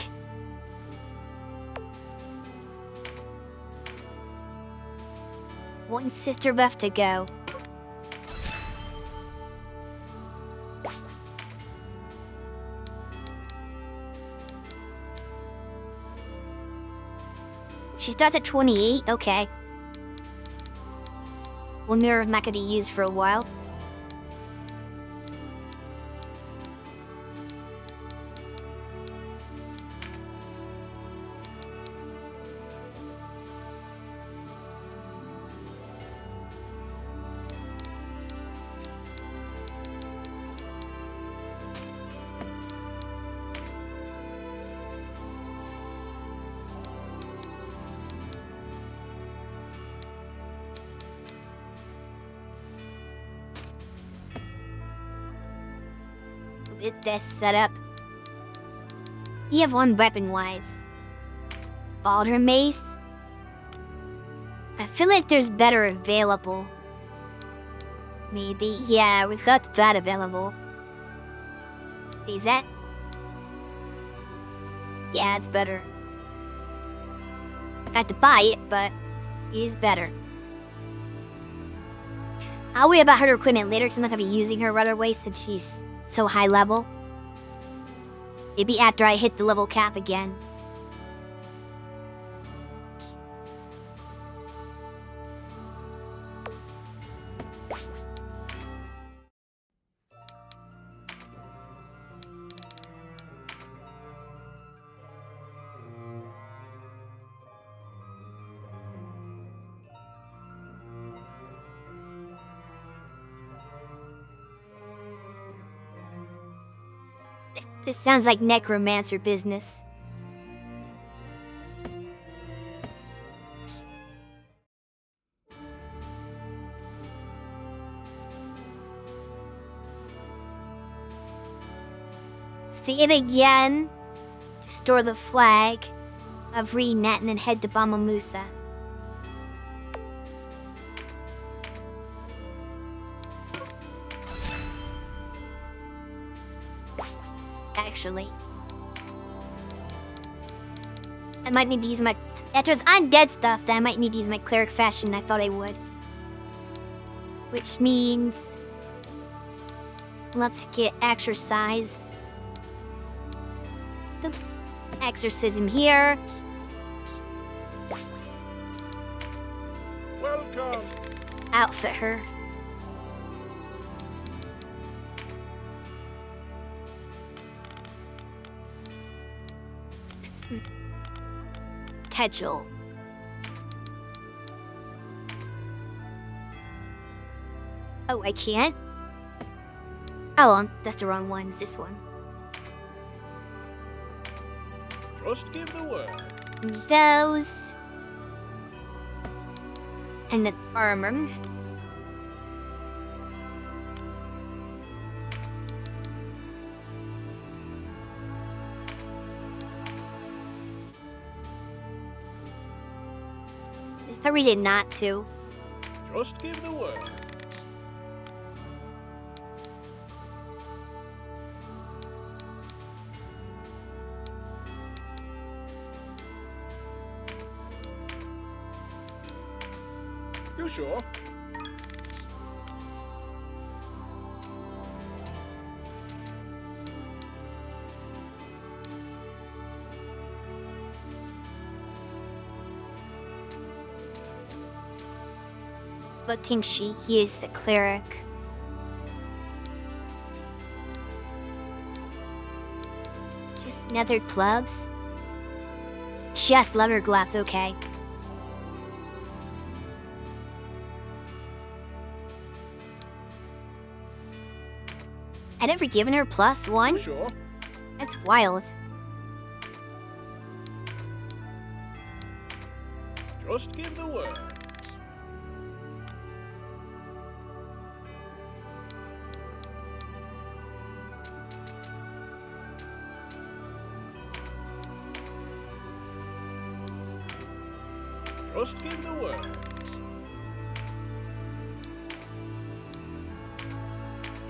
One sister left to go. She starts at 28, okay. Well, Mirror of Mecha to use for a while. With this setup, you have one weapon-wise. Baldr Mace. I feel like there's better available. Maybe, yeah, we've got that available. Is that? Yeah, it's better. I had to buy it, but it is better. I'll worry about her equipment later because I'm not going to be using her right away since she's so high level. Maybe after I hit the level cap again. This sounds like necromancer business. See it again. To store the flag of Renet and then head to Bama Musa. actually. I might need to use my... After it's undead stuff, then I might need to use my cleric fashion. I thought I would. Which means... Let's get exercise. Oops. Exorcism here. Welcome. Let's outfit her. Schedule. Oh, I can't? Oh, that's the wrong one. It's this one. Just give the word. Those. And the armor. There's no reason not to. Just give the word. You sure? But Tingshi, he is a cleric. Just nether gloves? Just leather gloves, okay. I'd never given her +1? Sure. That's wild. Just give the word. Just give the word.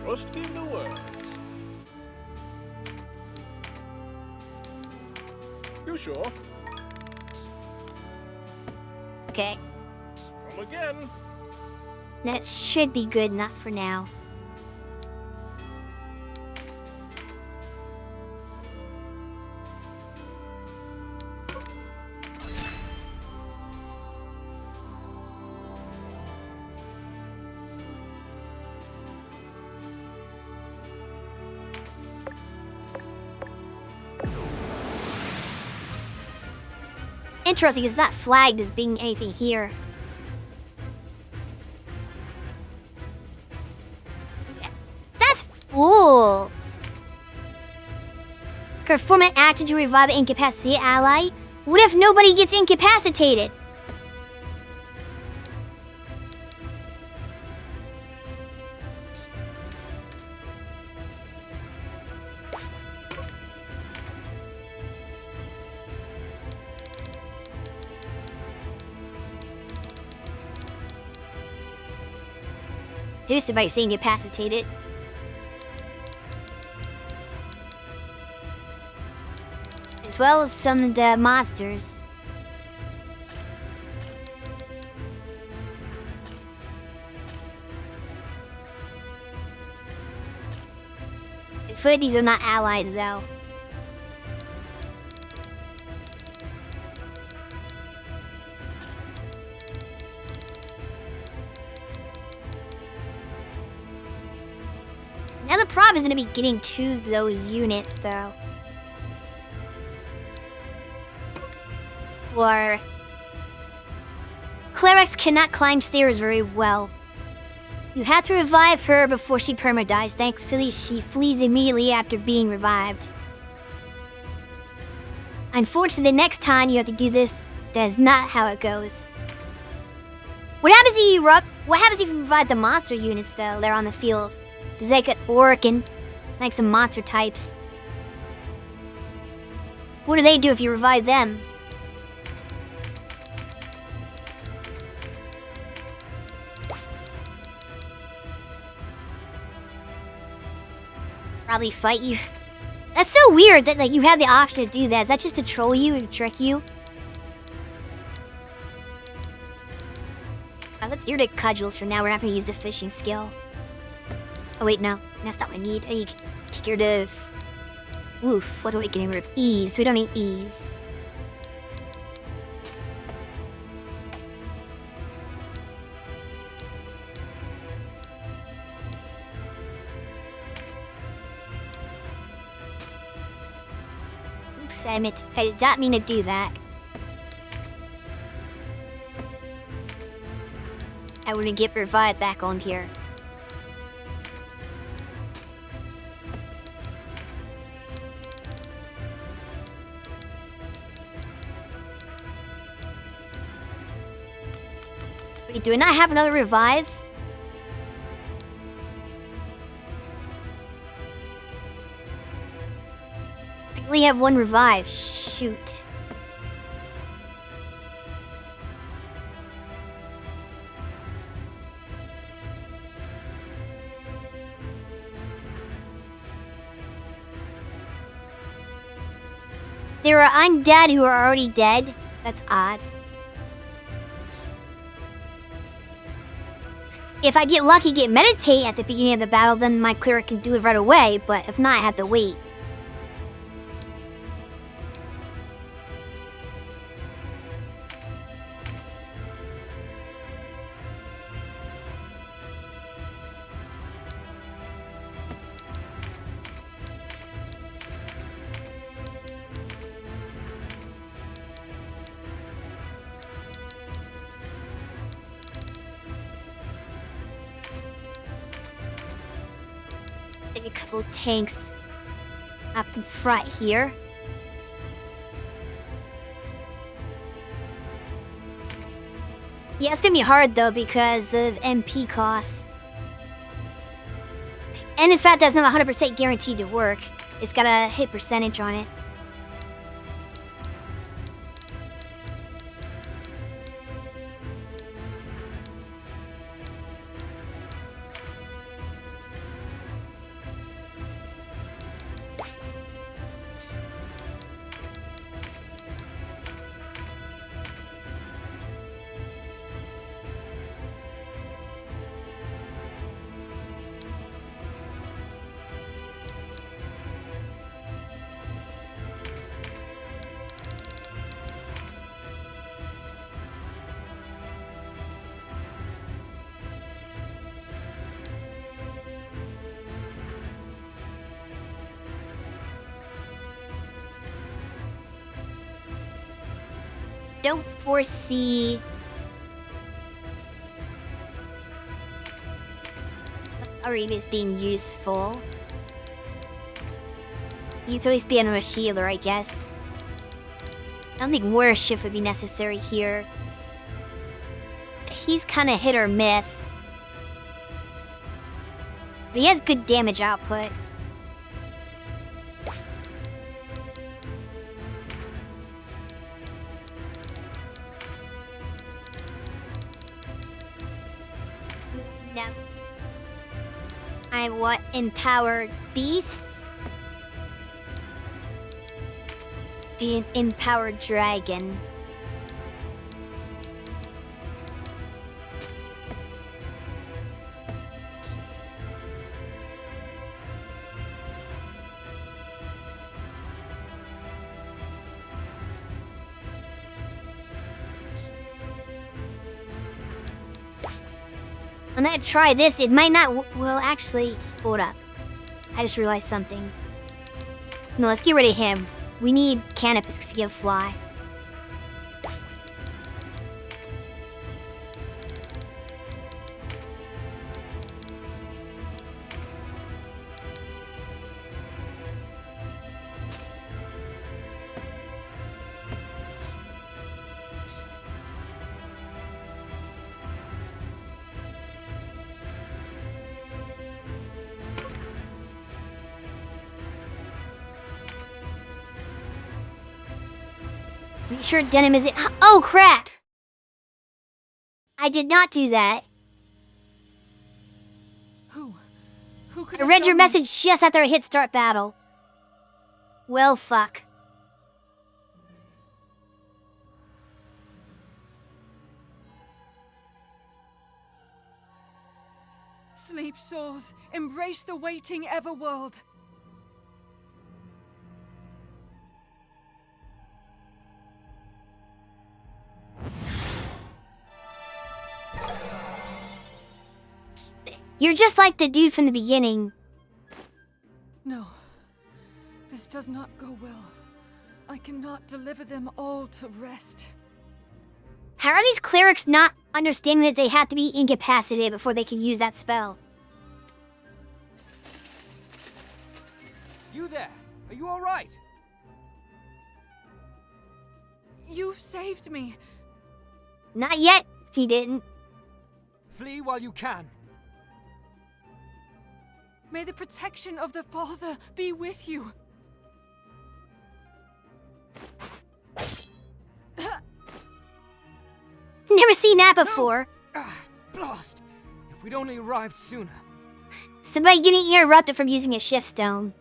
Just give the word. You sure? Okay. Come again. That should be good enough for now. Interesting, it's not flagged as being anything here. That's cool. Perform an action to revive an incapacitated ally. What if nobody gets incapacitated? Who's somebody saying incapacitated? As well as some of the monsters. I feel like these are not allies though. Now the problem is going to be getting to those units, though. For... Clerics cannot climb stairs very well. You have to revive her before she perma-dies. Thankfully, she flees immediately after being revived. Unfortunately, the next time you have to do this, that is not how it goes. What happens if you revive the monster units, though? They're on the field. There's like an orc and like some monster types. What do they do if you revive them? Probably fight you. That's so weird that like you have the option to do that. Is that just to troll you and trick you? Let's get rid of cudgels for now. We're not going to use the fishing skill. Oh wait, no. That's not what I need. I need to get rid of... Oof, what do we get rid of? Ease. We don't need ease. Oops, I did not mean to do that. I want to get revived back on here. Wait, do I not have another revive? I only have one revive. Shoot. There are undead who are already dead. That's odd. If I get lucky, get meditate at the beginning of the battle, then my cleric can do it right away. But if not, I have to wait. A couple tanks up in front here. Yeah, it's gonna be hard though because of MP costs. And in fact, that's not 100% guaranteed to work. It's got a hit percentage on it. Don't foresee Ariba's being useful. You'd always be under a healer, I guess. I don't think worship would be necessary here. He's kind of hit or miss. But he has good damage output. No. I want empowered beasts. Be an empowered dragon. I'm gonna try this. It might not. Well, actually, hold up. I just realized something. No, let's get rid of him. We need Canopus to give fly. Are you sure Denim isn't? Oh crap! I did not do that. Who I read your message just after I hit start battle. Well, fuck. Sleep, souls. Embrace the waiting everworld. You're just like the dude from the beginning. No. This does not go well. I cannot deliver them all to rest. How are these clerics not understanding that they have to be incapacitated before they can use that spell? You there? Are you alright? You saved me. Not yet, he didn't. Flee while you can. May the protection of the Father be with you. Never seen that before. Blast! If we'd only arrived sooner. Somebody getting interrupted from using a shift stone.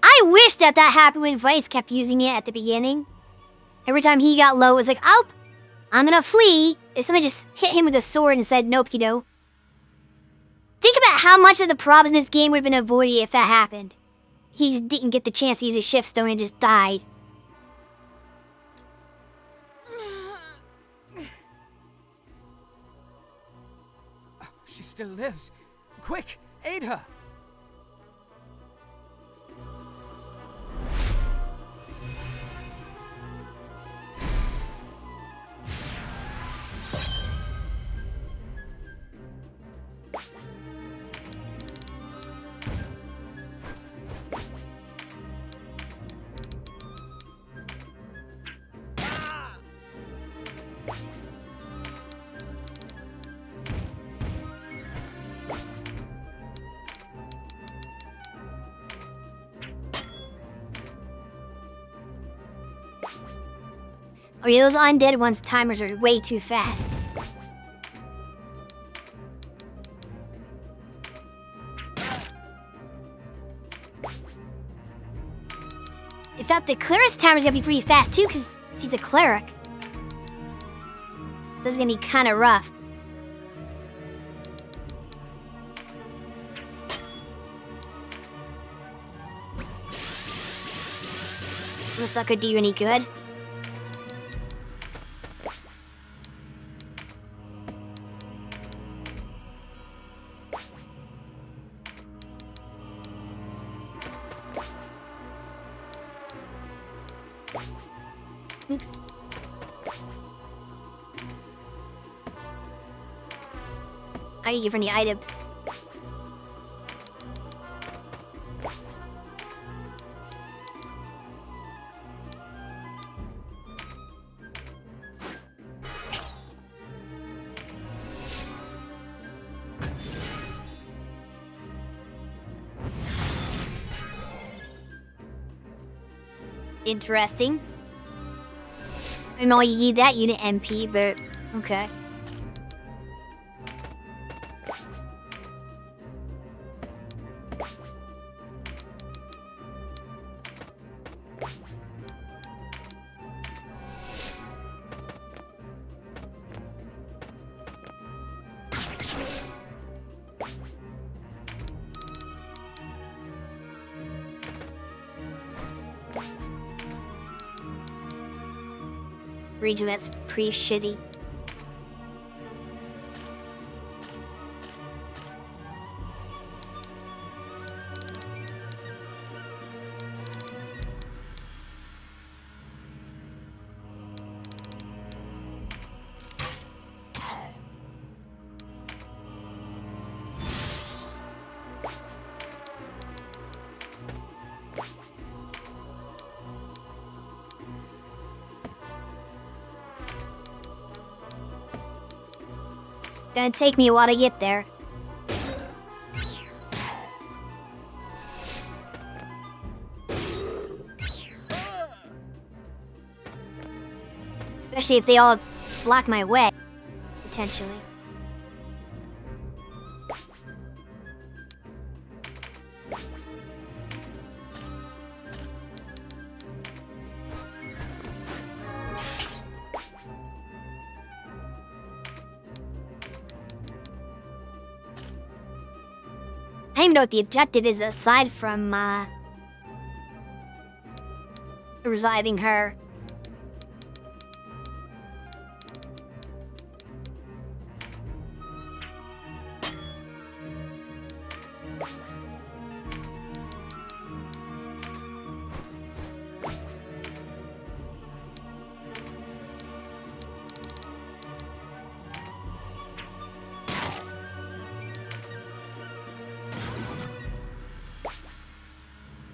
I wish that happened when Vice kept using it at the beginning. Every time he got low, it was like, oh, I'm gonna flee. If somebody just hit him with a sword and said, nope, you know. Think about how much of the problems in this game would have been avoided if that happened. He just didn't get the chance to use a shift stone and just died. She still lives. Quick, aid her! Oh yeah, those undead ones' timers are way too fast. In fact, the cleric's timer's gonna be pretty fast too, because she's a cleric. So this is gonna be kinda rough. Will this sucker do you any good? Oops. I didn't give her any items. Interesting. I don't know why you need that unit MP, but okay. Regiment's pretty shitty. Gonna take me a while to get there. Especially if they all block my way, potentially. don't even know what the objective is aside from, reviving her.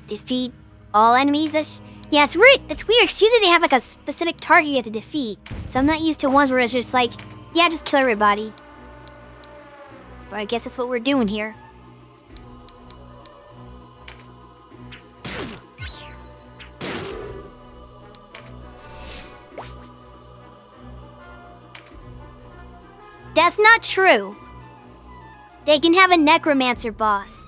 Defeat all enemies. Yeah, it's weird. It's weird. 'Cause usually they have like a specific target you have to defeat. So I'm not used to ones where it's just like, yeah, just kill everybody. But I guess that's what we're doing here. That's not true. They can have a necromancer boss.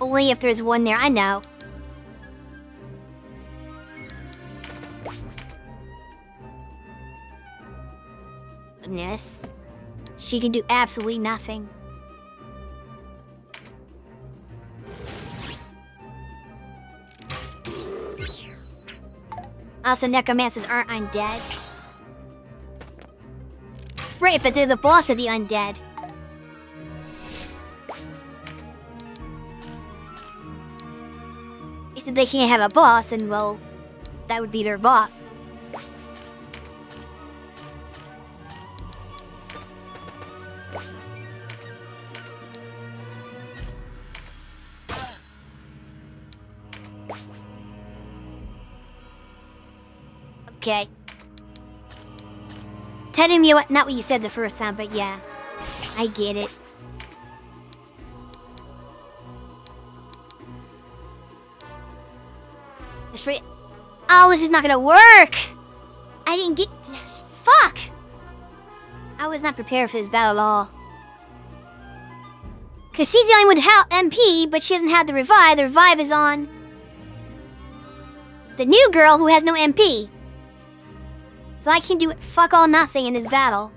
Only if there's one there, I know. Goodness. She can do absolutely nothing. Also, necromancers aren't undead. Right, but they're the boss of the undead. If they can't have a boss, and well, that would be their boss. Okay. Telling me not what you said the first time, but yeah, I get it. Oh, this is not gonna work! I didn't get... Fuck! I was not prepared for this battle at all. Because she's the only one with MP, but she hasn't had the revive. The revive is on the new girl who has no MP. So I can't do fuck all nothing in this battle.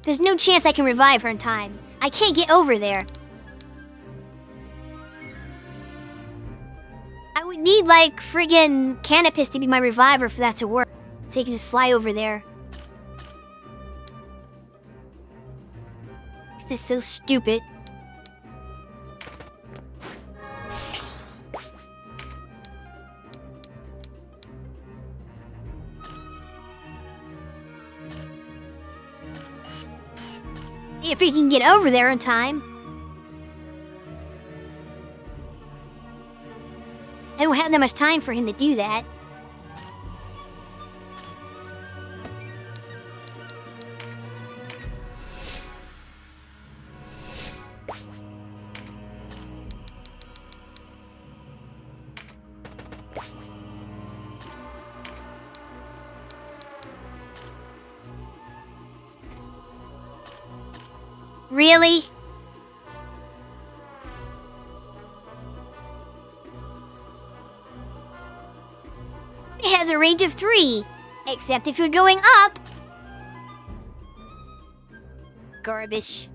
There's no chance I can revive her in time. I can't get over there. I would need, like, friggin' Canopus to be my reviver for that to work. So he can just fly over there. This is so stupid. If he can get over there in time. I don't have that much time for him to do that. Really? It has a range of 3, except if you're going up. Garbage.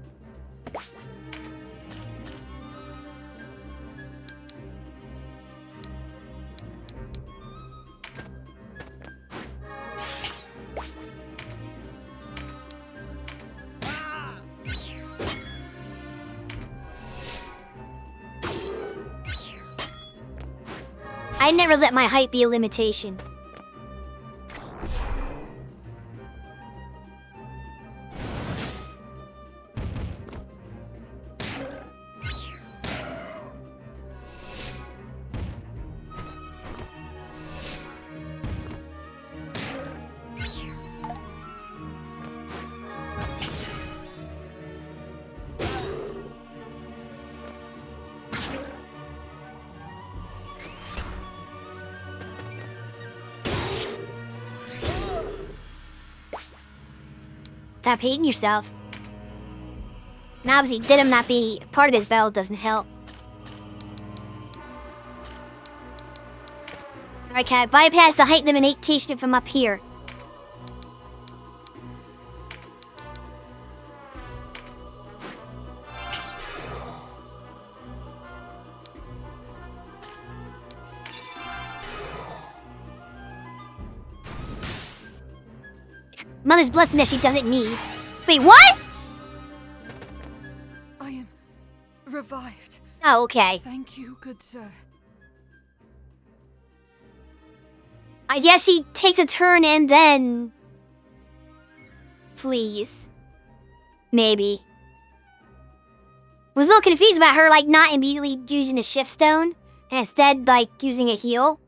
I never let my height be a limitation. Stop hating yourself. And obviously, Denim not being part of this battle doesn't help. Alright, can I bypass the height limitation from up here? Mother's blessing that she doesn't need. Wait, what? I am revived. Oh, okay. Thank you, good sir. I guess she takes a turn and then flees. Maybe. Was a little confused about her, like, not immediately using the shift stone, and instead, like, using a heal.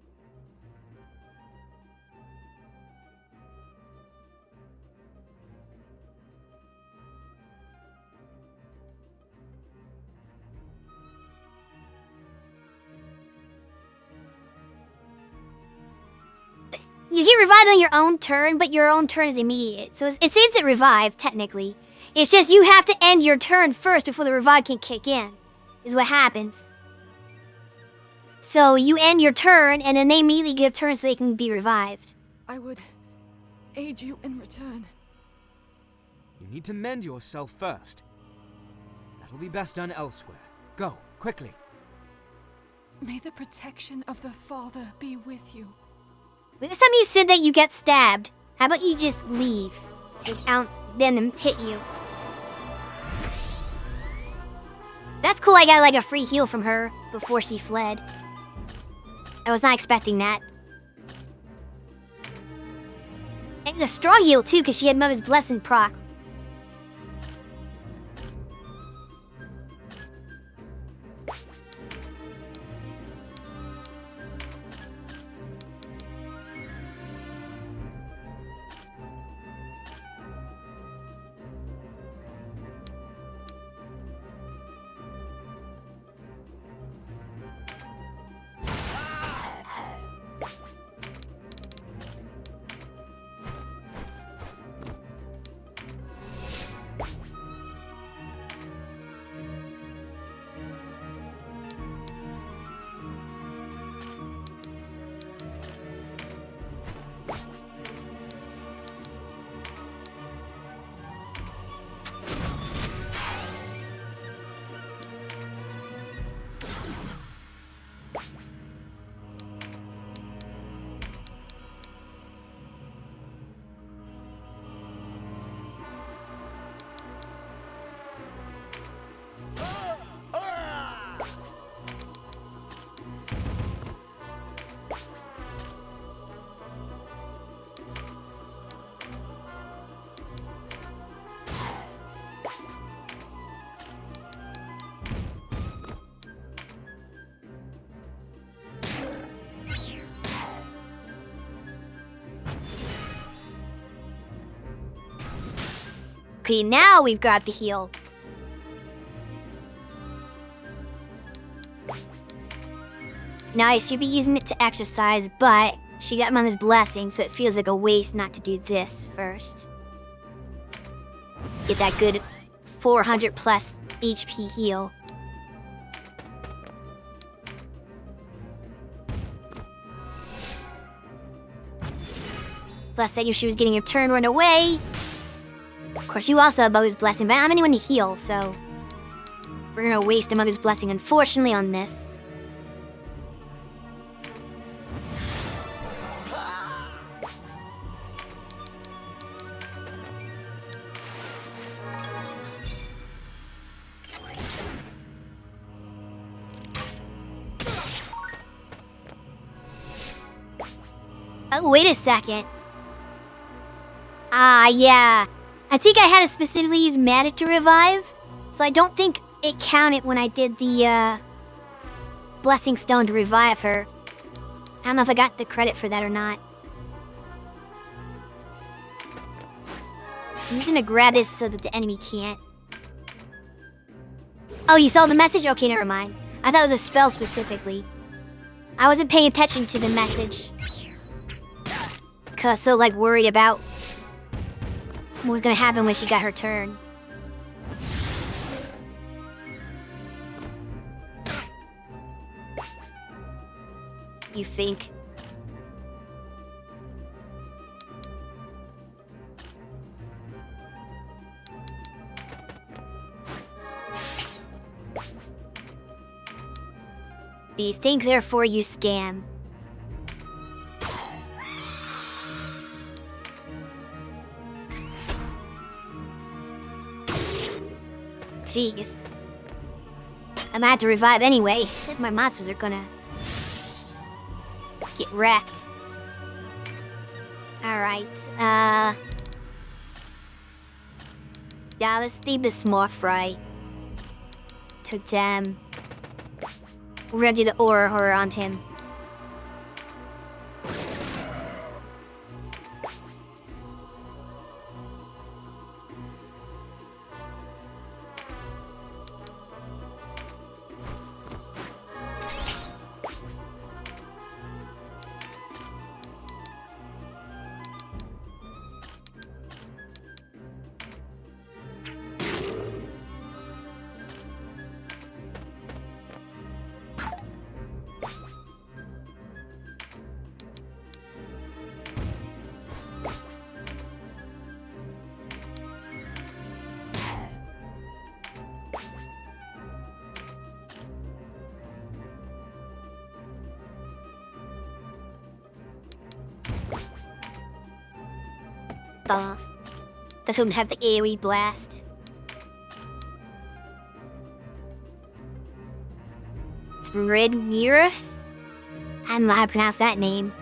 You get revived on your own turn, but your own turn is immediate. So it's instant revive, technically. It's just you have to end your turn first before the revive can kick in, is what happens. So you end your turn, and then they immediately give turns so they can be revived. I would aid you in return. You need to mend yourself first. That'll be best done elsewhere. Go, quickly. May the protection of the Father be with you. This time you said that you get stabbed. How about you just leave? Without them hit you. That's cool, I got like a free heal from her before she fled. I was not expecting that. And a strong heal too, because she had Mother's Blessing proc. Okay, now we've got the heal. Now I should be using it to exercise, but she got Mother's Blessing, so it feels like a waste not to do this first. Get that good 400 plus HP heal. Plus, I knew she was getting her turn run away. Of course, you also have Mother's Blessing, but I don't have anyone to heal, so we're gonna waste a Mother's Blessing, unfortunately, on this. Oh, wait a second. Ah, yeah. I think I had to specifically use mana to revive, so I don't think it counted when I did the, Blessing Stone to revive her. I don't know if I got the credit for that or not. I'm just gonna grab this so that the enemy can't. Oh, you saw the message? Okay, never mind. I thought it was a spell specifically. I wasn't paying attention to the message. Cause so, like, worried about what was gonna happen when she got her turn. You think? You think, therefore you scam. Jeez. I'm gonna have to revive anyway. If my monsters are gonna get wrecked. Alright, yeah, let's leave the small fry. Took them. We're gonna do the aura horror on him. Doesn't have the AoE blast. Threadmirith? I don't know how to pronounce that name.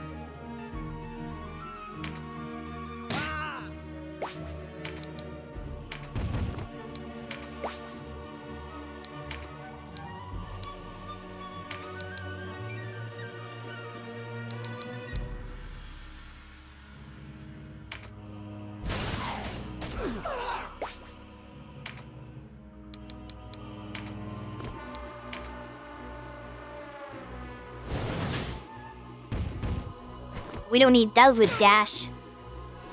We don't need those with dash.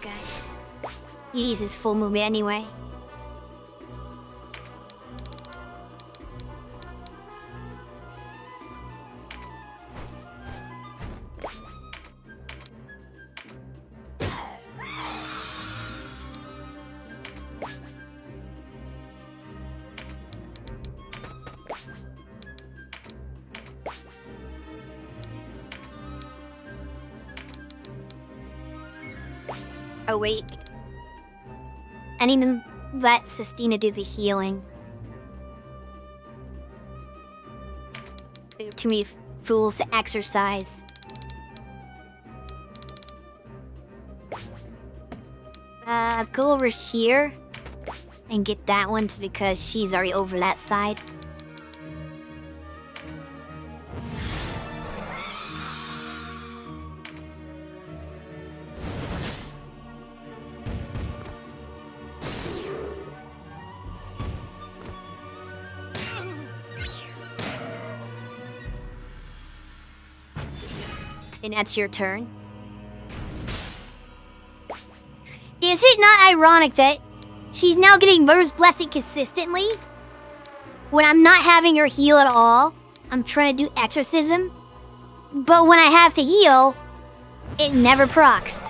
Okay. He uses full movement anyway. Oh wait. I need to let Sistina do the healing. There are too many fools to exercise. Go over here and get that one because she's already over that side. And that's your turn. Is it not ironic that she's now getting Murder's Blessing consistently? When I'm not having her heal at all, I'm trying to do Exorcism. But when I have to heal, it never procs.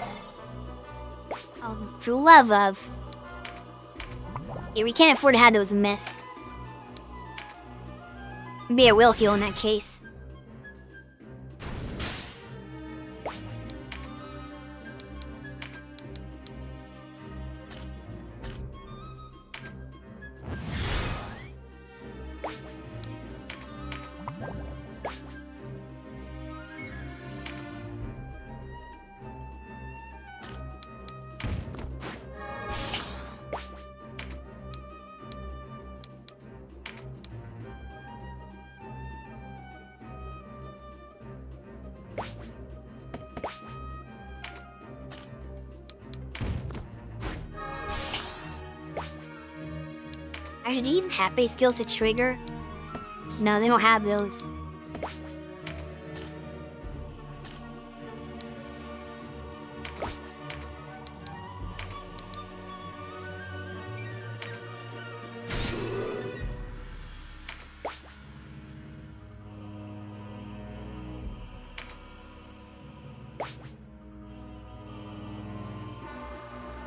For love of... Yeah, we can't afford to have those miss. Maybe I will heal in that case. Actually, do you even have base skills to trigger? No, they don't have those.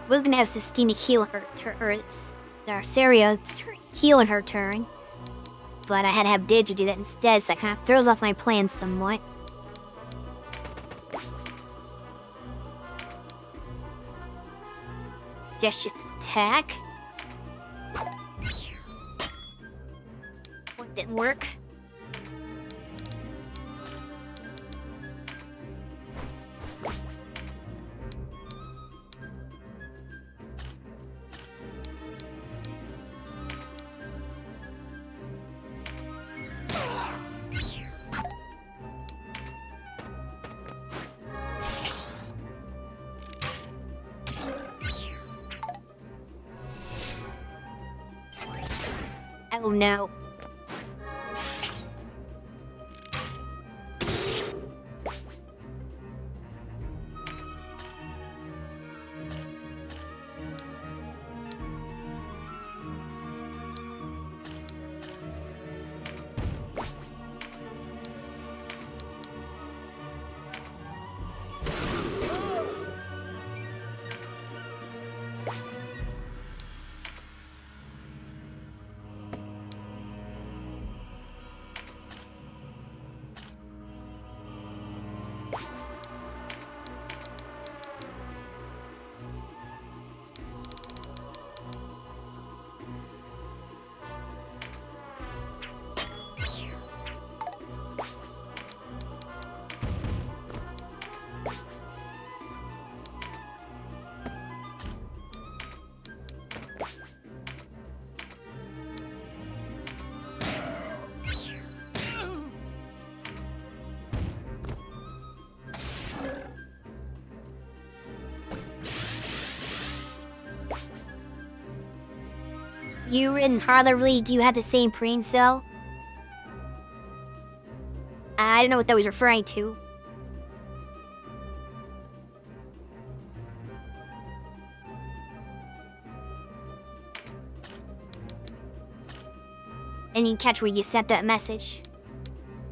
Was gonna have Sistina heal her, Seria heal in her turn. but I had to have Deirdre do that instead, so that kind of throws off my plans somewhat. Just attack. What didn't work? Oh no. You and Harley, do you have the same brain cell? I don't know what that was referring to. I didn't catch where you sent that message.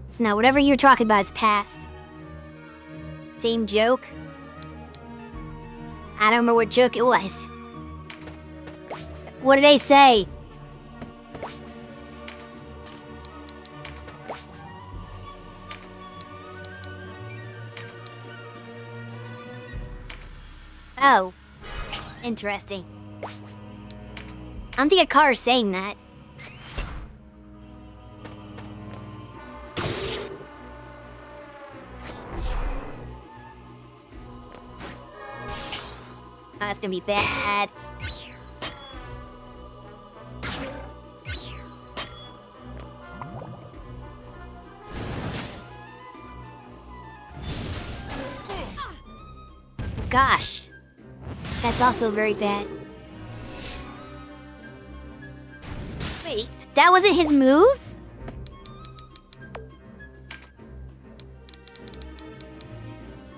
So now whatever you're talking about is past. Same joke? I don't remember what joke it was. What did they say? Oh. Interesting. I don't think a car is saying that. That's gonna be bad. Gosh. That's also very bad. Wait, that wasn't his move?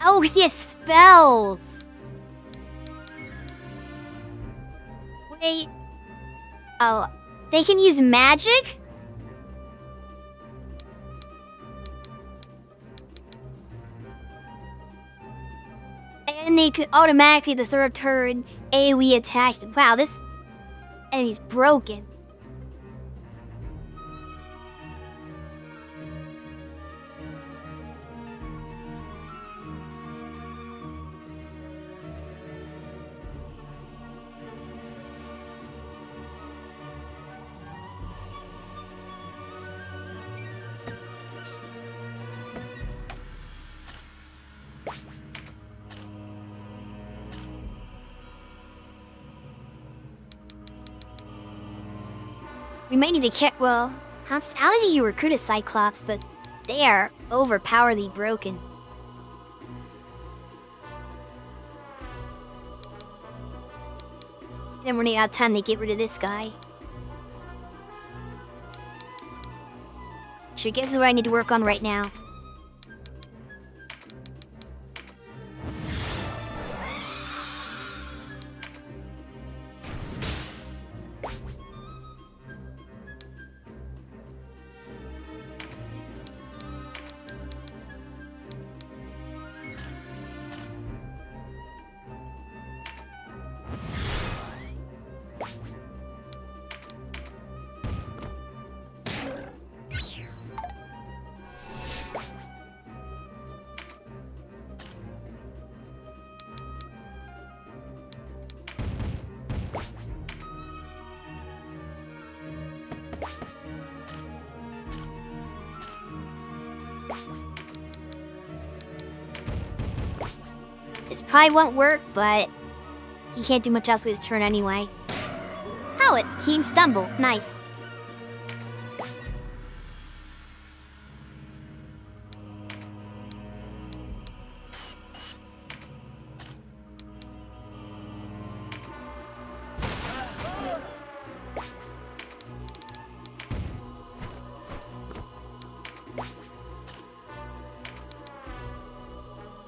Oh, he has spells. Wait. Oh, they can use magic? And they could automatically the sort of turn AoE attack. Wow, this enemy's broken. We might need to care. Well, how did you recruit a Cyclops? But they are overpoweredly broken. Then running out of time to get rid of this guy. Sure, guess is what I need to work on right now. This probably won't work, but he can't do much else with his turn anyway. How it? He can stumble. Nice.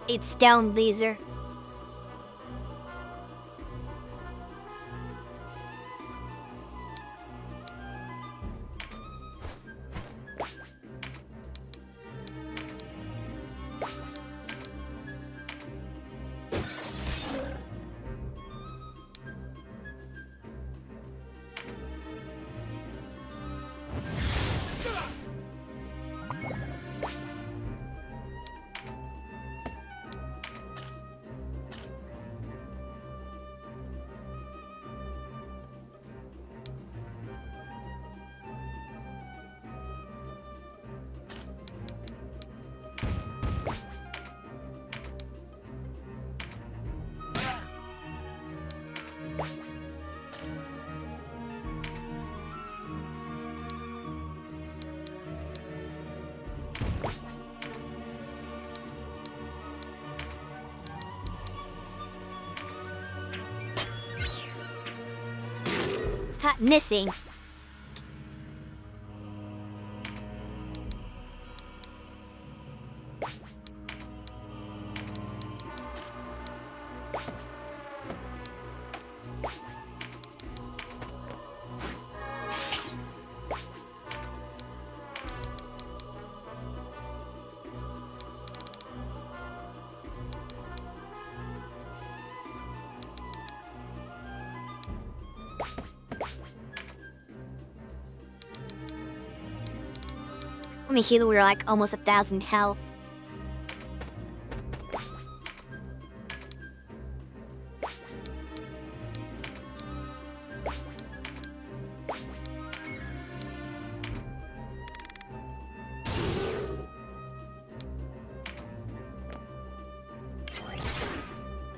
It's down, laser. Stop missing. Let me heal, we're like almost 1,000 health.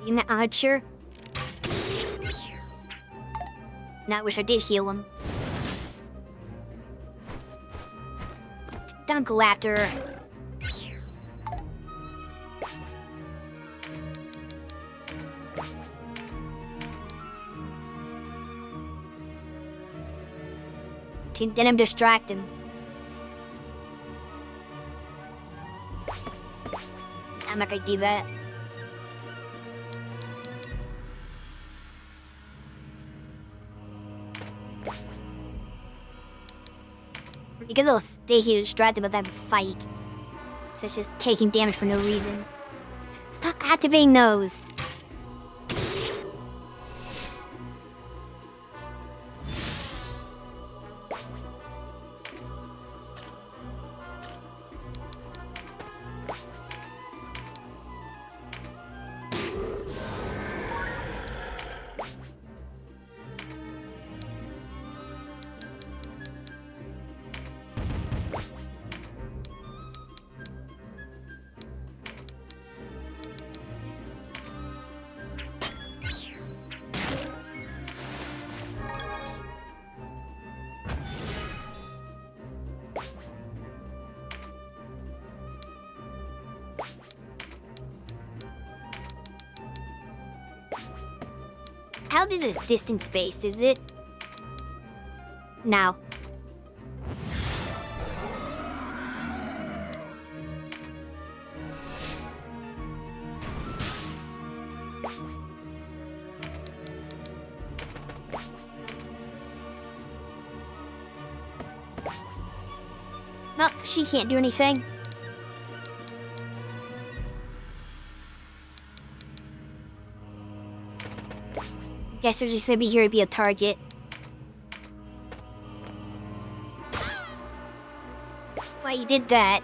In the archer. Now I wish I did heal him. Don't go after her. Then him distract him. I'm not gonna do that. Because they'll stay here distracted with them fight. So it's just taking damage for no reason. Stop activating those. How is it distance space, is it? Now. Well, she can't do anything. Guess they're just gonna be here to be a target. Why you did that?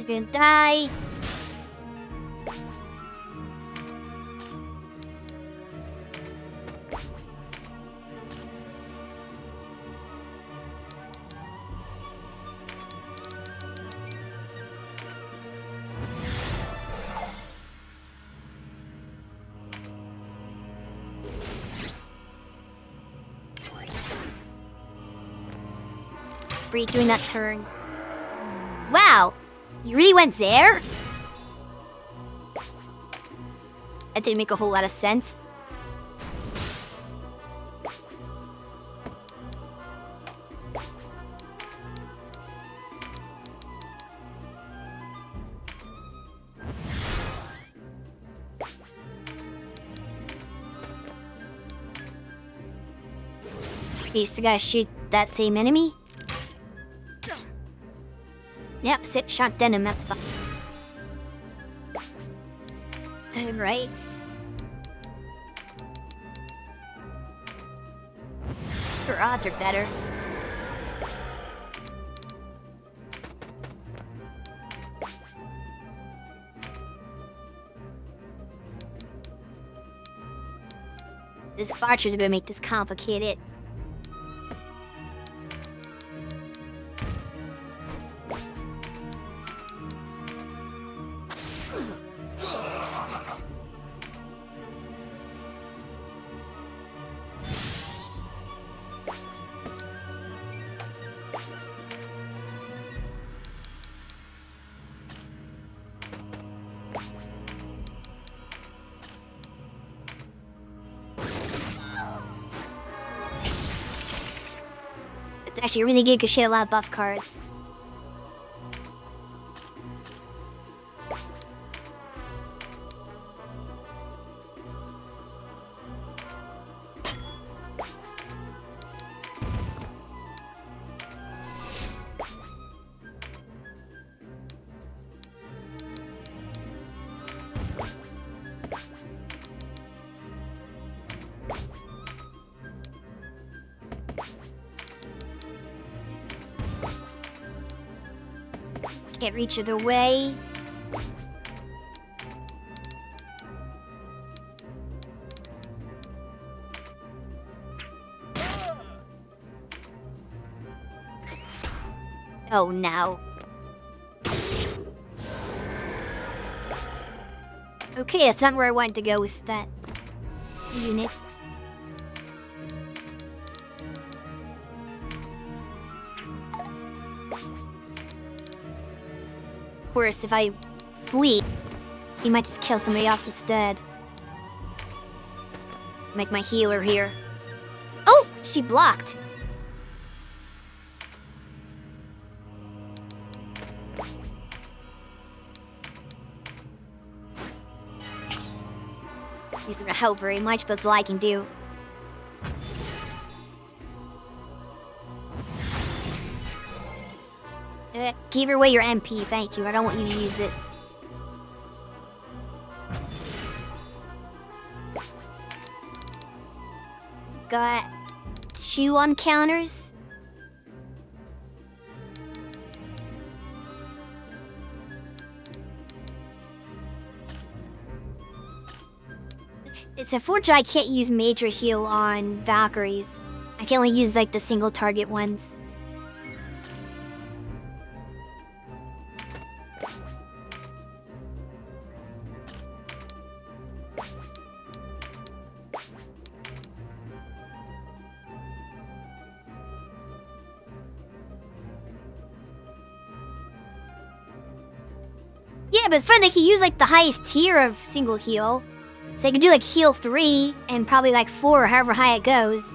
You're gonna die. Free doing that turn. Wow! You really went there? That didn't make a whole lot of sense. You still gotta shoot that same enemy? Yep, shot Denim, that's fine. Right. Your odds are better. This archer's gonna make this complicated. It's actually really good because she had a lot of buff cards. Can't reach either way. Oh no. Okay, that's not where I wanted to go with that unit. Of course, if I flee, he might just kill somebody else instead. Make my healer here. Oh, she blocked. These don't help very much, but it's all I can do. Give away your MP, thank you. I don't want you to use it. Got 2 on counters. It's unfortunate I can't use major heal on Valkyries. I can only use like the single target ones. Yeah, but it's fun they can use like the highest tier of single heal. So they can do like heal 3 and probably like 4 or however high it goes.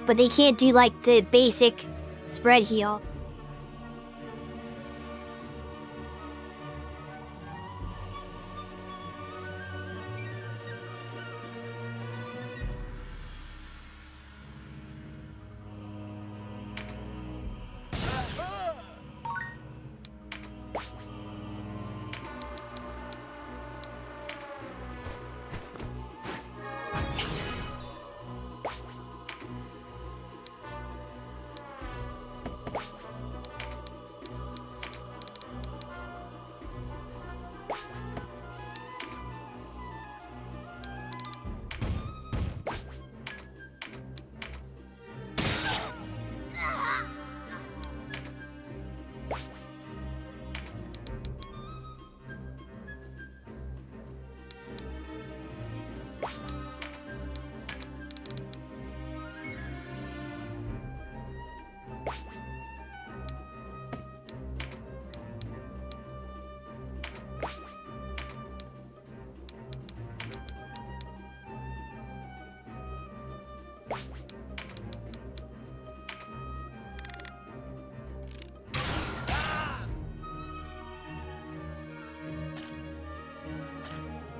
But they can't do like the basic spread heal.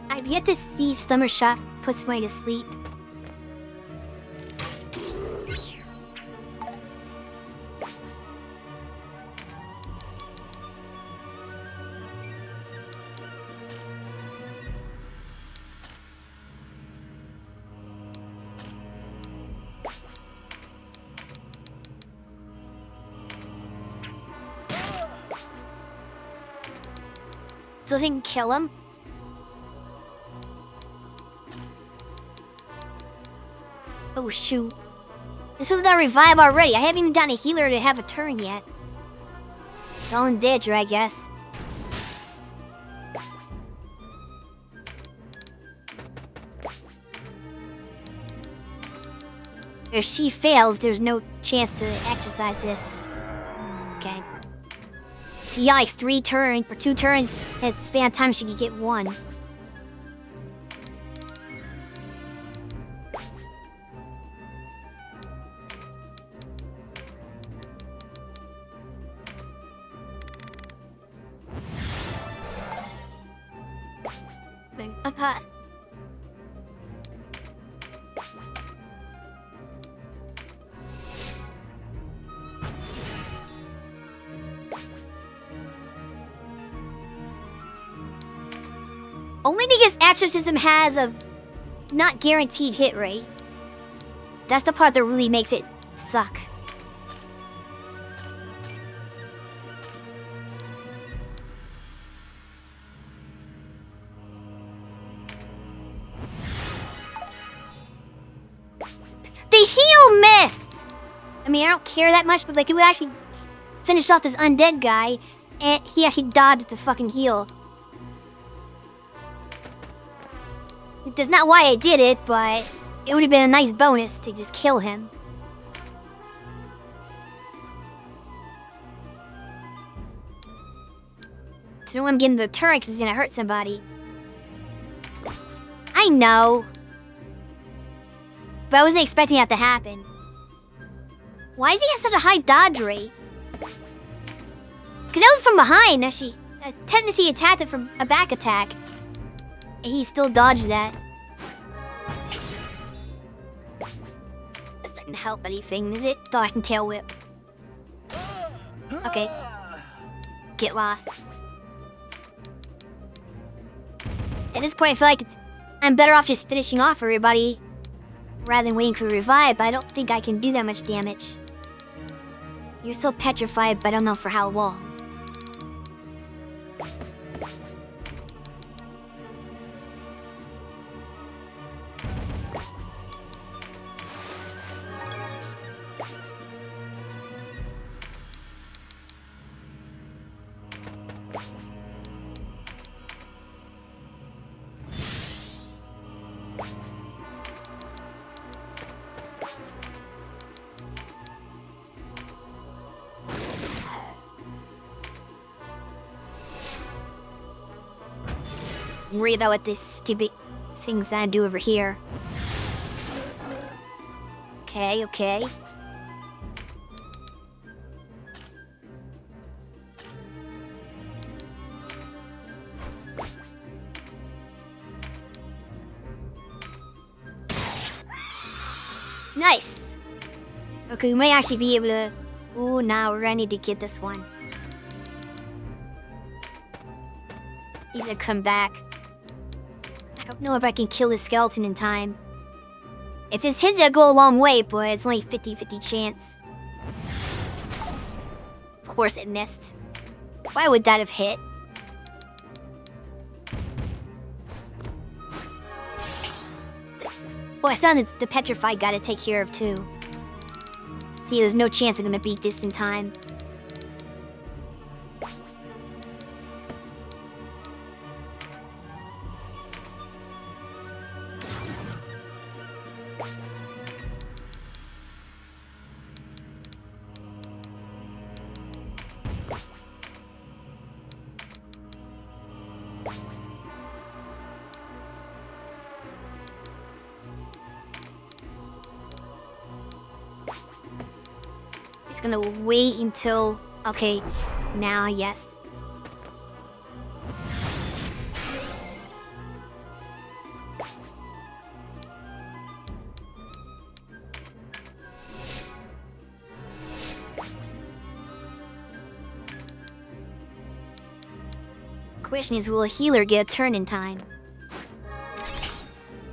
I've yet to see Summer Shot put somebody to sleep. Doesn't kill him. Oh shoot. This was the revive already. I haven't even done a healer to have a turn yet. It's all in danger, I guess. If she fails, there's no chance to exercise this. Okay. Yeah, like 3 turns, for 2 turns, at span of time she could get 1. Only because exorcism has a not guaranteed hit rate. That's the part that really makes it suck. The heal missed! I mean, I don't care that much, but like it would actually finish off this undead guy, and he actually dodged the fucking heal. That's not why I did it, but it would have been a nice bonus to just kill him. To know I'm getting the turret because it's gonna hurt somebody. I know. But I wasn't expecting that to happen. Why does he have such a high dodge rate? Because that was from behind, actually. Technically attacked it from a back attack. And he still dodged that. This doesn't help anything, is it? Thought I can tail whip. Okay. Get lost. At this point, I feel like I'm better off just finishing off everybody rather than waiting for a revive, but I don't think I can do that much damage. You're still petrified, but I don't know for how long. I'm worried about what this stupid things that I do over here. Okay, okay. Nice! Okay, we might actually be able to... Ooh, now we're gonna need to get this one. He's gonna come back. I don't know if I can kill this skeleton in time. If this hits, it'll go a long way, but it's only 50-50 chance. Of course it missed. Why would that have hit? Well, I saw the petrified guy to take care of too. See, there's no chance I'm gonna beat this in time. He's gonna wait until... Okay, now, yes. Question is, will a healer get a turn in time?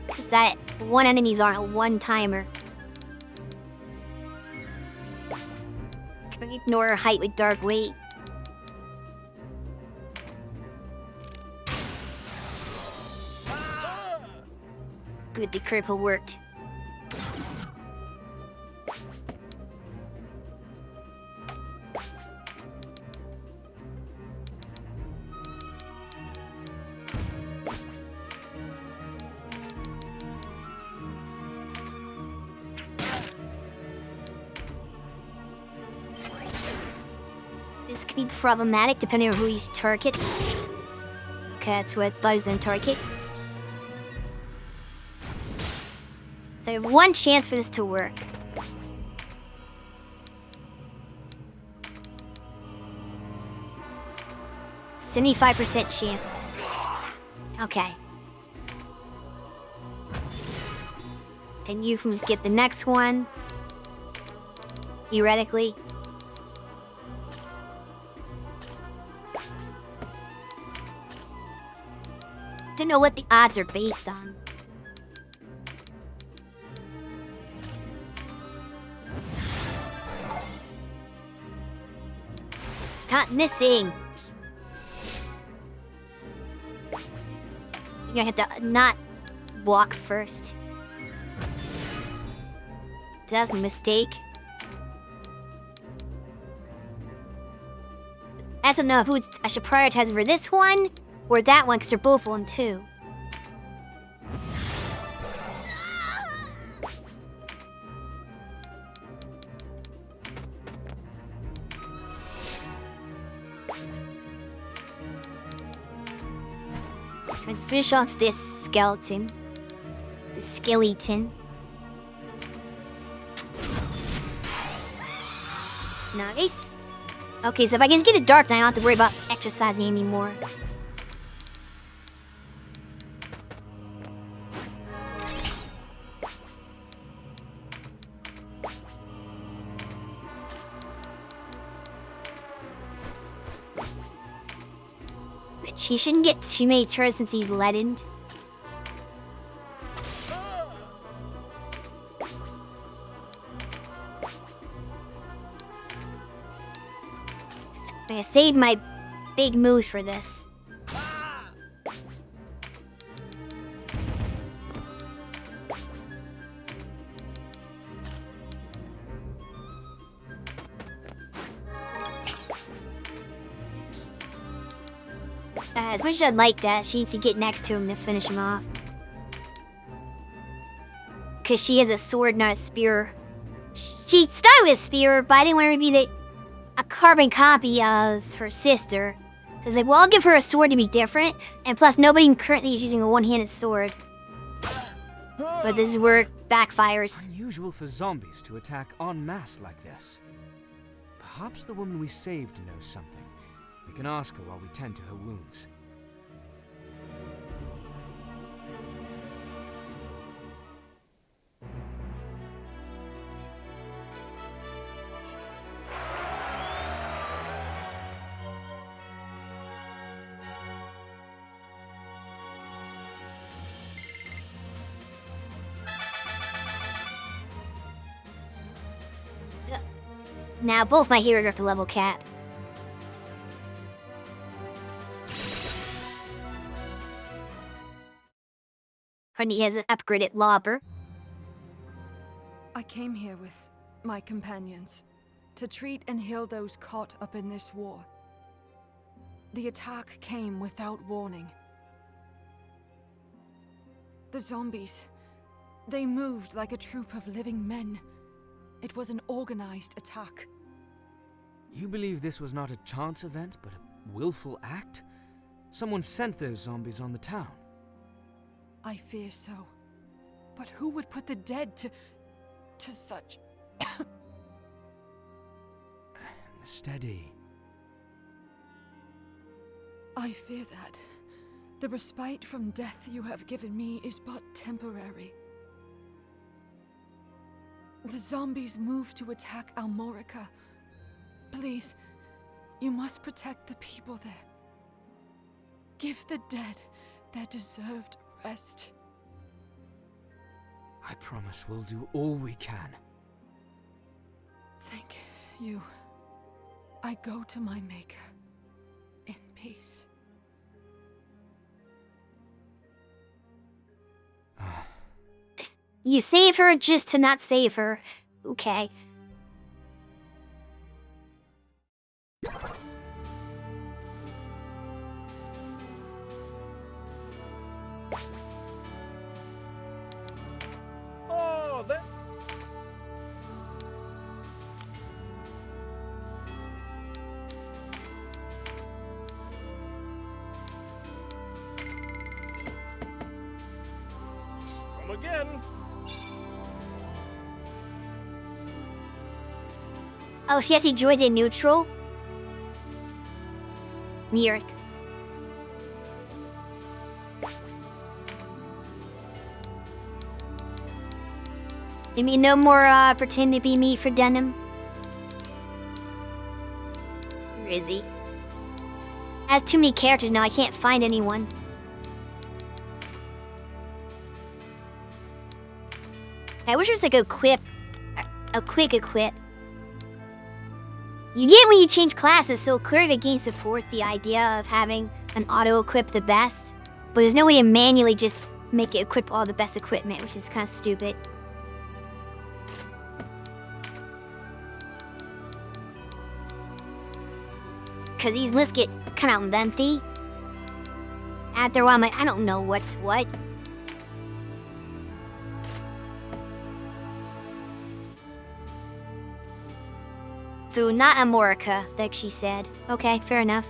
Because that one enemies aren't a one-timer. Can we ignore her height with dark weight? Good, the cripple worked. This could be problematic depending on who he targets. Okay, that's what Buzz target. So I have one chance for this to work. %75% chance. Okay. Can you just get the next one? Theoretically. Don't know what the odds are based on. Not missing. You have to not walk first. That's a mistake. I don't know who I should prioritize for this one or that one because they're both on 2. Let's finish off this skeleton. The skeleton. Nice. Okay, so if I can just get it dark, then I don't have to worry about exercising anymore. Which he shouldn't get too many turns since he's leadened. I saved my big moves for this. As much as I'd like that, she needs to get next to him to finish him off. Because she has a sword, not a spear. She started with a spear, but I didn't want her to be a carbon copy of her sister. Because, like, well, I'll give her a sword to be different. And plus, nobody currently is using a one-handed sword. But this is where it backfires. Unusual for zombies to attack en masse like this. Perhaps the woman we saved knows something. We can ask her while we tend to her wounds. Now, both my heroes are at the level cap. Honey has an upgraded lobber. I came here with my companions to treat and heal those caught up in this war. The attack came without warning. The zombies, they moved like a troop of living men. It was an organized attack. You believe this was not a chance event, but a willful act? Someone sent those zombies on the town. I fear so. But who would put the dead to such... Steady. I fear that the respite from death you have given me is but temporary. The zombies move to attack Almorica. Please, you must protect the people there. Give the dead their deserved rest. I promise we'll do all we can. Thank you. I go to my Maker in peace. You save her just to not save her. Okay. Oh, that. Come again. Oh, she actually joins in neutral? Weird. You mean no more pretend to be me for denim? Rizzy. I have too many characters now, I can't find anyone. I wish there was like a quick equip. You get when you change classes, so clearly the game supports the idea of having an auto-equip the best, but there's no way to manually just make it equip all the best equipment, which is kind of stupid. Because these lists get kind of lengthy. After a while, I'm like, I don't know what's what. So not Amorica, like she said. Okay, fair enough.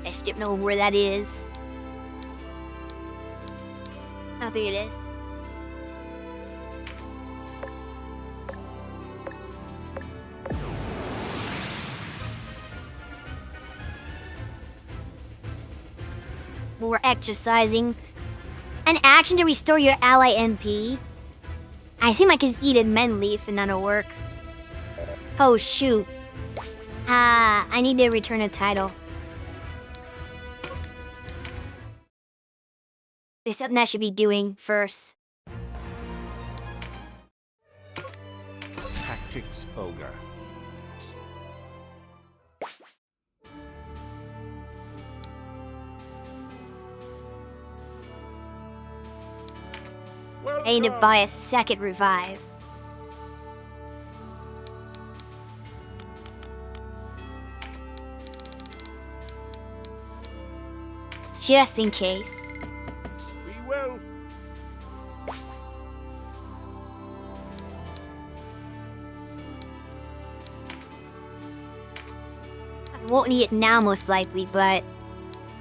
I just don't know where that is. Oh, here it is. We're exercising. An action to restore your ally MP. I think I can just eat a men leaf and that'll work. Oh shoot. I need to return a title. There's something I should be doing first. Tactics Ogre. I need to buy a second revive. Just in case. We will. I won't need it now most likely, but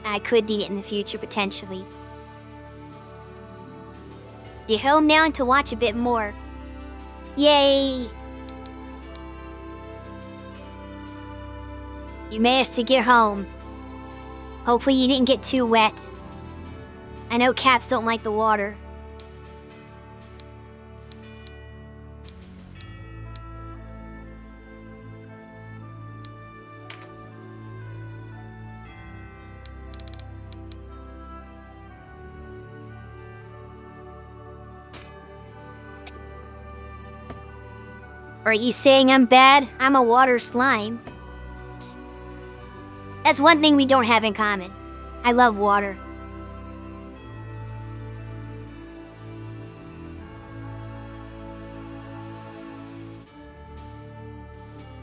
I could need it in the future potentially. You're home now to watch a bit more. Yay! You managed to get home. Hopefully you didn't get too wet. I know cats don't like the water. Are you saying I'm bad? I'm a water slime. That's one thing we don't have in common. I love water.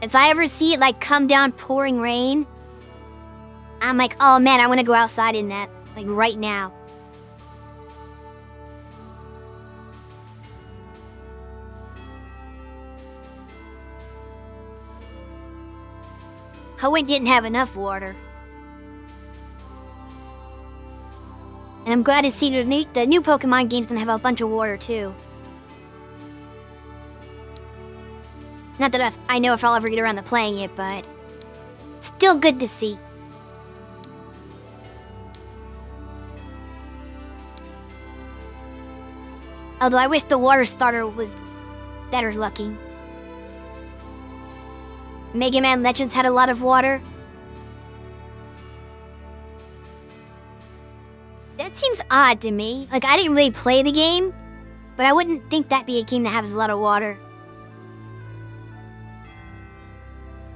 If I ever see it like come down pouring rain, I'm like, oh man, I want to go outside in that, like right now. Hoenn didn't have enough water. And I'm glad to see the new Pokemon games gonna have a bunch of water too. Not that I know if I'll ever get around to playing it, but still good to see. Although I wish the water starter was better looking. Mega Man Legends had a lot of water. That seems odd to me. Like, I didn't really play the game, but I wouldn't think that'd be a game that has a lot of water.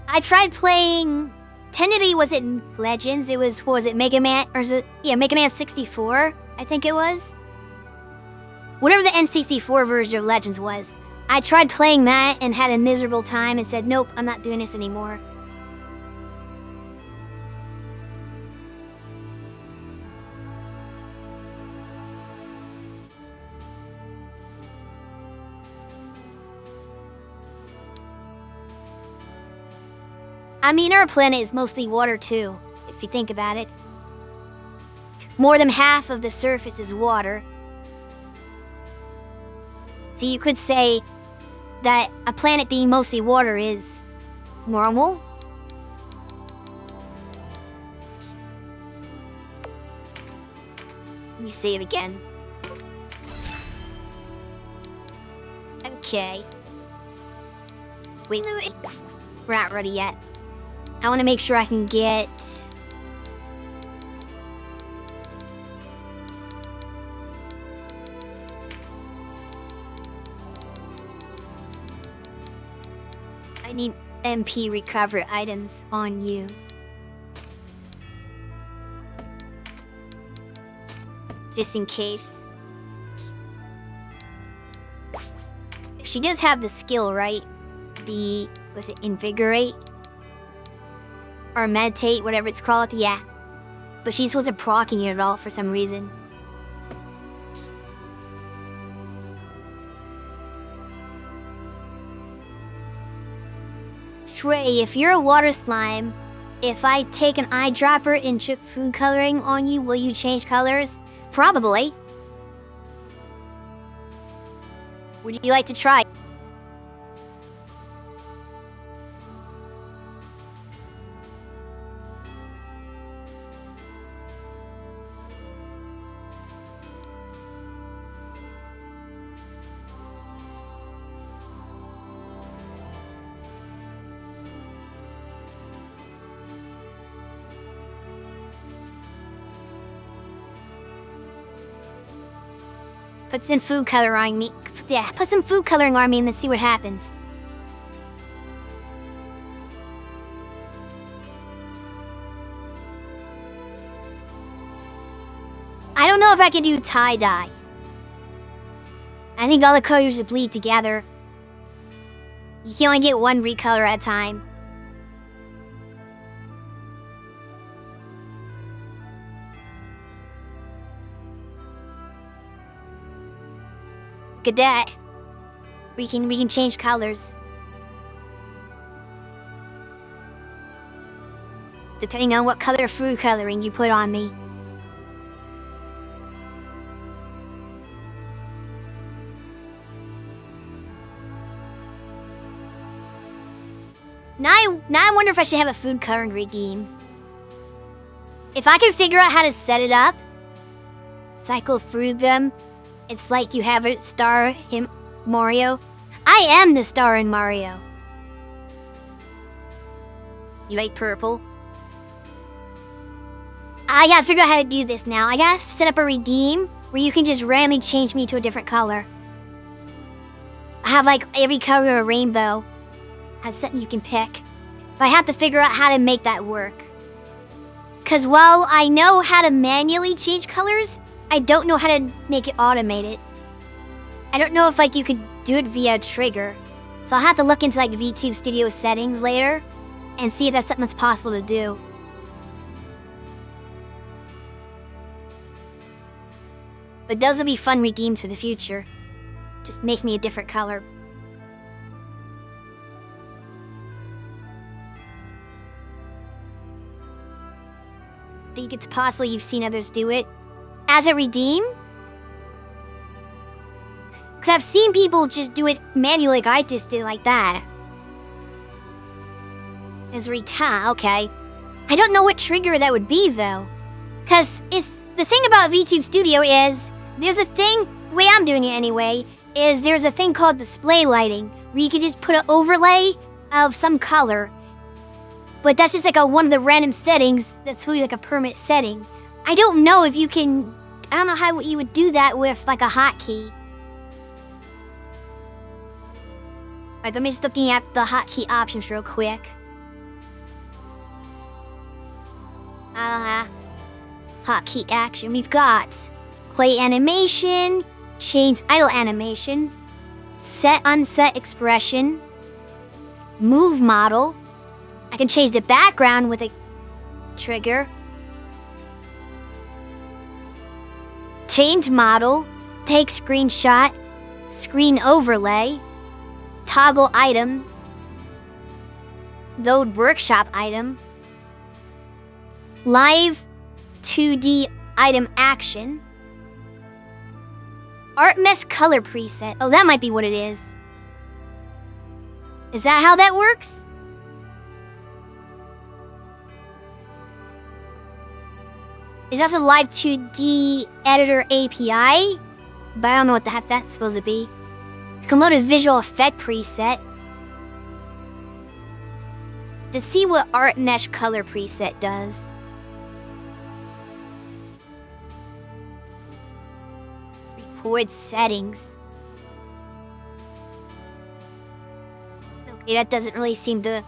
I tried playing... Technically, was it Legends? It was, what was it, Mega Man? Or is it, yeah, Mega Man 64, I think it was. Whatever the N64 version of Legends was. I tried playing that and had a miserable time and said, nope, I'm not doing this anymore. I mean, our planet is mostly water too, if you think about it. More than half of the surface is water. So you could say that a planet being mostly water is normal. Let me save again. Okay. Wait, we're not ready yet. I want to make sure I can get... I need MP recovery items on you. Just in case. She does have the skill, right? The, was it Invigorate? Or Meditate, whatever it's called, yeah. But she wasn't proccing it at all for some reason. Shui, if you're a water slime, if I take an eyedropper and chip food coloring on you, will you change colors? Probably. Would you like to try? Put some food coloring me. Yeah, put some food coloring on me and let's see what happens. I don't know if I can do tie-dye. I think all the colors just bleed together. You can only get one recolor at a time. Look at that. We can change colors. Depending on what color food coloring you put on me. Now I wonder if I should have a food coloring redeem. If I can figure out how to set it up, cycle through them, it's like you have a star him Mario. I am the star in Mario. You like purple? I gotta figure out how to do this now. I gotta set up a redeem where you can just randomly change me to a different color. I have like every color of a rainbow. Has something you can pick. But I have to figure out how to make that work. Cause while I know how to manually change colors, I don't know how to make it automated. I don't know if like you could do it via trigger. So I'll have to look into like VTube Studio settings later and see if that's something that's possible to do. But those will be fun redeems for the future. Just make me a different color. Think it's possible you've seen others do it as a redeem? Because I've seen people just do it manually like I just did like that. As okay. I don't know what trigger that would be though. Because it's the thing about VTube Studio is there's a thing, the way I'm doing it anyway, is there's a thing called display lighting where you can just put an overlay of some color. But that's just like one of the random settings that's really like a permanent setting. I don't know if you can, I don't know how you would do that with like a hotkey. Alright, let me just looking at the hotkey options real quick. Hotkey action. We've got play animation, change idle animation, set unset expression, move model. I can change the background with a trigger. Change model, take screenshot, screen overlay, toggle item, load workshop item, live 2D item action, art mesh color preset. Oh, that might be what it is. Is that how that works? Is that the live 2D editor API? But I don't know what the heck that's supposed to be. You can load a visual effect preset. Let's see what art mesh color preset does. Record settings. Okay, that doesn't really seem to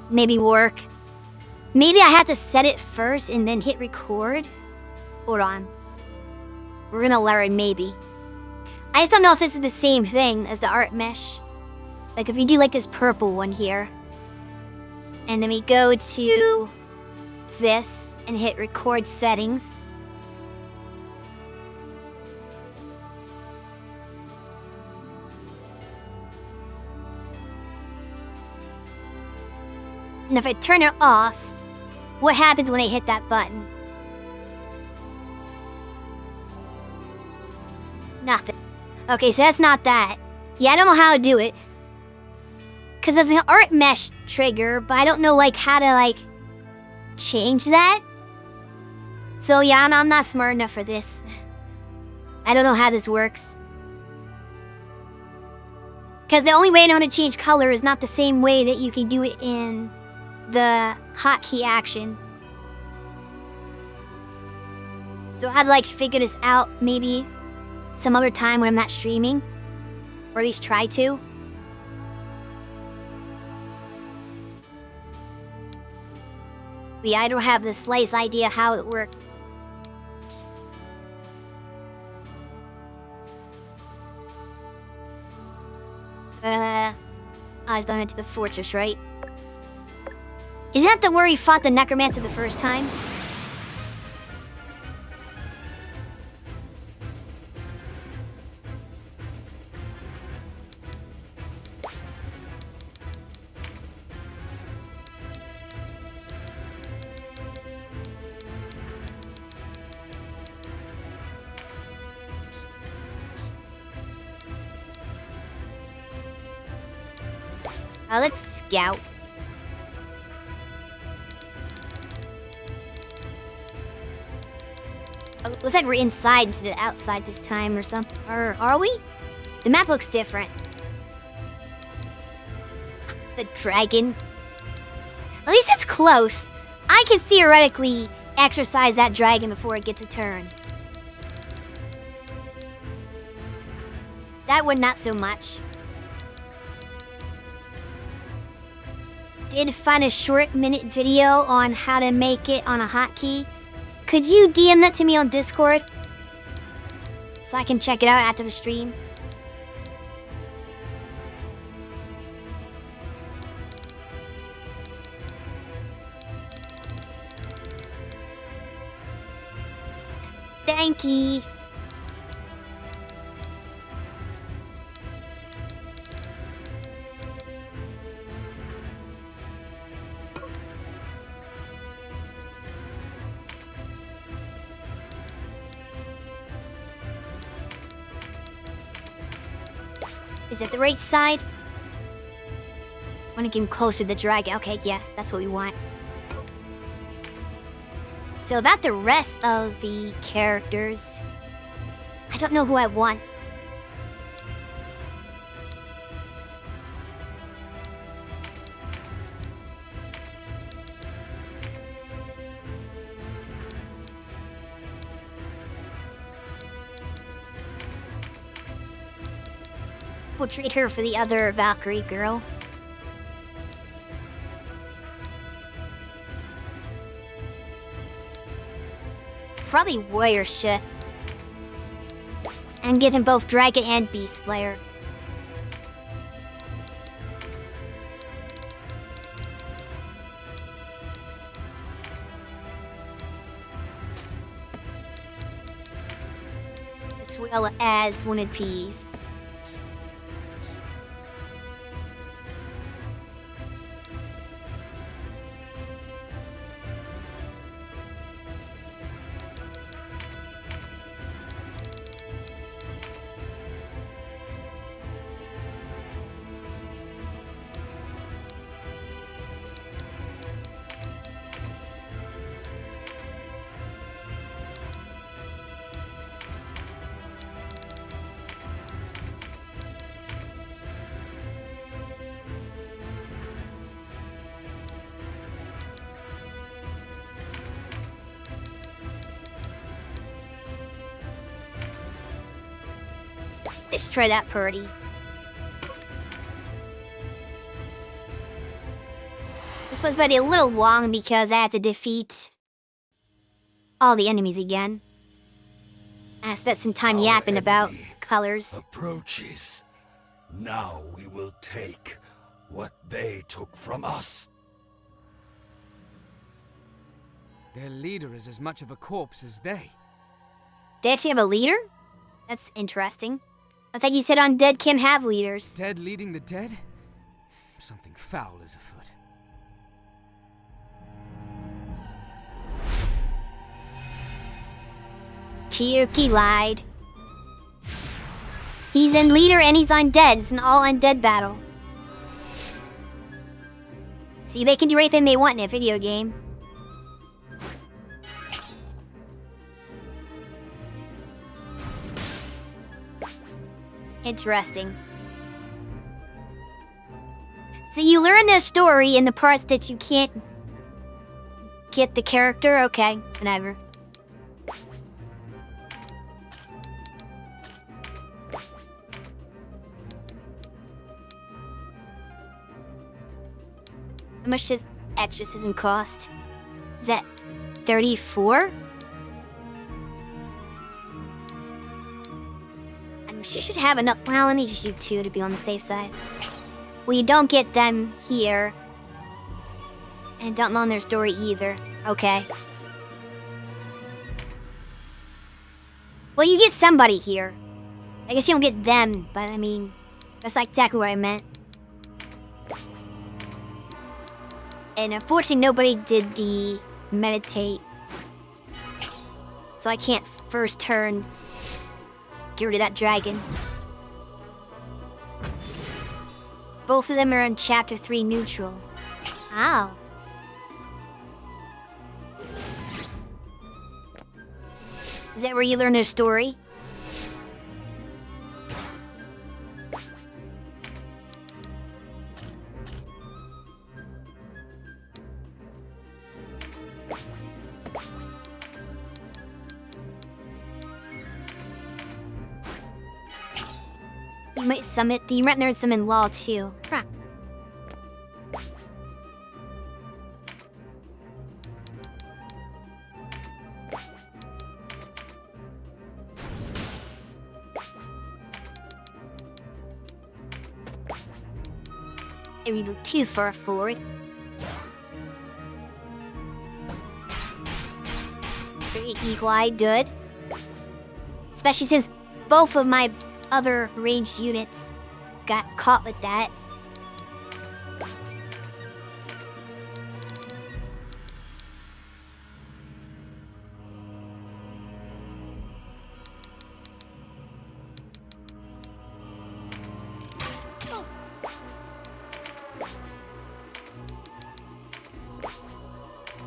maybe work. Maybe I have to set it first and then hit record? Hold on. We're gonna learn, maybe. I just don't know if this is the same thing as the art mesh. Like if you do like this purple one here. And then we go to this and hit record settings. And if I turn it off, what happens when I hit that button? Nothing. Okay, so that's not that. Yeah, I don't know how to do it. Because there's an art mesh trigger, but I don't know like how to like change that. So yeah, I'm not smart enough for this. I don't know how this works. Because the only way I know how to change color is not the same way that you can do it in the hotkey action. So I had to like figure this out maybe some other time when I'm not streaming. Or at least try to. But yeah, I don't have the slightest idea how it works. I was down into the fortress, right? Isn't that the where he fought the necromancer the first time? Let's scout. Oh, looks like we're inside instead of outside this time or something. Or are we? The map looks different. The dragon. At least it's close. I can theoretically exercise that dragon before it gets a turn. That one, not so much. Did find a short minute video on how to make it on a hotkey. Could you DM that to me on Discord? So I can check it out after the stream. Cranky. Is it the right side? Want to get him closer to the dragon. Okay, yeah, that's what we want. So that the rest of the characters. I don't know who I want. We'll trade her for the other Valkyrie girl. Probably Warrior Shift. And give them both Dragon and Beast Slayer. As well as One Piece. Let's try that party. This was but a little long because I had to defeat all the enemies again. I spent some time yapping about colors. Approaches. Now we will take what they took from us. Their leader is as much of a corpse as they. They actually have a leader? That's interesting. I thought you said undead can't have leaders. Dead leading the dead? Something foul is afoot. Kiyuki lied. He's in leader and he's undead. It's an all undead battle. See, they can do anything they want in a video game. Interesting. So you learn their story in the parts that you can't get the character? Okay, whatever. How much does exorcism cost? Is that 34? She should have enough. Well, let me just do 2 to be on the safe side. Well, you don't get them here. And don't learn their story either. Okay. Well, you get somebody here. I guess you don't get them, but I mean, that's like exactly what I meant. And unfortunately, nobody did the meditate. So I can't first turn. Get rid of that dragon. Both of them are in Chapter 3 neutral. Ow. Is that where you learn their story? You might summon. You might learn some in law too. Huh. If you go too far forward. Very eagle-eyed, good. especially since both of my other ranged units got caught with that.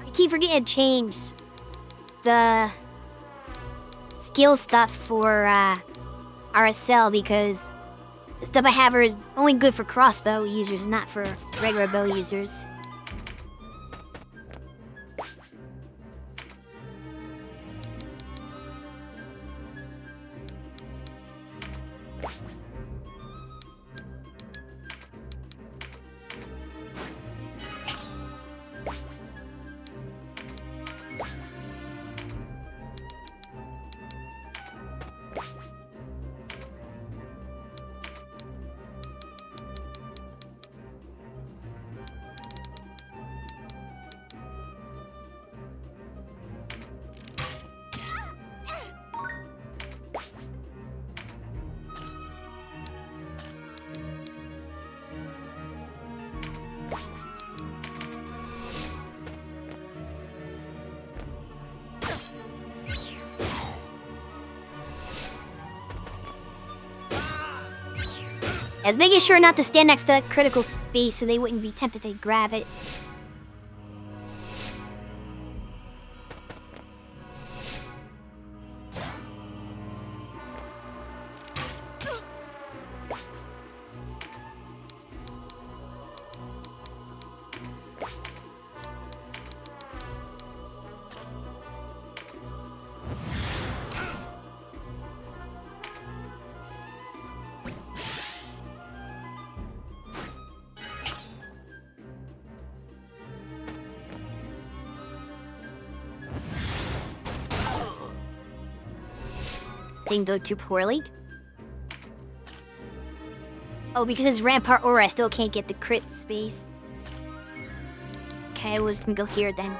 I keep forgetting to change the skill stuff for RSL because the stuff I have is only good for crossbow users, not for regular bow users. I was making sure not to stand next to that critical space so they wouldn't be tempted to grab it. Didn't go too poorly. Oh, because it's Rampart Aura, I still can't get the crit space. Okay, I was gonna go here then.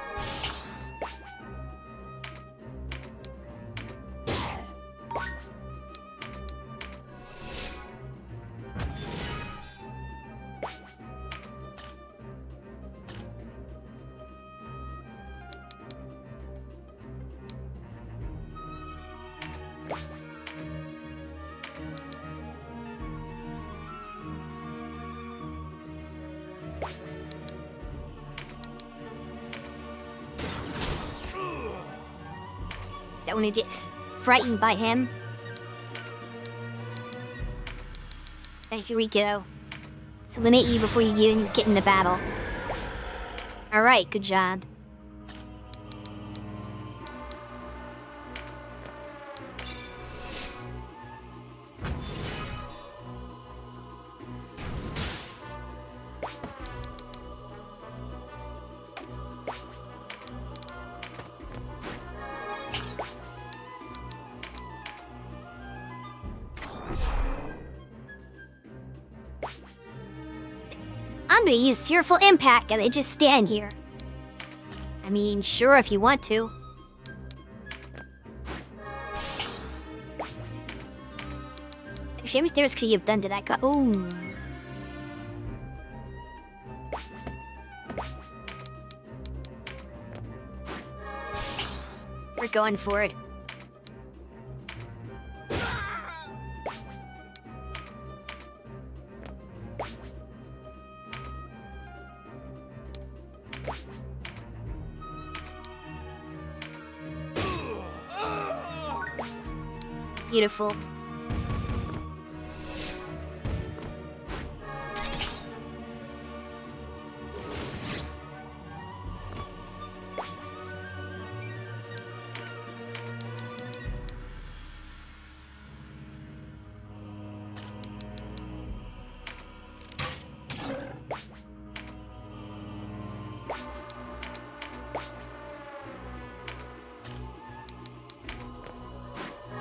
That when it gets frightened by him. And here we go. Let's eliminate you before you even get in the battle. Alright, good job. I'm gonna use Fearful Impact and they just stand here. I mean, sure if you want to. Shame if there's could you have done to that guy. Oh. We're going for it. Beautiful.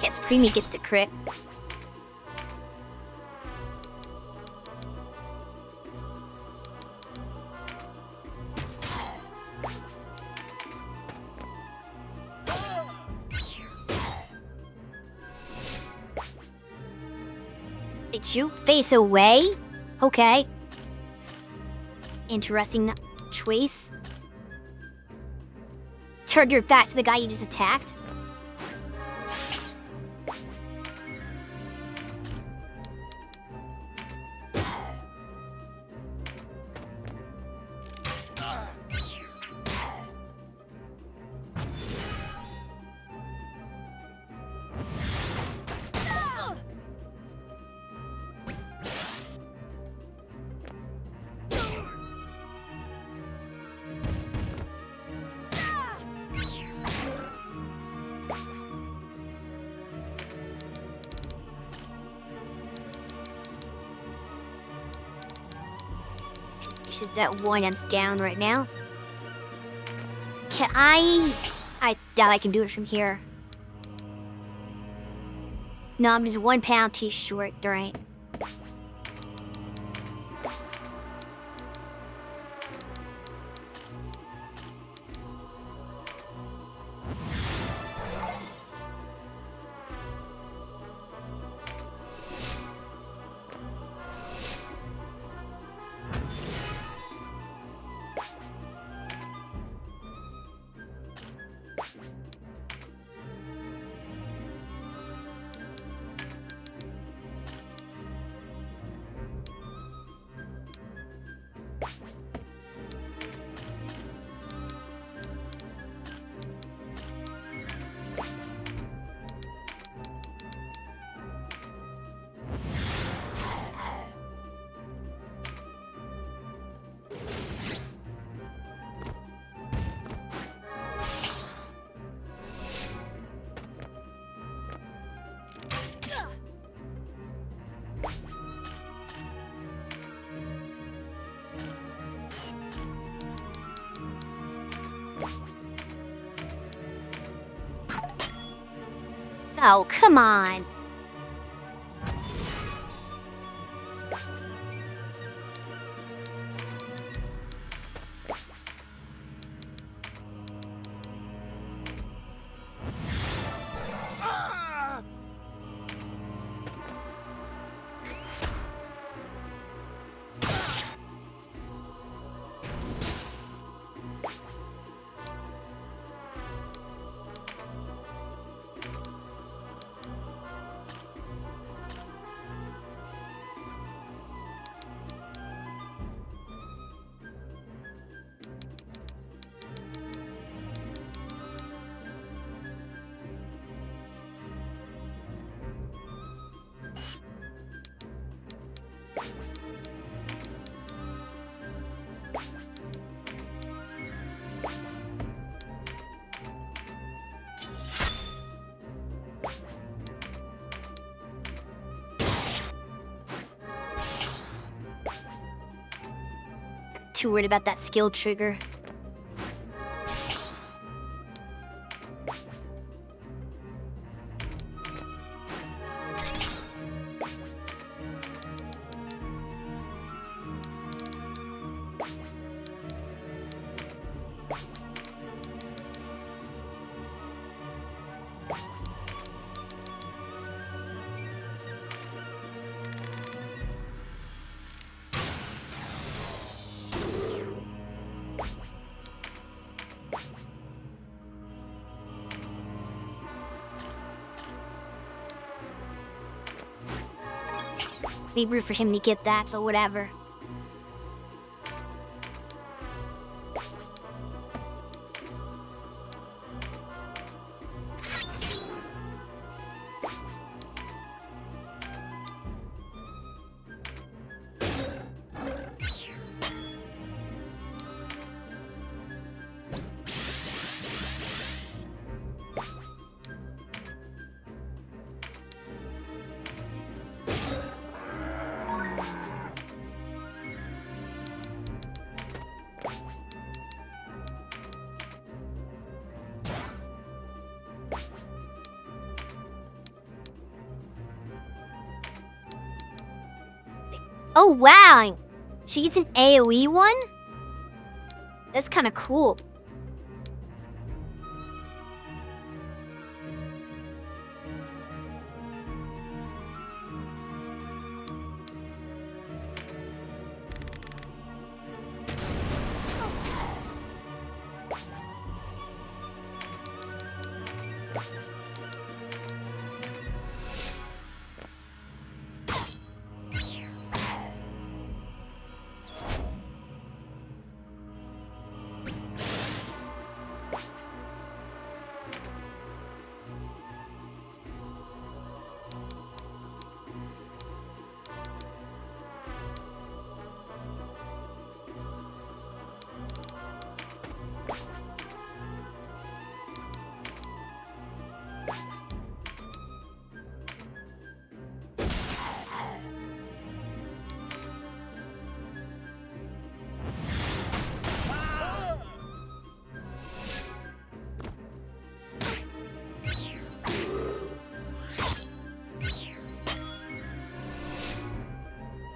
Guess Creamy gets the crit. Did you face away? Okay. Interesting choice. Turn your back to the guy you just attacked. It's just that one that's down right now. Can I doubt I can do it from here. No, I'm just 1 pound too short, right? Oh, come on. Too worried about that skill trigger. Be rude for him to get that, but whatever. Oh wow! She gets an AoE one? That's kind of cool.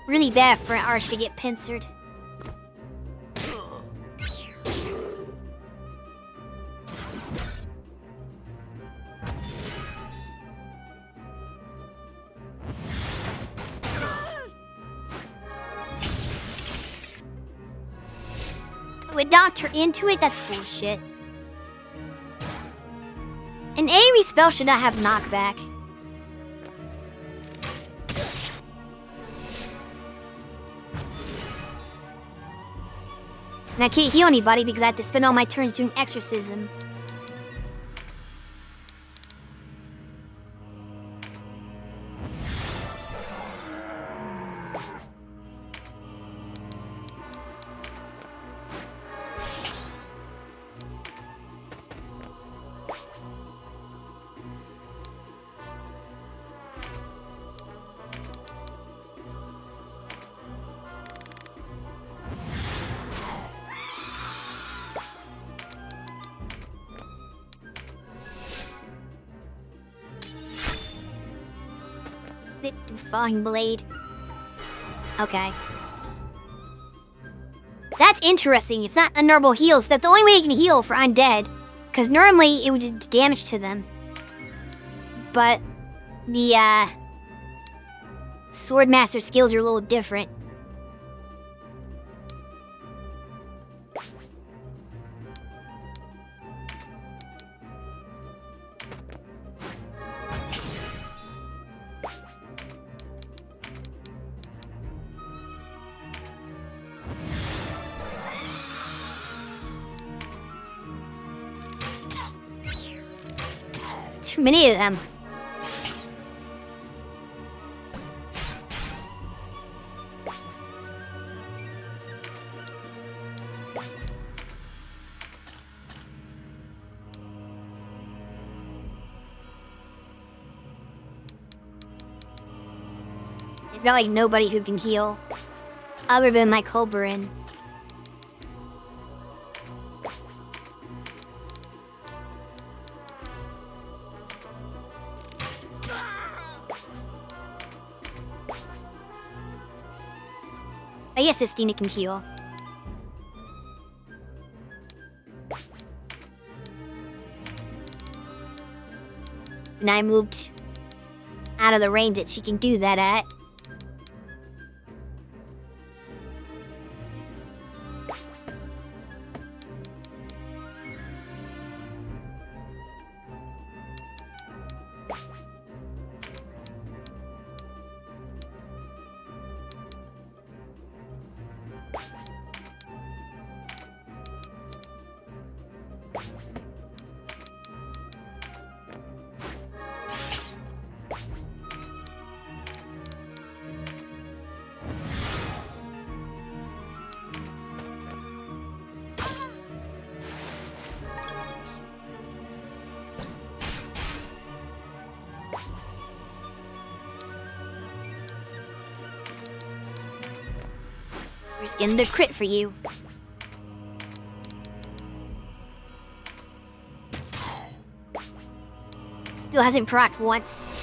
Really bad for an arch to get pincered. Would knocked her into it? That's bullshit. An AoE spell should not have knockback. And I can't heal anybody because I have to spend all my turns doing exorcism. Falling blade. Okay. That's interesting. It's not unnervable heals. That's the only way you can heal for undead. Because normally it would do damage to them. But the Swordmaster skills are a little different. Too many of them. There's not like nobody who can heal other than my Colberin. I guess Estina can heal. And I moved out of the range that she can do that at. Here's getting the crit for you. Still hasn't procced once.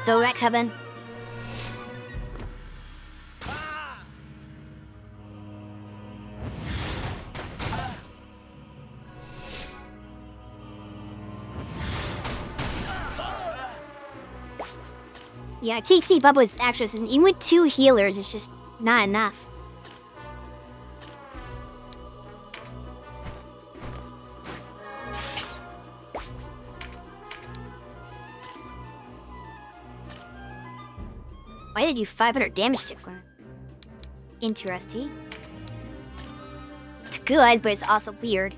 So Rex Heaven. Yeah, I can't keep up with actresses. And even with 2 healers, it's just not enough. Why did you 500 damage to Glenn? Interesting. It's good, but it's also weird.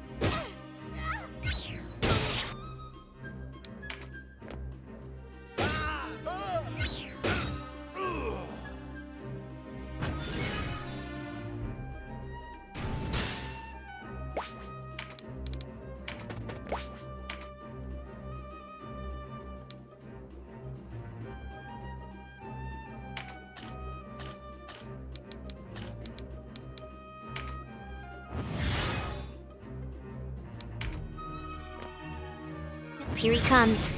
Here he comes.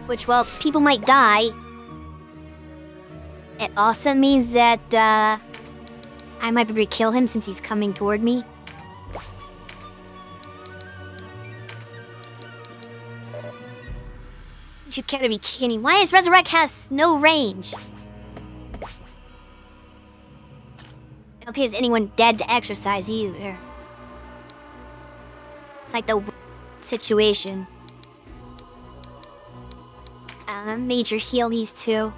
Which, well, people might die. It also means that, I might be able to kill him since he's coming toward me. You gotta be kidding. Why is Resurrect has no range? Okay, is anyone dead to exercise either? It's like the situation. Major heal these 2.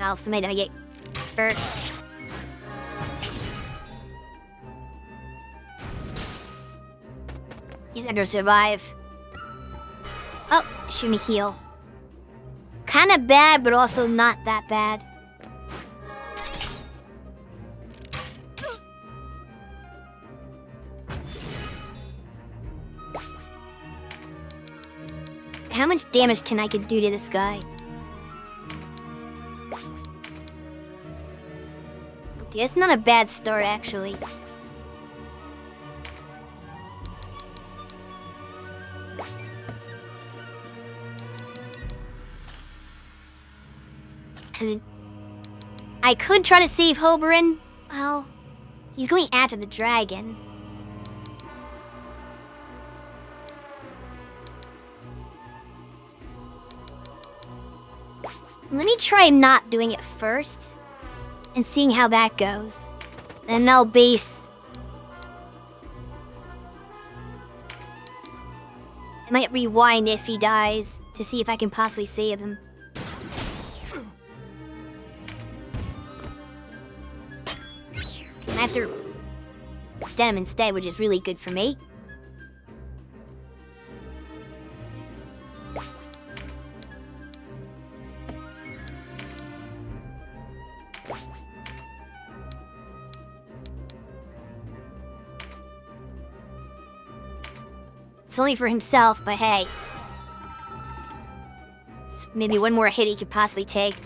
Oh, somebody gonna get hurt. He's not gonna survive. Oh, shoot me heal. Kinda bad, but also not that bad. How much damage can I do to this guy? Okay, it's not a bad start, actually. I could try to save Oberon. Well, he's going after the dragon. Let me try not doing it first and seeing how that goes. Then I'll base. I might rewind if he dies to see if I can possibly save him. I have to denim instead, which is really good for me. It's only for himself, but hey. It's maybe one more hit he could possibly take.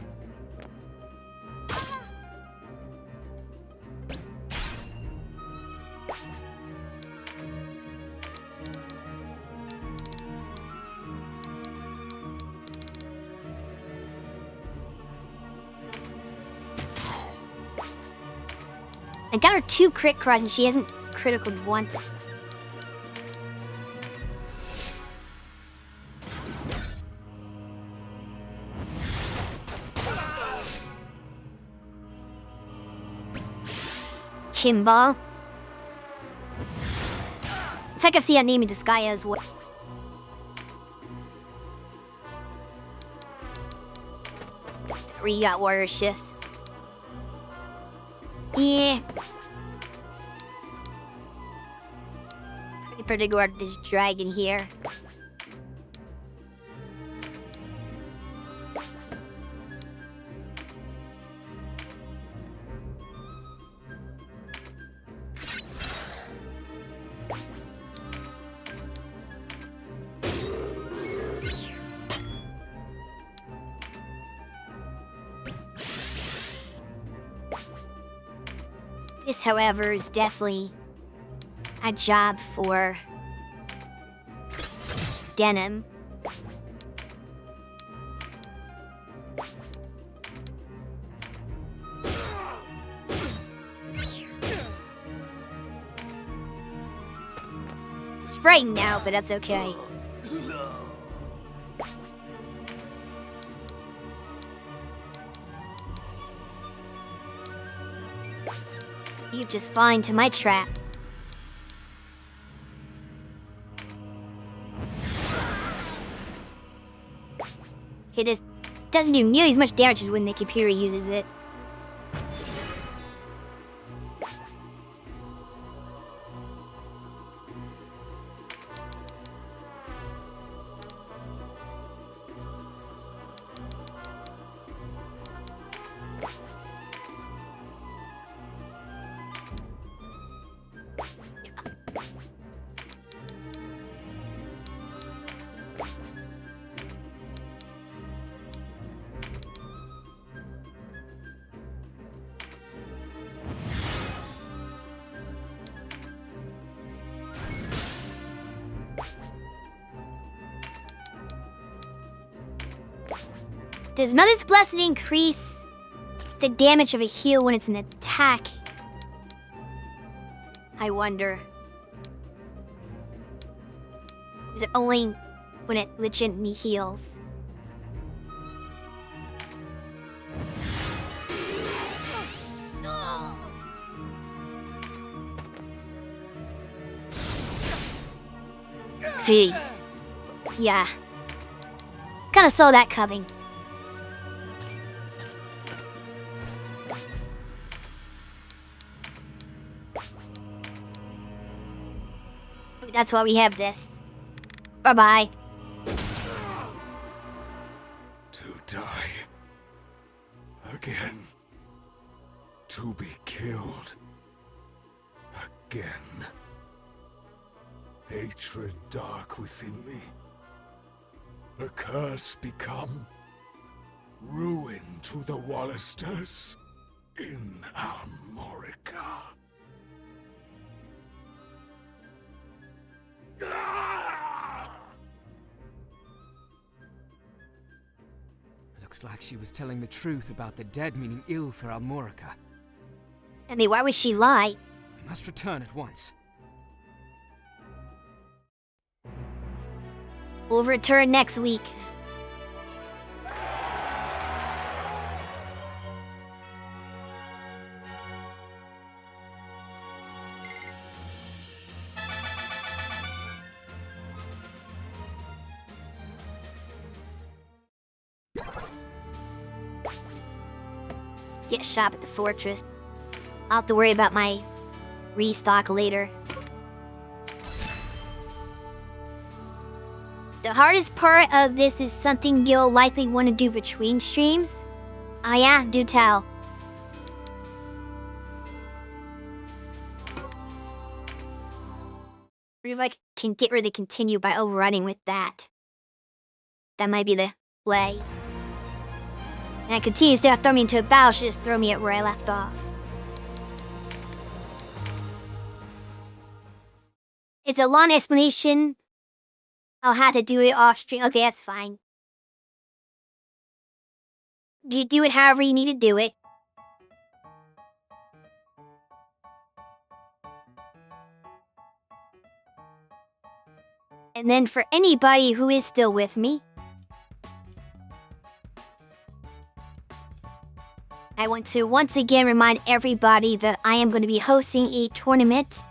I got her 2 crit cries and she hasn't critical once. Kimball. In fact, I've seen that naming this guy as well. We got Warrior Shift. Yeah. Pretty go after this dragon here. This, however, is definitely a job for Denim. It's frightened now, but that's okay. You've just fallen into my trap. It doesn't do nearly as much damage as when the computer uses it. Does Mother's Blessing increase the damage of a heal when it's an attack? I wonder. Is it only when it legitimately heals? Jeez. Yeah. Kinda saw that coming. That's why we have this. Bye-bye. To die. Again. To be killed. Again. Hatred dark within me. A curse become. Ruin to the Wallisters. In Almorica. Looks like she was telling the truth about the dead meaning ill for Almorica. I mean, why would she lie? We must return at once. We'll return next week. Get a shop at the fortress. I'll have to worry about my restock later. The hardest part of this is something you'll likely want to do between streams. Oh yeah, do tell. Or if I can get rid of continue by overrunning with that. That might be the play. And continue to throw me into a battle, should just throw me at where I left off. It's a long explanation. I'll have to do it off stream. Okay, that's fine. You do it however you need to do it. And then for anybody who is still with me, I want to once again remind everybody that I am going to be hosting a tournament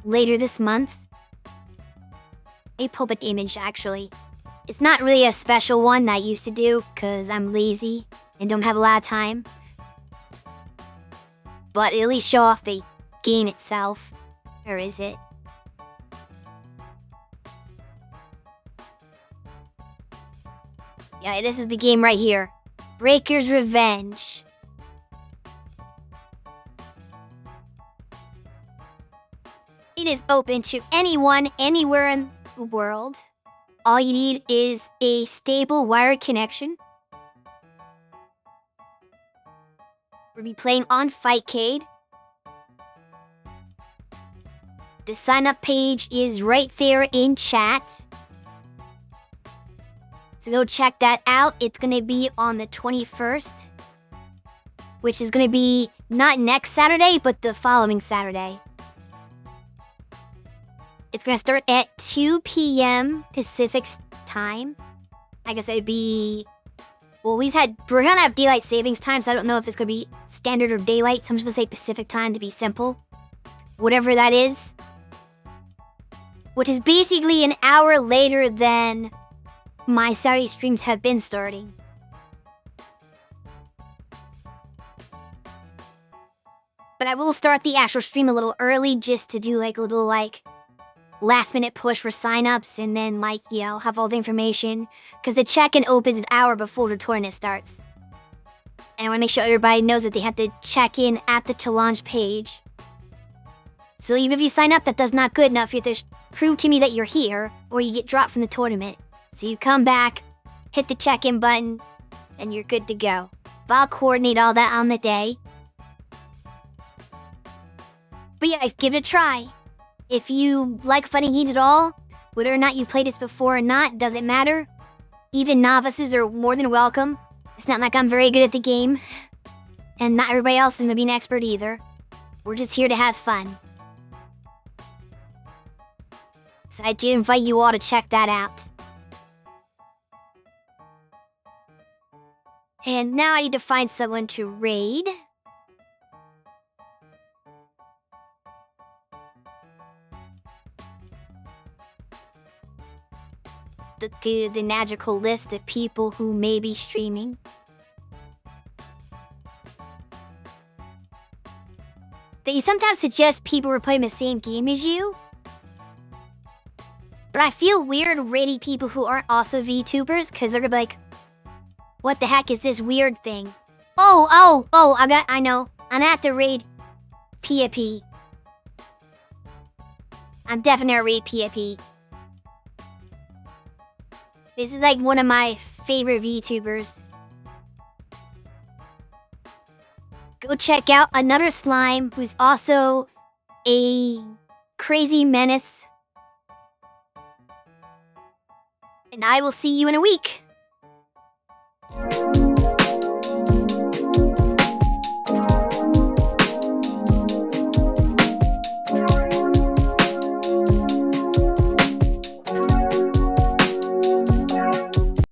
later this month. A public image, actually. It's not really a special one that I used to do, because I'm lazy and don't have a lot of time. But at least show off the game itself. Or is it? Yeah, this is the game right here. Breaker's Revenge. It is open to anyone, anywhere in the world. All you need is a stable wired connection. We'll be playing on Fightcade. The sign up page is right there in chat. So go check that out. It's going to be on the 21st, which is going to be not next Saturday, but the following Saturday. It's going to start at 2 p.m. Pacific time. I guess it'd be... Well, we're going to have daylight savings time, so I don't know if it's going to be standard or daylight. So I'm just going to say Pacific time to be simple. Whatever that is. Which is basically an hour later than my Saturday streams have been starting. But I will start the actual stream a little early just to do like a little like last minute push for signups and then like, you know, have all the information. Because the check-in opens an hour before the tournament starts. And I want to make sure everybody knows that they have to check in at the challenge page. So even if you sign up, that does not good enough. You have to prove to me that you're here or you get dropped from the tournament. So you come back, hit the check-in button, and you're good to go. But I'll coordinate all that on the day. But yeah, give it a try. If you like fighting games at all, whether or not you played this before or not, doesn't matter. Even novices are more than welcome. It's not like I'm very good at the game. And not everybody else is going to be an expert either. We're just here to have fun. So I do invite you all to check that out. And now I need to find someone to raid. The magical list of people who may be streaming. They sometimes suggest people who are playing the same game as you. But I feel weird raiding people who aren't also VTubers because they're gonna be like, what the heck is this weird thing? I know. I'm gonna have to raid pt12. I'm definitely gonna raid pt12. This is like one of my favorite VTubers. Go check out another slime who's also a crazy menace. And I will see you in a week.